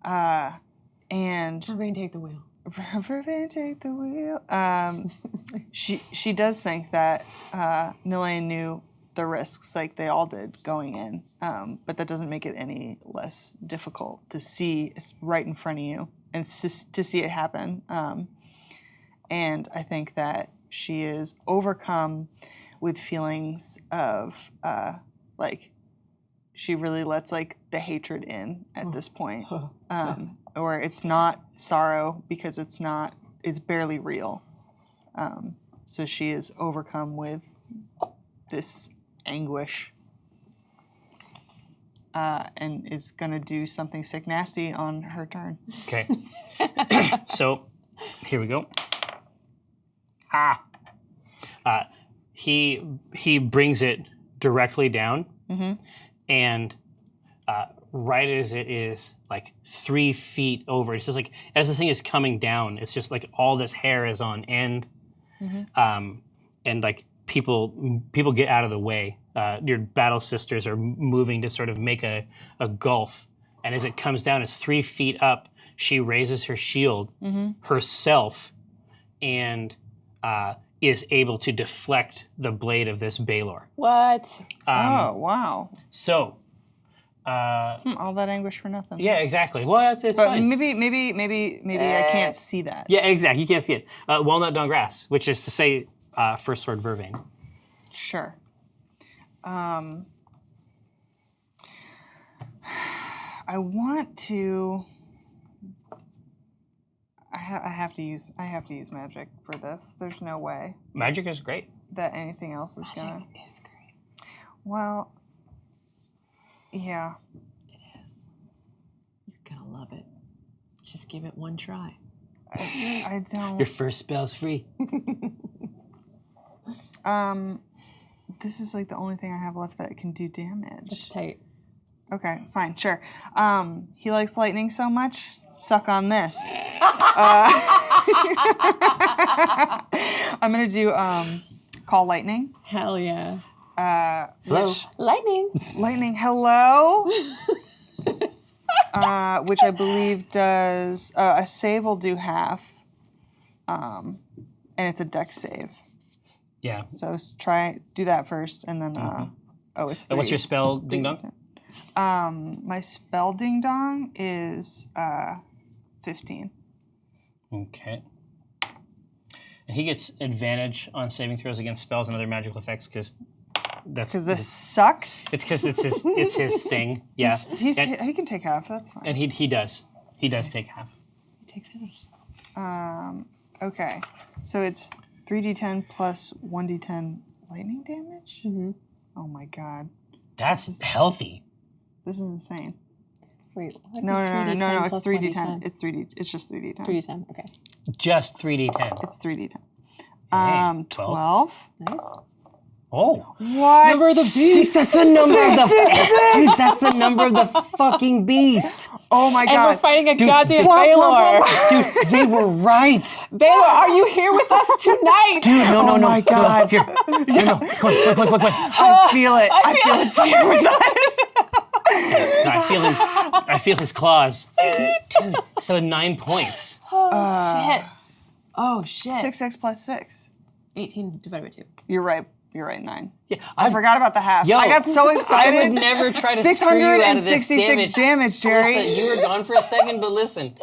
Speaker 4: And
Speaker 3: Vervain, take the wheel.
Speaker 4: Vervain, take the wheel. She does think that Nilayan knew the risks, like they all did going in, but that doesn't make it any less difficult to see it's right in front of you and to see it happen. And I think that she is overcome with feelings of like she really lets like the hatred in at this point, or it's not sorrow because it's barely real. So she is overcome with this anguish. And is gonna do something sick nasty on her turn.
Speaker 2: Okay. So, here we go. He brings it directly down, and right as it is like 3 feet over, it's just like as the thing is coming down, it's just like all this hair is on end, and like people get out of the way. Your battle sisters are moving to sort of make a gulf. And as it comes down, it's 3 feet up, she raises her shield herself and is able to deflect the blade of this balor.
Speaker 3: What?
Speaker 4: Oh, wow.
Speaker 2: So...
Speaker 4: all that anguish for nothing.
Speaker 2: Yeah, exactly. Well, it's
Speaker 4: but
Speaker 2: fine.
Speaker 4: Maybe I can't see that.
Speaker 2: Yeah, exactly. You can't see it. Walnut on grass, which is to say first sword vervain.
Speaker 4: Sure. I want to. I have to use magic for this. There's no way
Speaker 2: Magic is great.
Speaker 4: that anything else is gonna.
Speaker 3: Magic is great.
Speaker 4: Well, yeah.
Speaker 3: It is. You're gonna love it. Just give it one try.
Speaker 4: I don't.
Speaker 2: Your first spell's free.
Speaker 4: This is like the only thing I have left that can do damage.
Speaker 3: It's tight.
Speaker 4: Okay, fine, sure. He likes lightning so much. Suck on this. I'm gonna do call lightning.
Speaker 3: Hell yeah.
Speaker 2: Hello?
Speaker 3: Lightning.
Speaker 4: Lightning, hello. Which I believe does a save will do half, and it's a dex save.
Speaker 2: Yeah.
Speaker 4: So do that first, and then it's 3.
Speaker 2: What's your spell, Ding Dong?
Speaker 4: My spell Ding Dong is 15.
Speaker 2: Okay. And he gets advantage on saving throws against spells and other magical effects because
Speaker 4: this sucks.
Speaker 2: It's because it's his thing. Yeah.
Speaker 4: He can take half. That's fine.
Speaker 2: And he does. He does take half.
Speaker 3: He takes half.
Speaker 4: Okay. So it's 3d10 plus 1d10 lightning damage?
Speaker 3: Mm-hmm.
Speaker 4: Oh my god.
Speaker 2: That's healthy.
Speaker 4: This is insane.
Speaker 3: Wait, what?
Speaker 4: No, it's
Speaker 3: plus
Speaker 4: 3d10.
Speaker 3: 1d10?
Speaker 4: It's 3d. It's just 3d10.
Speaker 3: 3d10, okay.
Speaker 2: Just 3d10.
Speaker 4: It's 3d10.
Speaker 2: Hey,
Speaker 4: 12.
Speaker 3: Nice.
Speaker 2: Oh.
Speaker 4: What?
Speaker 2: Number of the beast. That's the number of the dude. That's the number of the fucking beast.
Speaker 4: Oh my
Speaker 3: And
Speaker 4: god.
Speaker 3: we're fighting a
Speaker 2: Dude,
Speaker 3: goddamn Balor.
Speaker 2: Dude, they were right.
Speaker 3: Balor, are you here with us tonight?
Speaker 2: Dude, no.
Speaker 4: Oh my god.
Speaker 2: Here. No. Come on.
Speaker 4: I feel it. I feel it here with us.
Speaker 2: No, I feel his claws. Dude, so 9 points.
Speaker 3: Shit. Oh, shit.
Speaker 4: 6 plus 6.
Speaker 3: 18 divided by 2.
Speaker 4: You're right. 9.
Speaker 2: Yeah,
Speaker 4: I forgot about the half.
Speaker 2: Yo,
Speaker 4: I got so excited.
Speaker 2: I would never try to screw you out of this
Speaker 4: 666 damage, Jerry.
Speaker 2: Listen, you were gone for a second, but listen.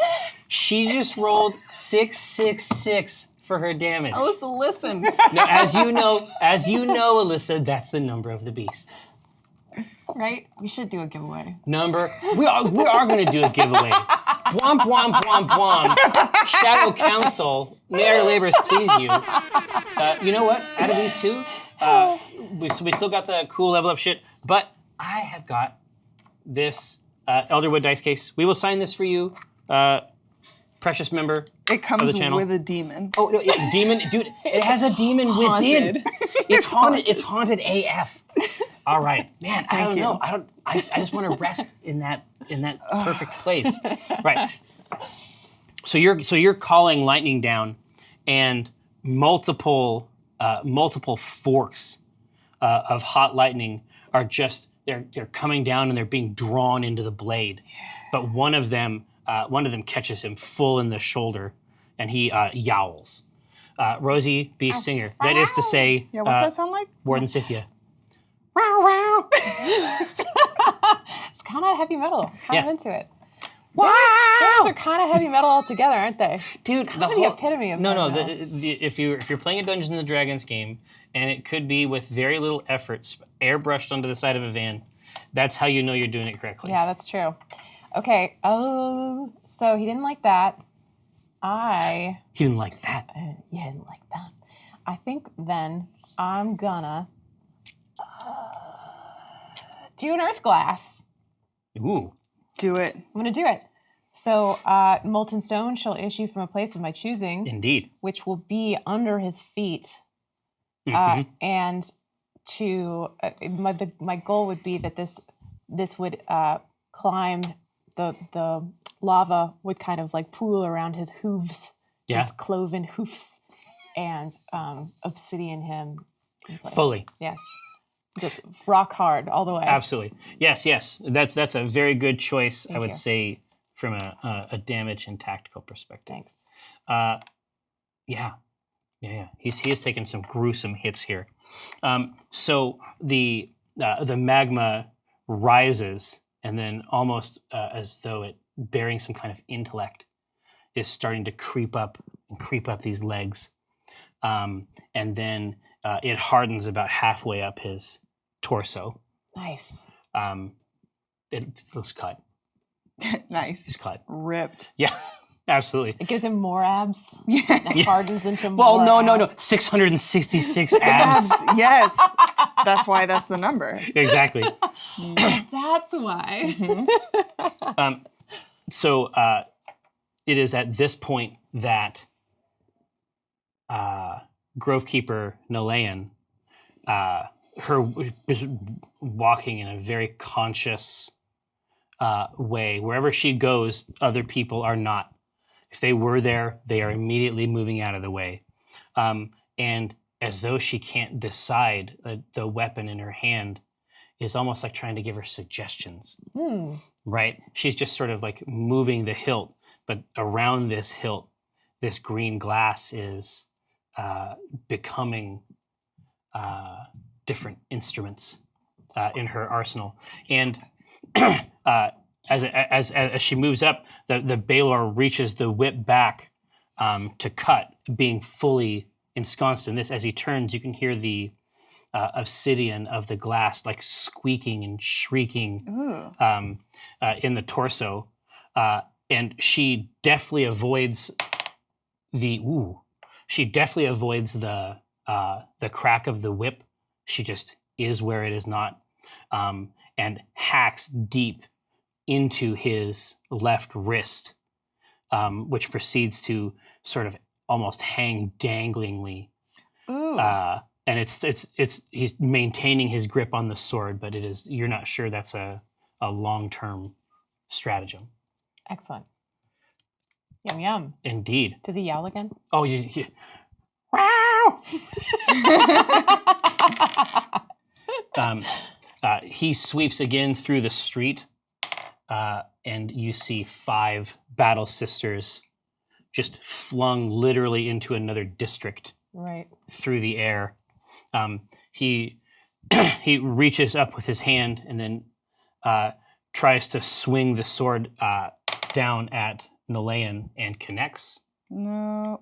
Speaker 2: She just rolled 666 for her damage.
Speaker 3: Alyssa, listen.
Speaker 2: Now, as you know, Alyssa, that's the number of the beast.
Speaker 3: Right? We should do a giveaway.
Speaker 2: We are going to do a giveaway. Womp, womp, womp, womp. Shadow Council, may our labors please you. You know what? Out of these two, we still got the cool level up shit, but I have got this Elderwood dice case. We will sign this for you, precious member
Speaker 4: It comes
Speaker 2: of the channel.
Speaker 4: with a demon.
Speaker 2: Oh, no, demon, dude, it has a demon within. It's haunted. It's haunted AF. All right, man. I don't know. I just want to rest in that perfect place. Right. So you're calling lightning down, and multiple forks of hot lightning are just they're coming down and they're being drawn into the blade, but one of them catches him full in the shoulder, and he yowls. Rosie, Beast Singer. That is to say,
Speaker 4: Yeah, what's that sound like?
Speaker 2: Warden Scythia.
Speaker 3: It's kind of heavy metal. Kind of into it. Vampires are kind of heavy metal altogether, aren't they?
Speaker 2: Dude,
Speaker 3: Kind of the epitome of
Speaker 2: no.
Speaker 3: heavy metal.
Speaker 2: If you're playing a Dungeons and Dragons game, and it could be with very little effort, airbrushed onto the side of a van, that's how you know you're doing it correctly.
Speaker 3: Yeah, that's true. Okay. Oh, so he didn't like that.
Speaker 2: He didn't like that.
Speaker 3: Yeah, I didn't like that. I think then I'm gonna do an earth glass.
Speaker 2: Ooh.
Speaker 4: Do it.
Speaker 3: I'm gonna do it. So molten stone shall issue from a place of my choosing,
Speaker 2: Indeed.
Speaker 3: which will be under his feet.
Speaker 2: Mhm.
Speaker 3: And to my goal would be that this would climb the lava would kind of like pool around his hooves,
Speaker 2: Yeah.
Speaker 3: his cloven hoofs, and obsidian him in place.
Speaker 2: Fully.
Speaker 3: Yes, just rock hard all the way.
Speaker 2: Absolutely. Yes. That's a very good choice, I would
Speaker 3: you.
Speaker 2: say, from a damage and tactical perspective.
Speaker 3: Thanks.
Speaker 2: Yeah. He has taken some gruesome hits here. So the magma rises, and then almost as though it bearing some kind of intellect, is starting to creep up these legs, and then it hardens about halfway up his torso.
Speaker 3: Nice.
Speaker 2: It looks cut.
Speaker 4: Nice.
Speaker 2: It's cut.
Speaker 4: Ripped.
Speaker 2: Yeah. Absolutely.
Speaker 3: It gives him more abs.
Speaker 4: Yeah.
Speaker 3: It hardens into more.
Speaker 2: Well, no.
Speaker 3: abs.
Speaker 2: 666 abs.
Speaker 4: Yes. That's why that's the number.
Speaker 2: Exactly.
Speaker 3: That's why.
Speaker 2: So it is at this point that Grovekeeper Nalayan, her is walking in a very conscious way. Wherever she goes, other people are not. If they were there, they are immediately moving out of the way. And as though she can't decide, the weapon in her hand is almost like trying to give her suggestions. Right? She's just sort of like moving the hilt, but around this hilt, this green glass is becoming different instruments in her arsenal. And as she moves up, the balor reaches the whip back to cut, being fully ensconced in this. As he turns, you can hear the obsidian of the glass like squeaking and shrieking in the torso, and she deftly avoids the crack of the whip. She just is where it is not, and hacks deep into his left wrist, which proceeds to sort of almost hang danglingly. And it's he's maintaining his grip on the sword, but you're not sure that's a long-term stratagem.
Speaker 3: Excellent. Yum yum.
Speaker 2: Indeed.
Speaker 3: Does he yell again?
Speaker 2: Oh, wow! He sweeps again through the street, and you see 5 battle sisters just flung literally into another district.
Speaker 3: Right.
Speaker 2: Through the air. He reaches up with his hand and then tries to swing the sword down at Nalayan and connects.
Speaker 4: No.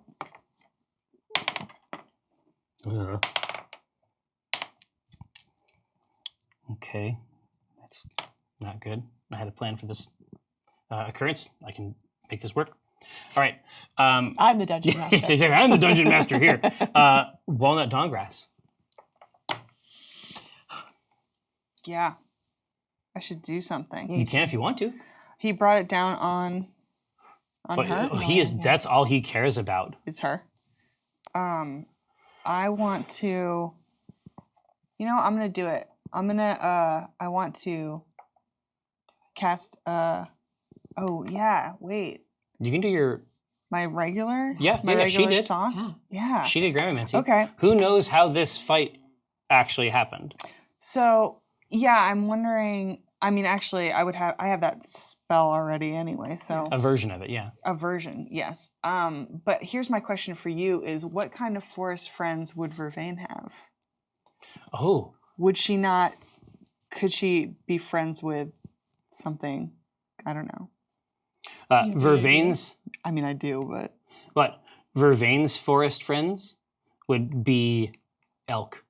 Speaker 2: Okay, that's not good. I had a plan for this occurrence. I can make this work. All right.
Speaker 3: I'm the dungeon master.
Speaker 2: I'm the dungeon master here. Walnut Dawngrass.
Speaker 4: Yeah. I should do something.
Speaker 2: You can if you want to.
Speaker 4: He brought it down on her.
Speaker 2: That's all he cares about.
Speaker 4: Is her. I want to. I'm gonna do it. I want to cast. Oh yeah. Wait.
Speaker 2: You can do
Speaker 4: my regular.
Speaker 2: Yeah.
Speaker 4: My regular
Speaker 2: she did.
Speaker 4: sauce. Yeah.
Speaker 2: She did Grammamancy.
Speaker 4: Okay.
Speaker 2: Who knows how this fight actually happened?
Speaker 4: So yeah, I'm wondering. I mean, actually, I have that spell already anyway. So
Speaker 2: a version of it, yeah.
Speaker 4: A version, yes. But here's my question for you: is what kind of forest friends would Vervain have?
Speaker 2: Oh.
Speaker 4: Would she not? Could she be friends with something? I don't know.
Speaker 2: Vervain's,
Speaker 4: I mean, I do, but
Speaker 2: but Vervain's forest friends would be elk,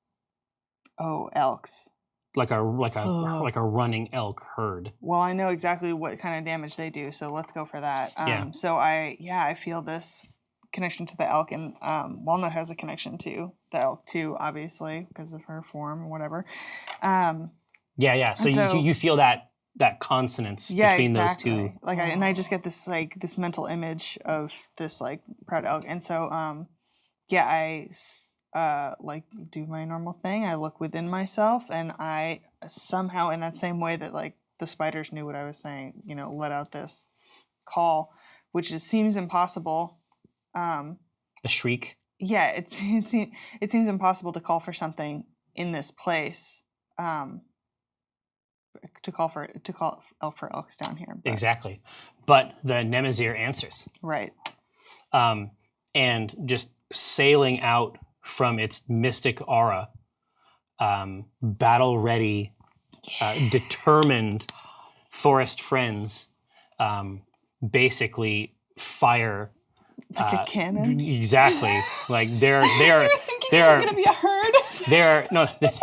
Speaker 4: elks.
Speaker 2: like a running elk herd.
Speaker 4: Well, I know exactly what kind of damage they do, so let's go for that.
Speaker 2: Yeah.
Speaker 4: So I feel this connection to the elk, and Walnut has a connection to the elk too, obviously because of her form or whatever.
Speaker 2: Yeah. So you feel that consonance between those two.
Speaker 4: Like I just get this this mental image of this proud elk, and so I do my normal thing. I look within myself, and I somehow, in that same way that the spiders knew what I was saying, let out this call, which seems impossible.
Speaker 2: A shriek.
Speaker 4: Yeah, it seems impossible to call for something in this place. To call for elks down here. But.
Speaker 2: Exactly, but the Nemazir answers.
Speaker 4: Right.
Speaker 2: And just sailing out from its mystic aura, battle ready, determined forest friends, basically fire.
Speaker 4: Like a cannon.
Speaker 2: Exactly. Like they're
Speaker 3: gonna be a herd.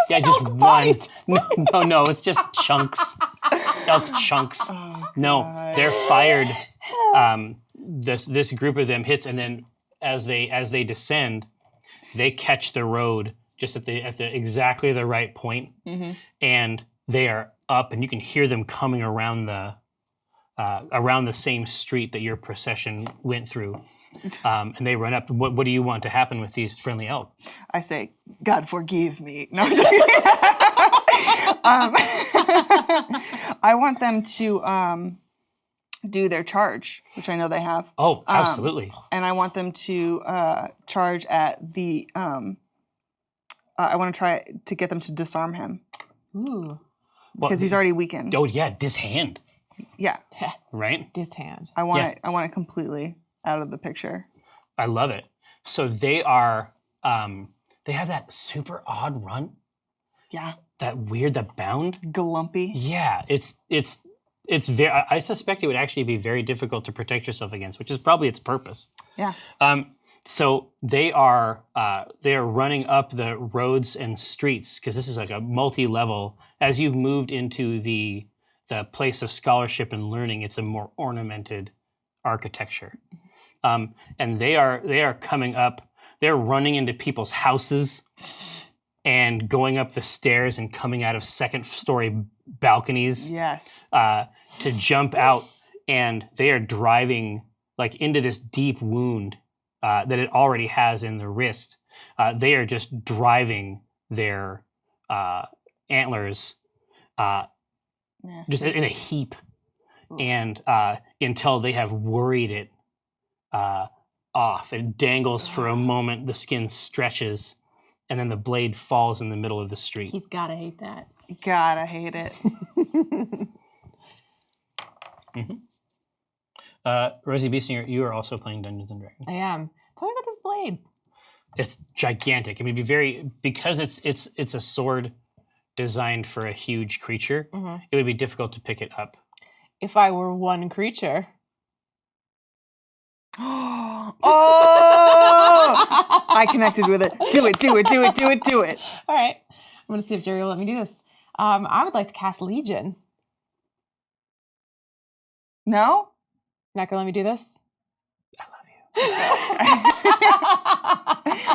Speaker 2: Just one. No, it's just chunks, elk chunks.
Speaker 4: Oh,
Speaker 2: no,
Speaker 4: God.
Speaker 2: they're fired. This group of them hits, and then as they descend, they catch the road just at the exactly the right point, and they are up, and you can hear them coming around the same street that your procession went through. And they run up. What do you want to happen with these friendly elk?
Speaker 4: I say, God forgive me. No, I'm joking. I want them to do their charge, which I know they have.
Speaker 2: Oh, absolutely.
Speaker 4: And I want them to charge at the. I want to try to get them to disarm him.
Speaker 3: Ooh.
Speaker 4: Because he's already weakened.
Speaker 2: Oh yeah, dishand.
Speaker 4: Yeah.
Speaker 2: Right.
Speaker 3: Dishand.
Speaker 4: I want it. I want it completely out of the picture.
Speaker 2: I love it. So they are. They have that super odd run.
Speaker 4: Yeah.
Speaker 2: That bound.
Speaker 4: Galumpy.
Speaker 2: Yeah, it's very. I suspect it would actually be very difficult to protect yourself against, which is probably its purpose.
Speaker 4: Yeah.
Speaker 2: So they are running up the roads and streets because this is like a multi-level. As you've moved into the place of scholarship and learning, it's a more ornamented architecture. And they are coming up. They're running into people's houses and going up the stairs and coming out of second-story balconies.
Speaker 4: Yes.
Speaker 2: To jump out, and they are driving into this deep wound that it already has in the wrist. They are just driving their antlers just in a heap, and until they have worried it off. It dangles for a moment, the skin stretches, and then the blade falls in the middle of the street.
Speaker 3: He's gotta hate that.
Speaker 4: Gotta hate it.
Speaker 2: Rosie Beesinger, you are also playing Dungeons and Dragons.
Speaker 3: I am. Tell me about this blade.
Speaker 2: It's gigantic. I mean, because it's a sword designed for a huge creature. It would be difficult to pick it up.
Speaker 3: If I were one creature.
Speaker 4: Oh! I connected with it. Do it.
Speaker 3: All right. I'm going to see if Jerry will let me do this. I would like to cast Legion.
Speaker 4: No?
Speaker 3: Not going to let me do this?
Speaker 2: I love you.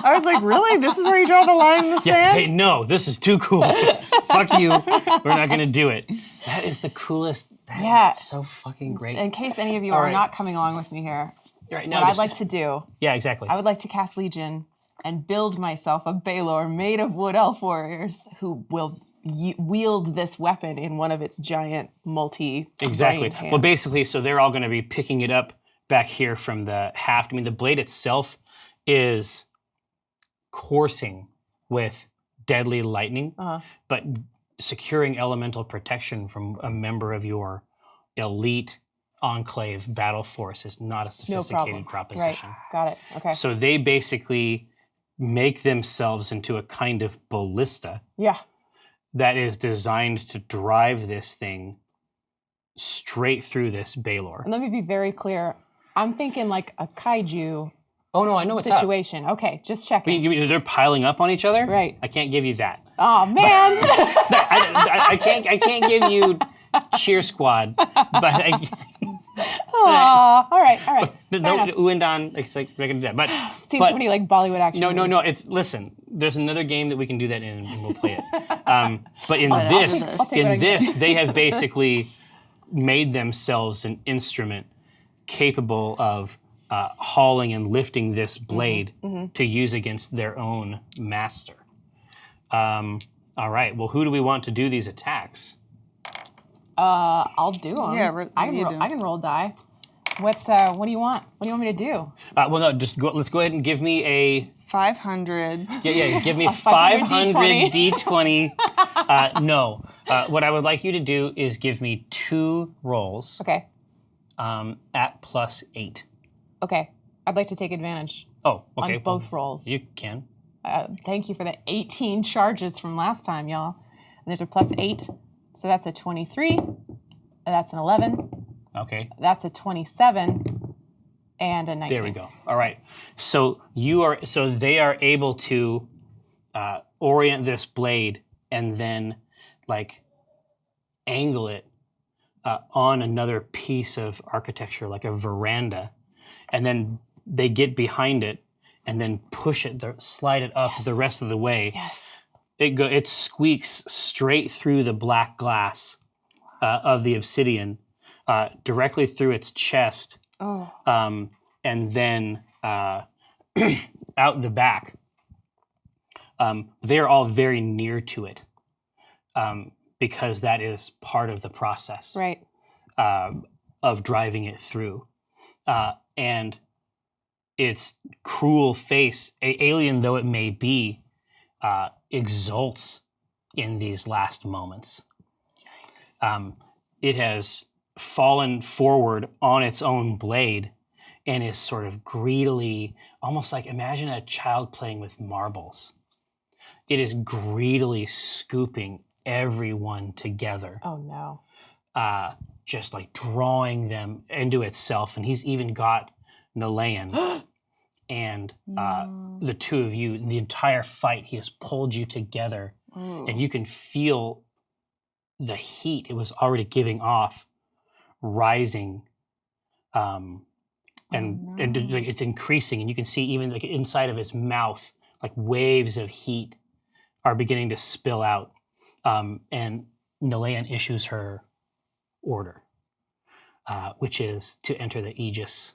Speaker 4: I was like, really? This is where you draw the line in the sand?
Speaker 2: Hey, no, this is too cool. Fuck you. We're not going to do it. That is the coolest. That is so fucking great.
Speaker 3: In case any of you
Speaker 2: All
Speaker 3: are
Speaker 2: right.
Speaker 3: not coming along with me here,
Speaker 2: Right,
Speaker 3: what I'd like to do,
Speaker 2: Yeah, exactly.
Speaker 3: I would like to cast Legion and build myself a balor made of wood elf warriors who will wield this weapon in one of its giant
Speaker 2: Exactly.
Speaker 3: hands.
Speaker 2: Well, basically, so they're all going to be picking it up back here from the haft. I mean, the blade itself is coursing with deadly lightning, but securing elemental protection from a member of your elite enclave battle force is not a sophisticated proposition.
Speaker 3: Right. Got it. Okay.
Speaker 2: So they basically make themselves into a kind of ballista
Speaker 3: Yeah.
Speaker 2: that is designed to drive this thing straight through this balor.
Speaker 3: And let me be very clear. I'm thinking like a kaiju
Speaker 2: Oh no, I know what's up.
Speaker 3: situation. Okay, just checking.
Speaker 2: They're piling up on each other.
Speaker 3: Right.
Speaker 2: I can't give you that.
Speaker 3: Oh man.
Speaker 2: I can't give you cheer squad, but
Speaker 3: Aw, all right.
Speaker 2: no Uendan. It's like I can do that, but
Speaker 3: Seen too many like Bollywood action.
Speaker 2: no.
Speaker 3: movies.
Speaker 2: It's listen. There's another game that we can do that in, and we'll play it. But in
Speaker 3: I'll take what I can get.
Speaker 2: they have basically made themselves an instrument capable of hauling and lifting this blade to use against their own master. All right. Well, who do we want to do these attacks?
Speaker 3: I'll do them.
Speaker 4: Yeah,
Speaker 3: I can roll die. What do you want? What do you want me to do?
Speaker 2: Well, no. Just go. Let's go ahead and give me a
Speaker 4: 500.
Speaker 2: Yeah. Give me
Speaker 3: 500
Speaker 2: 500 D20. No. What I would like you to do is give me 2 rolls.
Speaker 3: Okay.
Speaker 2: At +8.
Speaker 3: Okay. I'd like to take advantage
Speaker 2: Oh, okay.
Speaker 3: on both rolls.
Speaker 2: You can.
Speaker 3: Thank you for the 18 charges from last time, y'all. And there's a +8, so that's a 23. That's an 11.
Speaker 2: Okay.
Speaker 3: That's a 27, and a 19.
Speaker 2: There we go. All right. So they are able to orient this blade and then like angle it on another piece of architecture, like a veranda, and then they get behind it and then push it, slide it up the rest of the way.
Speaker 3: Yes.
Speaker 2: It squeaks straight through the black glass of the obsidian, directly through its chest, and then out the back. They're all very near to it, because that is part of the process,
Speaker 3: Right.
Speaker 2: of driving it through. And its cruel face, alien though it may be, exults in these last moments. It has fallen forward on its own blade and is sort of greedily, almost like imagine a child playing with marbles. It is greedily scooping everyone together,
Speaker 3: Oh no.
Speaker 2: just like drawing them into itself. And he's even got Nalayan and the two of you, the entire fight, he has pulled you together. And you can feel the heat it was already giving off rising, and like, it's increasing, and you can see even like inside of his mouth, like waves of heat are beginning to spill out. And Nalayan issues her order, which is to enter the Aegis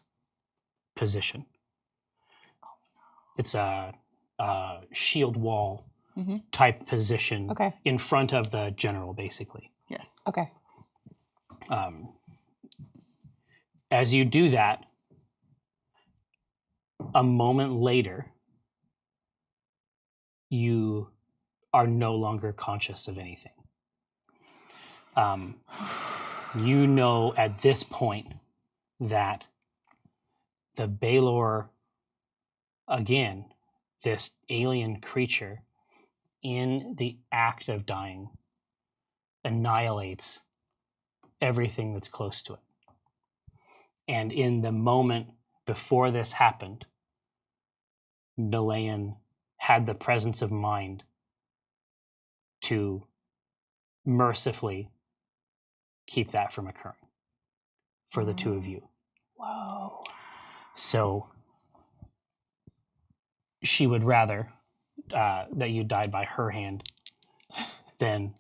Speaker 2: position. It's a shield wall type position
Speaker 3: Okay.
Speaker 2: in front of the general, basically.
Speaker 4: Yes.
Speaker 3: Okay.
Speaker 2: As you do that, a moment later, you are no longer conscious of anything. You know at this point that the balor, again, this alien creature, in the act of dying, annihilates everything that's close to it. And in the moment before this happened, Nalayan had the presence of mind to mercifully keep that from occurring for the two of you.
Speaker 3: Whoa.
Speaker 2: So she would rather that you died by her hand than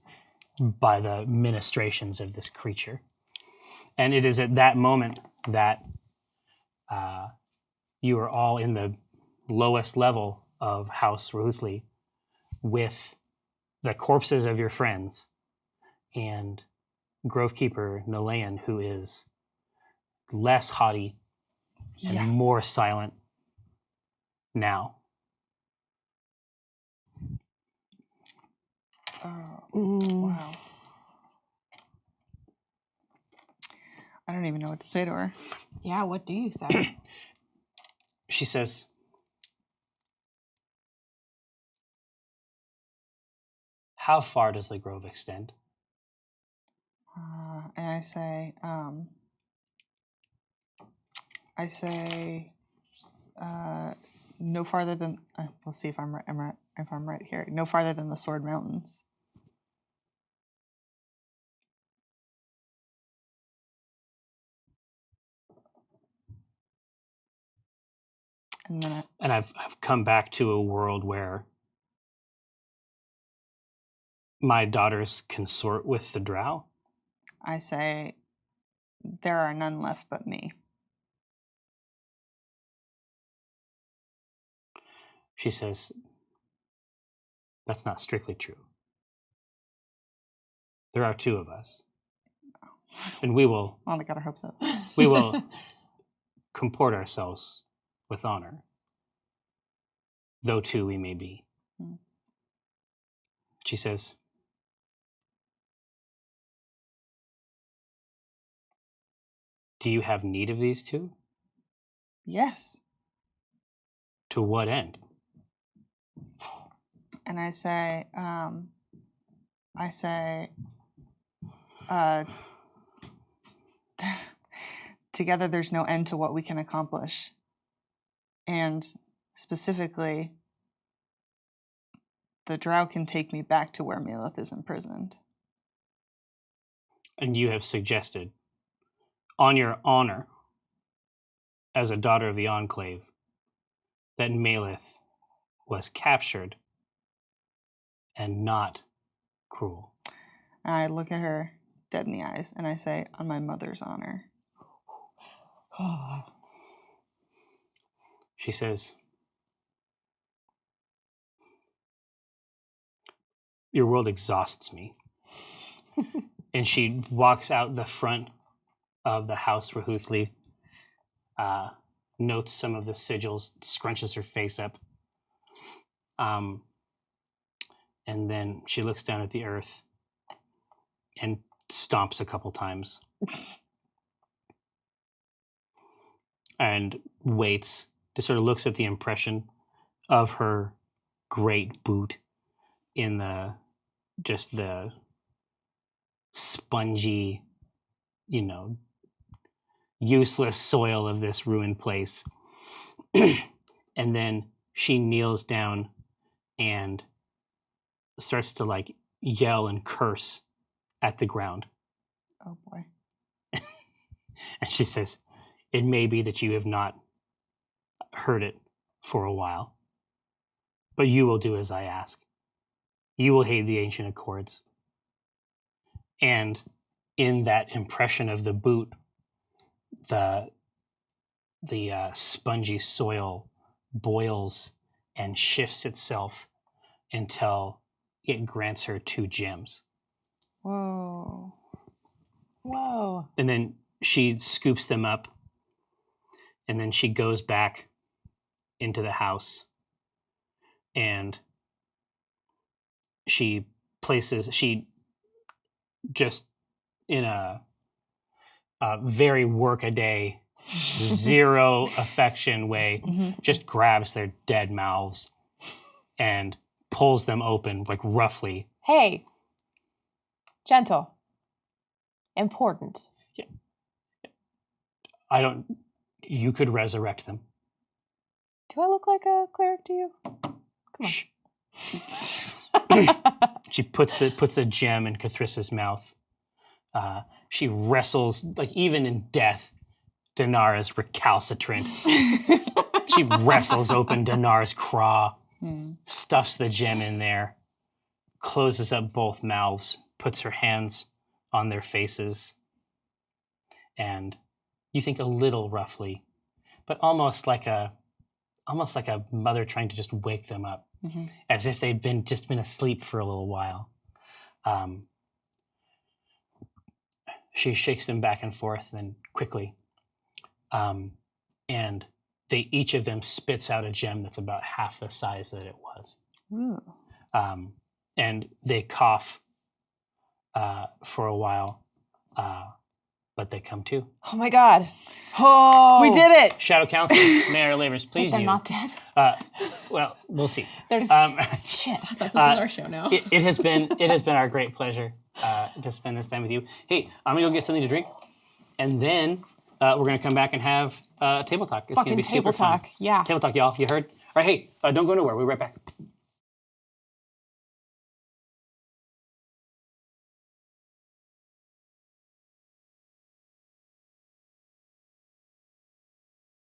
Speaker 2: by the ministrations of this creature. And it is at that moment that you are all in the lowest level of House Ruthly with the corpses of your friends and Grovekeeper Nalayan, who is less haughty and more silent now.
Speaker 4: Wow. I don't even know what to say to her.
Speaker 3: Yeah, what do you say?
Speaker 2: She says, "How far does the grove extend?"
Speaker 4: And I say, no farther than. We'll see if I'm right. If I'm right here, no farther than the Sword Mountains. And then
Speaker 2: I've come back to a world where my daughters consort with the drow.
Speaker 4: I say, there are none left but me.
Speaker 2: She says, that's not strictly true. There are two of us. And we will...
Speaker 4: Oh, I got our hopes up.
Speaker 2: We will comport ourselves with honor, though two we may be. She says, do you have need of these two?
Speaker 4: Yes.
Speaker 2: To what end?
Speaker 4: And I say, together there's no end to what we can accomplish. And specifically, the drow can take me back to where Maleth is imprisoned.
Speaker 2: And you have suggested, on your honor, as a daughter of the Enclave, that Maleth was captured and not cruel.
Speaker 4: I look at her dead in the eyes and I say, on my mother's honor.
Speaker 2: She says, your world exhausts me. And she walks out the front of the house where Hoothly notes some of the sigils, scrunches her face up. And then she looks down at the earth and stomps a couple times. And waits, just sort of looks at the impression of her great boot in the spongy, useless soil of this ruined place. And then she kneels down and starts to yell and curse at the ground.
Speaker 4: Oh boy.
Speaker 2: And she says, it may be that you have not heard it for a while, but you will do as I ask. You will heed the ancient accords. And in that impression of the boot, the spongy soil boils and shifts itself until it grants her 2 gems.
Speaker 4: Whoa.
Speaker 3: Whoa.
Speaker 2: And then she scoops them up, and then she goes back into the house, and she just in a very work-a-day, zero affection way, just grabs their dead mouths and pulls them open, roughly.
Speaker 3: Hey. Gentle. Important.
Speaker 2: Yeah. You could resurrect them.
Speaker 3: Do I look like a cleric to you? Come on.
Speaker 2: Shh. She puts a gem in Cathrissa's mouth. She wrestles, even in death, Dinar is recalcitrant. She wrestles open Dinar's craw, stuffs the gem in there, closes up both mouths, puts her hands on their faces, and you think a little roughly, but almost like a mother trying to just wake them up, as if they'd been asleep for a little while. She shakes them back and forth, then quickly, and each of them spits out a gem that's about half the size that it was. And they cough for a while, but they come to.
Speaker 3: Oh my God. Oh.
Speaker 4: We did it!
Speaker 2: Shadow Council, may our labors please
Speaker 3: They're
Speaker 2: you.
Speaker 3: not dead.
Speaker 2: We'll see.
Speaker 3: Shit, I thought this was our show now.
Speaker 2: It has been our great pleasure to spend this time with you. Hey, I'm gonna go get something to drink, and then we're gonna come back and have table talk. It's gonna be super
Speaker 3: table
Speaker 2: fun.
Speaker 3: talk, yeah.
Speaker 2: Table talk, y'all. You heard? All right, hey, don't go nowhere. We'll be right back.